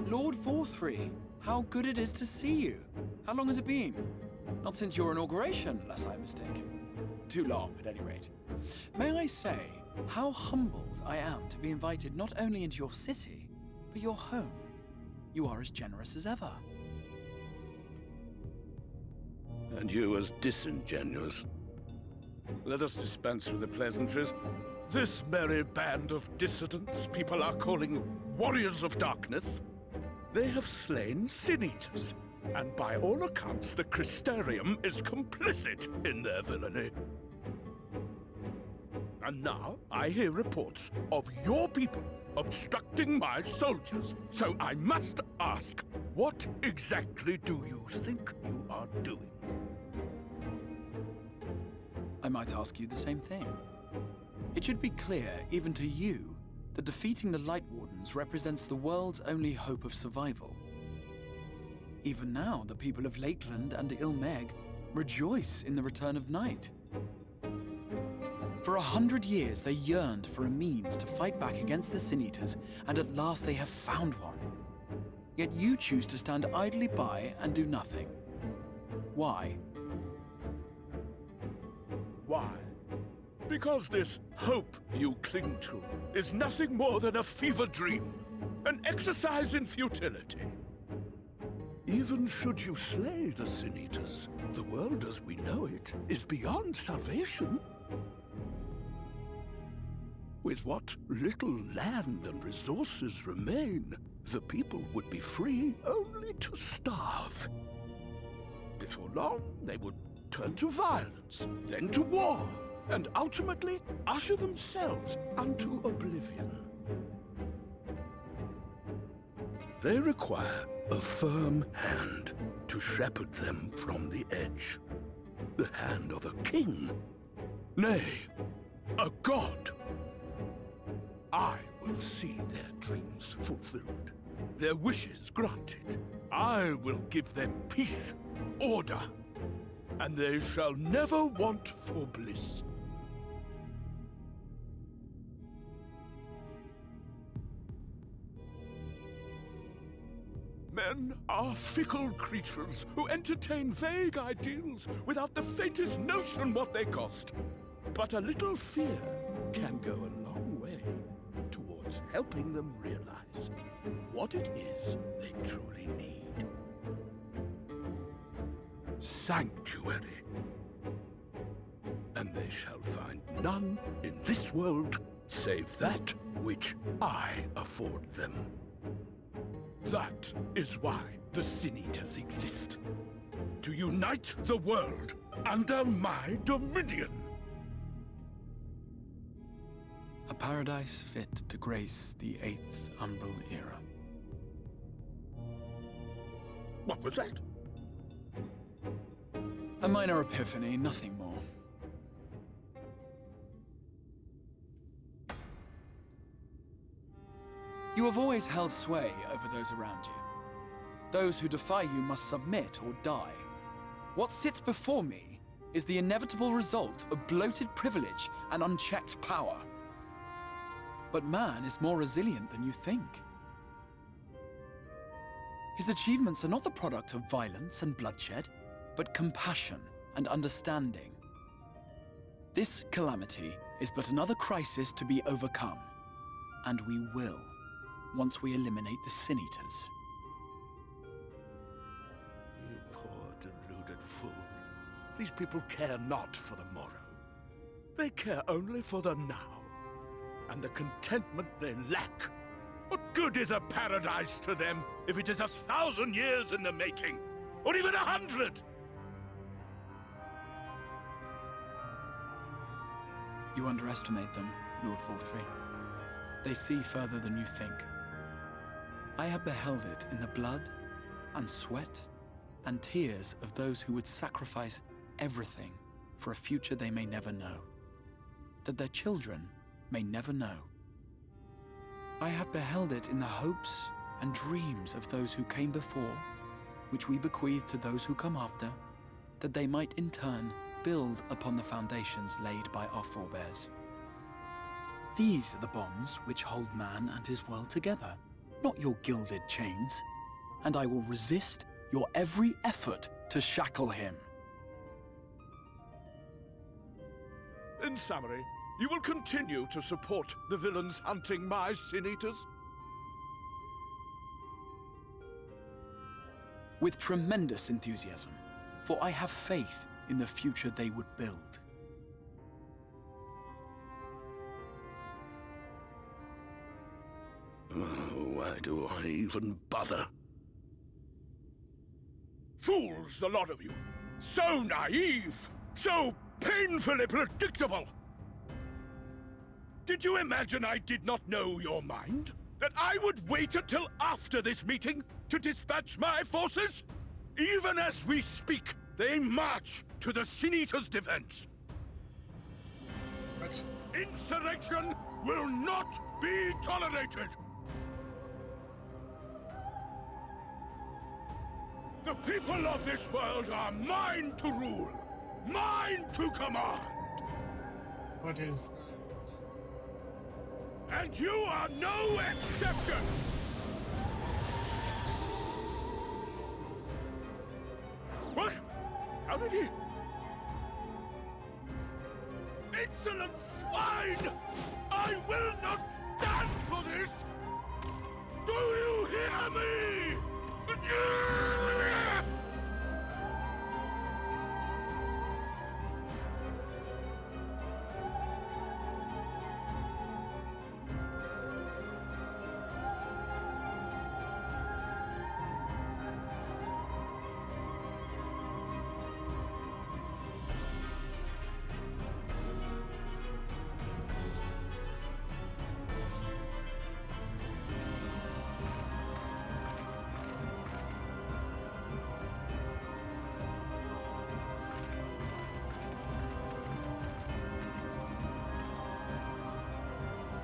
Lord Forthry, how good it is to see you. How long has it been? Not since your inauguration, unless I'm mistaken. Too long, at any rate. May I say, how humbled I am to be invited not only into your city, but your home. you are as generous as ever. And you as disingenuous. Let us dispense with the pleasantries. This merry band of dissidents people are calling Warriors of Darkness, they have slain Sin-Eaters, and by all accounts the Crystarium is complicit in their villainy. And now I hear reports of your people obstructing my soldiers, so I must ask, what exactly do you think you are doing? I might ask you the same thing. It should be clear, even to you, that defeating the Light Wardens represents the world's only hope of survival. Even now, the people of Lakeland and Ilmeg rejoice in the return of night. For 100 years, they yearned for a means to fight back against the Sin-Eaters, and at last they have found one. Yet you choose to stand idly by and do nothing. Why? Why? Because this hope you cling to is nothing more than a fever dream, an exercise in futility. Even should you slay the Sin-Eaters, the world as we know it is beyond salvation. With what little land and resources remain, the people would be free only to starve. Before long, they would turn to violence, then to war, and ultimately usher themselves unto oblivion. They require a firm hand to shepherd them from the edge. The hand of a king, nay, a god. I will see their dreams fulfilled, their wishes granted. I will give them peace, order, and they shall never want for bliss. Men are fickle creatures who entertain vague ideals without the faintest notion what they cost. But a little fear can go a long way towards helping them realize what it is they truly need. Sanctuary. And they shall find none in this world save that which I afford them. That is why the Sin-Eaters exist. To unite the world under my dominion. A paradise fit to grace the 8th Umbral era. What was that? A minor epiphany, nothing more. You have always held sway over those around you. Those who defy you must submit or die. What sits before me is the inevitable result of bloated privilege and unchecked power. But man is more resilient than you think. His achievements are not the product of violence and bloodshed, but compassion and understanding. This calamity is but another crisis to be overcome, and we will, once we eliminate the Sin-Eaters. You poor deluded fool. These people care not for the morrow. They care only for the now, and the contentment they lack. What good is a paradise to them if it is 1,000 years in the making, or even 100? You underestimate them, Lord Forthry. They see further than you think. I have beheld it in the blood and sweat and tears of those who would sacrifice everything for a future they may never know, that their children may never know. I have beheld it in the hopes and dreams of those who came before, which we bequeath to those who come after, that they might in turn build upon the foundations laid by our forebears. These are the bonds which hold man and his world together, not your gilded chains, and I will resist your every effort to shackle him. In summary, you will continue to support the villains hunting my Sin-Eaters? with tremendous enthusiasm, for I have faith in the future they would build. Why do I even bother? Fools, the lot of you! So naive! So painfully predictable! Did you imagine I did not know your mind? That I would wait until after this meeting to dispatch my forces? Even as we speak, they march to the Sin Eater's defense. What? Insurrection will not be tolerated! The people of this world are mine to rule, mine to command! What is that? And you are no exception! What? How did he... Insolent swine! I will not stand for this! Do you hear me?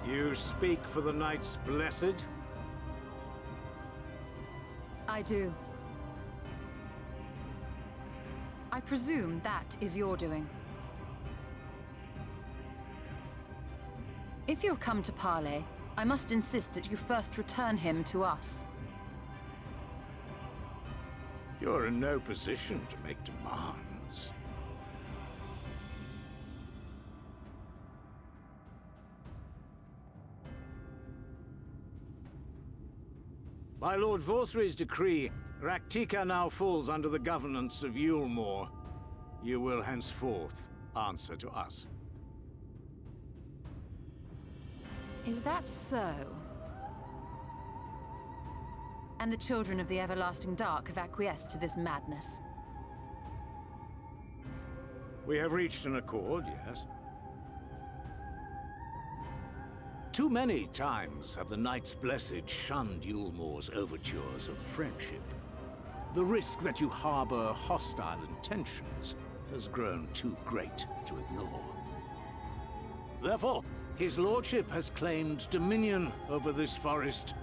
You speak for the Knights Blessed? I do. I presume that is your doing. If you've come to parley, I must insist that you first return him to us. You're in no position to make demands. By Lord Vorthry's decree, Raktika now falls under the governance of Yulmore. You will henceforth answer to us. Is that so? And the children of the Everlasting Dark have acquiesced to this madness? We have reached an accord, yes. Too many times have the Knights Blessed shunned Yulmore's overtures of friendship. The risk that you harbor hostile intentions has grown too great to ignore. Therefore, his lordship has claimed dominion over this forest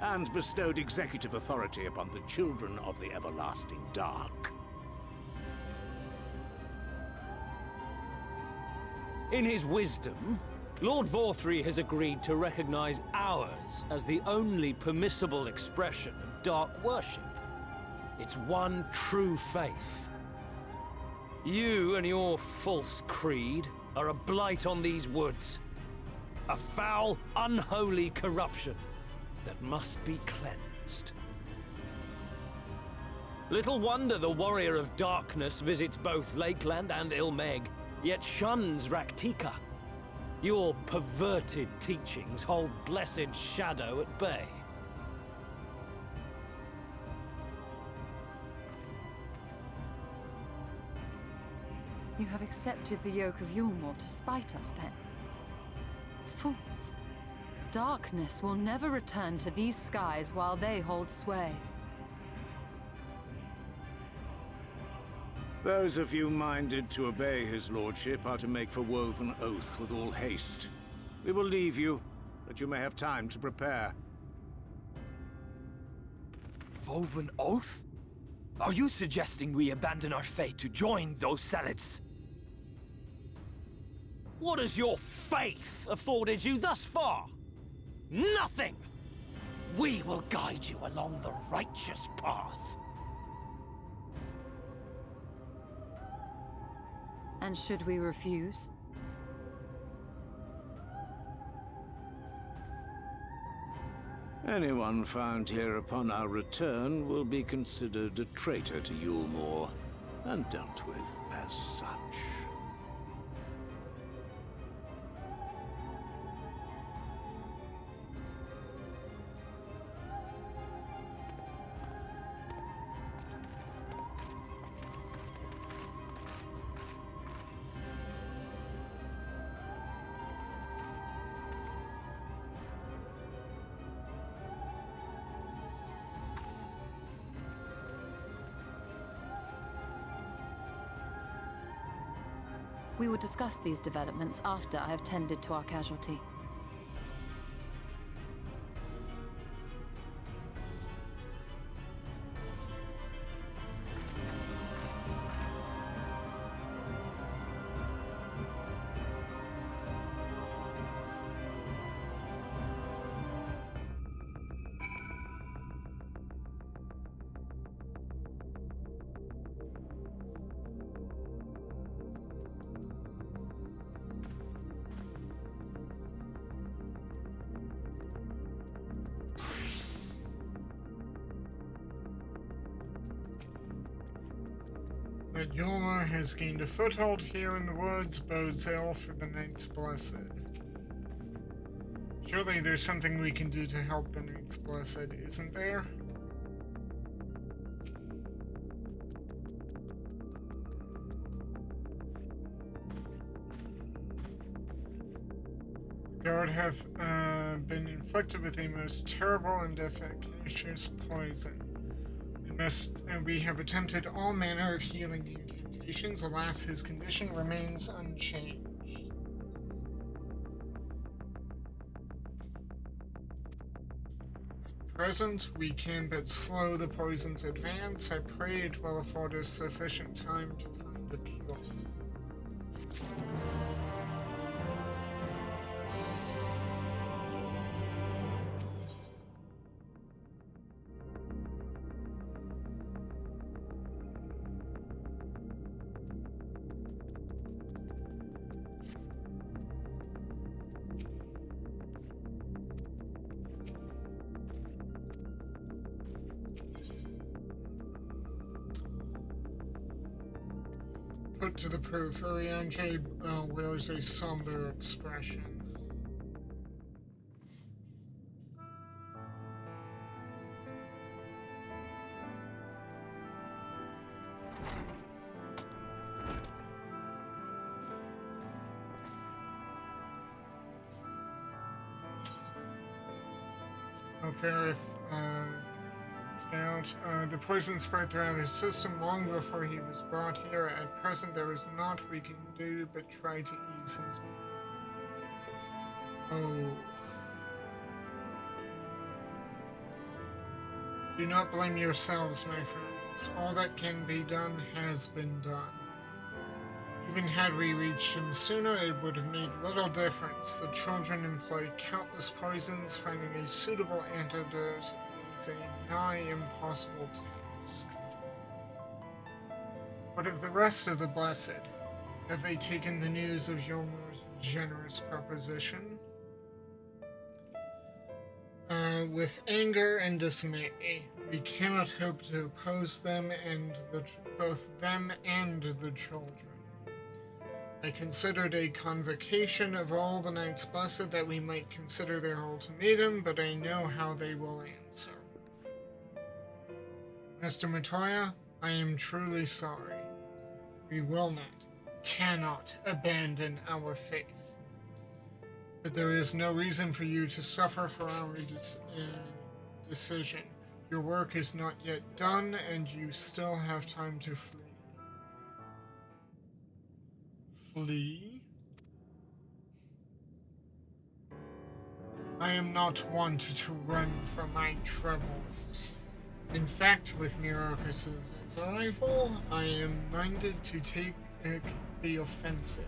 and bestowed executive authority upon the children of the Everlasting Dark. In his wisdom, Lord Vorthry has agreed to recognize ours as the only permissible expression of dark worship. It's one true faith. You and your false creed are a blight on these woods. A foul, unholy corruption that must be cleansed. Little wonder the Warrior of Darkness visits both Lakeland and Ilmeg, yet shuns Raktika. Your perverted teachings hold blessed shadow at bay. You have accepted the yoke of Yulmore to spite us, then? Fools. Darkness will never return to these skies while they hold sway. Those of you minded to obey his lordship are to make for woven oath with all haste. We will leave you, that you may have time to prepare. Woven oath? Are you suggesting we abandon our fate to join those zealots? What has your faith afforded you thus far? Nothing! We will guide you along the righteous path. And should we refuse? Anyone found here upon our return will be considered a traitor to Yulmore, and dealt with as such. We will discuss these developments after I have tended to our casualty. That Yulmore has gained a foothold here in the woods bodes ill for the Knights Blessed. Surely there's something we can do to help the Knights Blessed, isn't there? The guard hath been inflicted with a most terrible and efficacious poison. We have attempted all manner of healing incantations. Alas, his condition remains unchanged. At present, we can but slow the poison's advance. I pray it will afford us sufficient time to find a cure. Put to the proof, Ariange wears a somber expression. Ferrith, Scout, the poison spread throughout his system long before he was brought here. At present, there is naught we can do but try to ease his pain. Oh. Do not blame yourselves, my friends. All that can be done has been done. Even had we reached him sooner, it would have made little difference. The children employ countless poisons. Finding a suitable antidote is a nigh impossible task. What of the rest of the Blessed? Have they taken the news of Yulmore's generous proposition? With anger and dismay, we cannot hope to oppose them and both them and the children. I considered a convocation of all the Knights Blessed that we might consider their ultimatum, but I know how they will answer. Master Matoya, I am truly sorry. We will not, cannot abandon our faith. But there is no reason for you to suffer for our decision. Your work is not yet done, and you still have time to flee. Flee? I am not one to run from my troubles. In fact, with Myrokos' arrival, I am minded to take the offensive.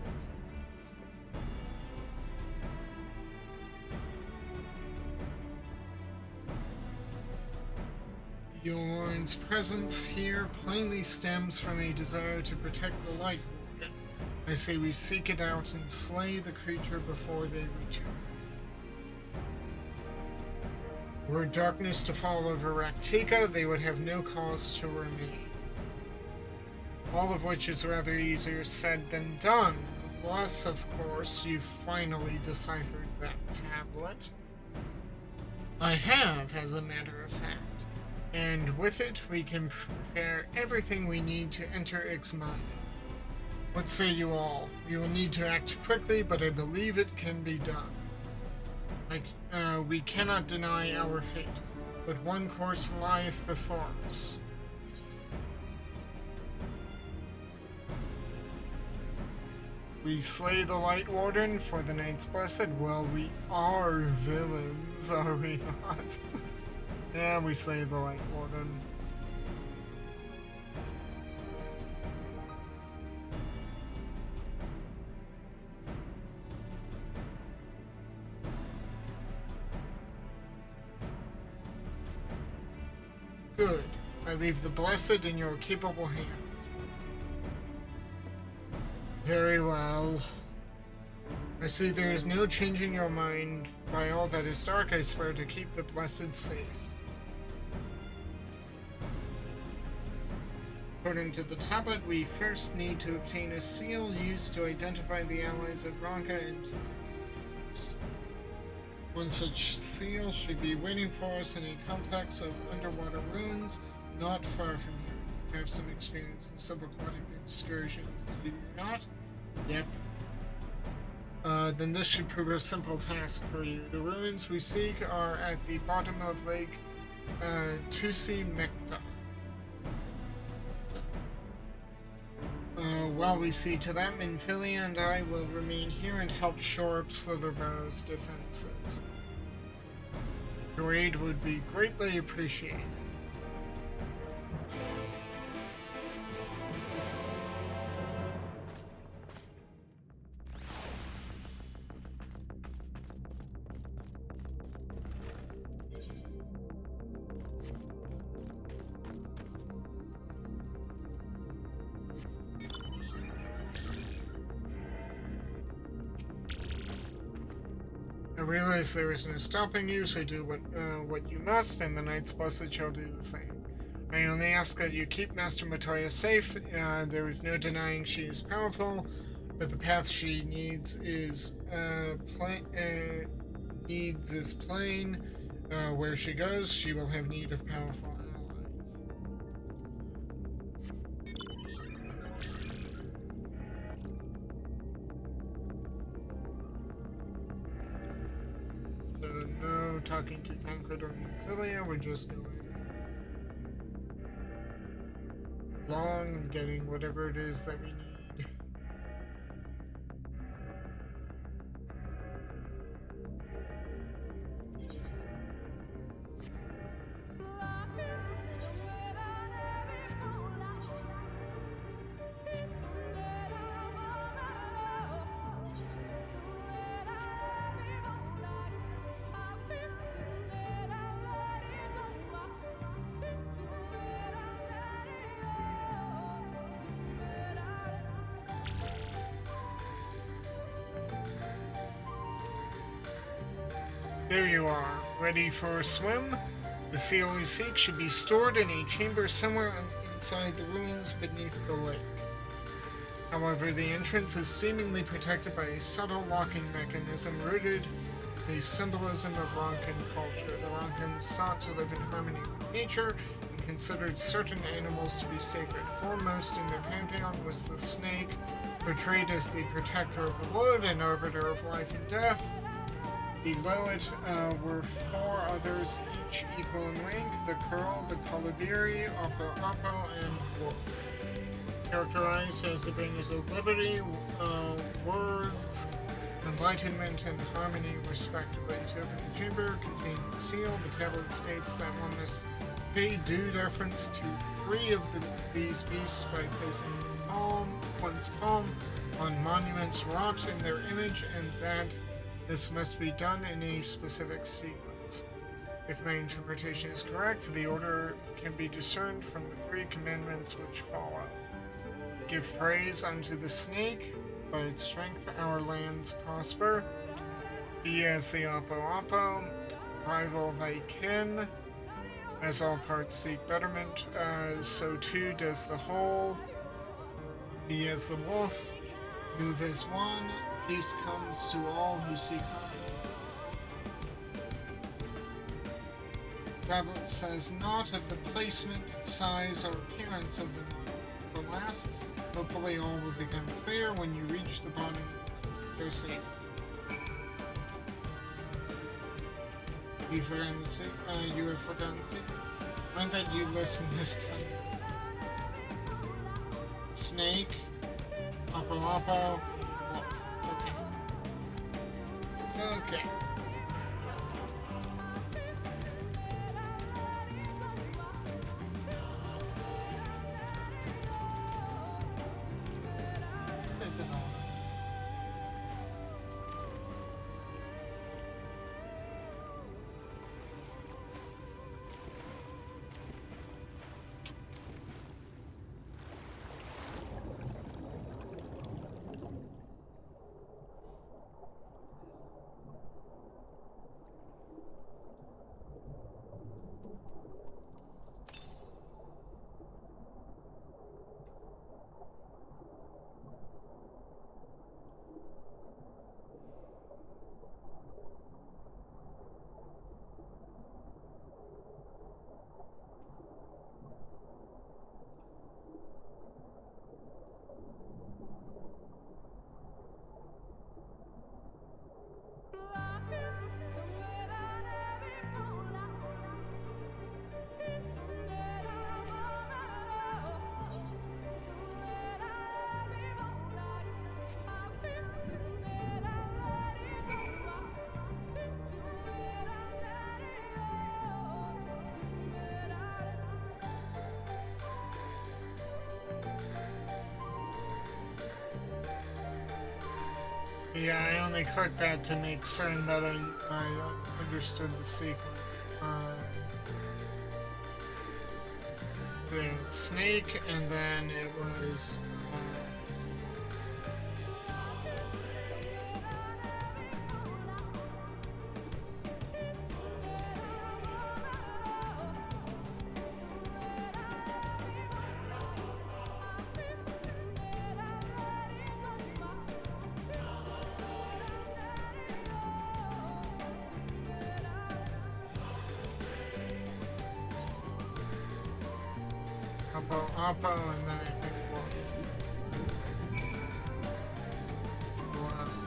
Yulmore's presence here plainly stems from a desire to protect the Light Warden. I say we seek it out and slay the creature before they return. Were darkness to fall over Raktika, they would have no cause to remain. All of which is rather easier said than done, unless, of course, you've finally deciphered that tablet. I have, as a matter of fact, and with it we can prepare everything we need to enter Ixmani. What say you all? We will need to act quickly, but I believe it can be done. We cannot deny our fate, but one course lieth before us. We slay the Light Warden for the Knights Blessed. Well, we are villains, are we not? Yeah, we slay the Light Warden. Good. I leave the Blessed in your capable hands. Very well. I see there is no changing your mind. By all that is dark, I swear to keep the Blessed safe. According to the tablet, we first need to obtain a seal used to identify the allies of Ranka and Times. One such seal should be waiting for us in a complex of underwater ruins not far from here. You have some experience with subaquatic excursions, do you not? Yep. Then this should prove a simple task for you. The ruins we seek are at the bottom of Lake Tusi Mekta. While we see to that, Minfilia and I will remain here and help shore up Slitherbow's defenses. Your aid would be greatly appreciated. I realize there is no stopping you, so do what you must, and the Knights Blessed shall do the same. I only ask that you keep Master Matoya safe. There is no denying she is powerful, but the path she needs is plain. Where she goes, she will have need of powerful allies. So no talking to Thancred or Minfilia, we're just going along, getting whatever it is that we need. There you are, ready for a swim? The seal we seek should be stored in a chamber somewhere inside the ruins beneath the lake. However, the entrance is seemingly protected by a subtle locking mechanism rooted in the symbolism of Ronkan culture. The Ronkans sought to live in harmony with nature and considered certain animals to be sacred. Foremost in their pantheon was the snake, portrayed as the protector of the wood and arbiter of life and death. Below it were four others, each equal in rank: the Curl, the Kolibiri, Oppo, and Wolf. Characterized as the bringers of liberty, words, enlightenment, and harmony, respectively. To open the chamber containing the seal, the tablet states that one must pay due deference to three of these beasts by placing one's palm on monuments wrought in their image, and that this must be done in a specific sequence. If my interpretation is correct, the order can be discerned from the three commandments which follow. Give praise unto the snake, by its strength our lands prosper. Be as the Oppo, rival they kin. As all parts seek betterment, so too does the whole. Be as the wolf, move as one, peace comes to all who seek harmony. Tablet says not of the placement, size, or appearance of the model. The last, hopefully all will become clear when you reach the bottom of their safety. You have forgotten the secrets. Why don't you listen this time? Snake, Oppo Oppo, wolf. Okay. Okay. What is it all? Yeah, I only clicked that to make certain that I understood the sequence. The snake, and then it was... Oppo, and then I think what else?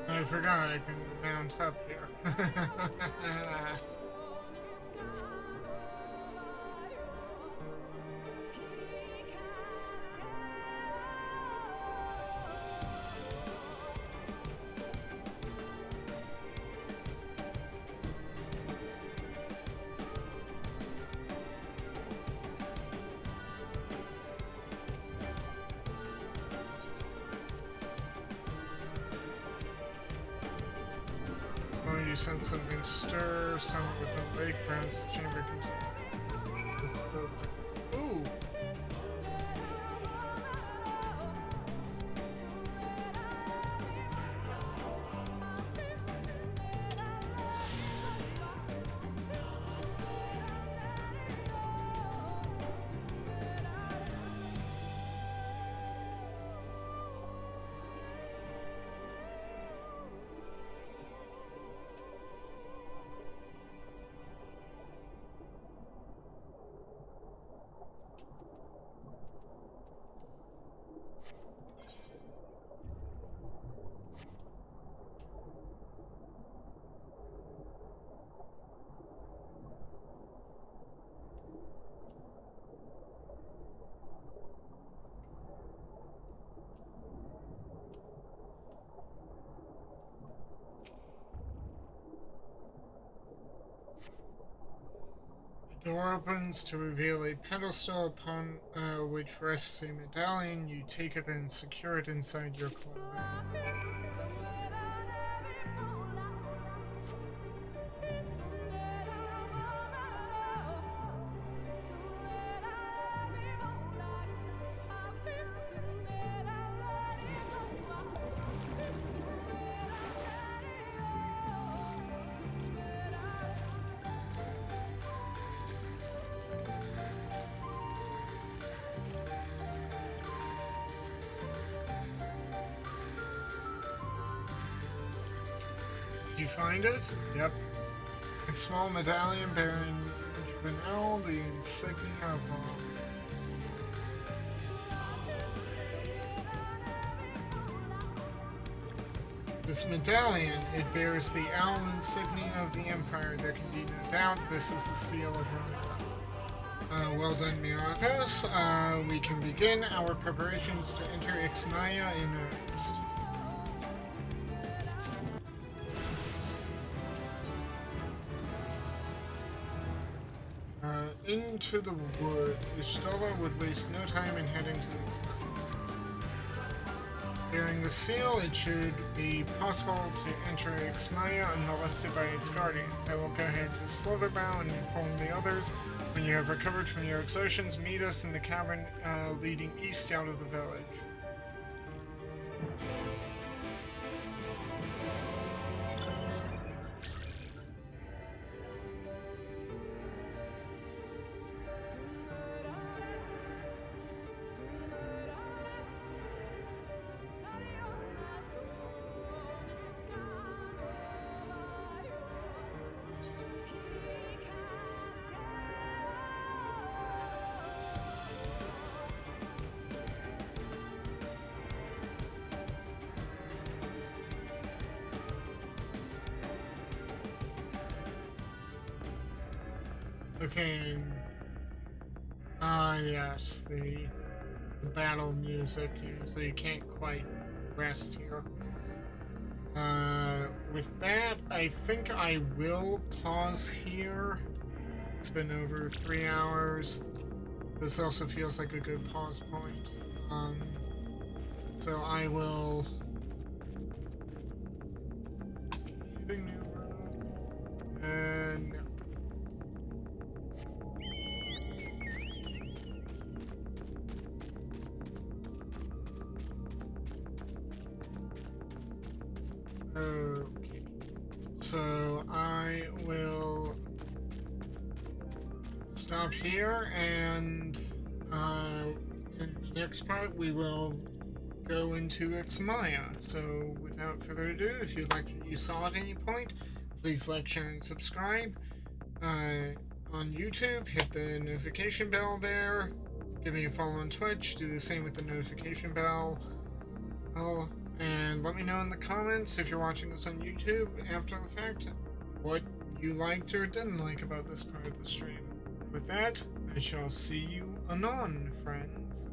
I forgot I can mount up here. You sense something stir, somewhere within the lake, perhaps the chamber continues. Ooh! Door opens to reveal a pedestal upon which rests a medallion. You take it and secure it inside your clothing. You find it? Yep. A small medallion bearing Benel, the insignia of this medallion, it bears the owl insignia of the Empire. There can be no doubt this is the seal of Rome. Well done, Myrokos. We can begin our preparations to enter Ixmaya in earnest. Into the wood. Ishtola would waste no time in heading to Ixmaya. Bearing the seal, it should be possible to enter Ixmaya unmolested by its guardians. I will go ahead to Slitherbow and inform the others. When you have recovered from your exertions, meet us in the cavern leading east out of the village. Okay. Yes, the battle music here, so you can't quite rest here. With that, I think I will pause here. It's been over 3 hours. This also feels like a good pause point. So I will... Anything new? And... Okay, so I will stop here, and in the next part we will go into Ixmaya. So without further ado, if you liked what you saw at any point, please like, share, and subscribe. On YouTube, hit the notification bell there. Give me a follow on Twitch, do the same with the notification bell. And let me know in the comments, if you're watching this on YouTube after the fact, what you liked or didn't like about this part of the stream. With that, I shall see you anon, friends.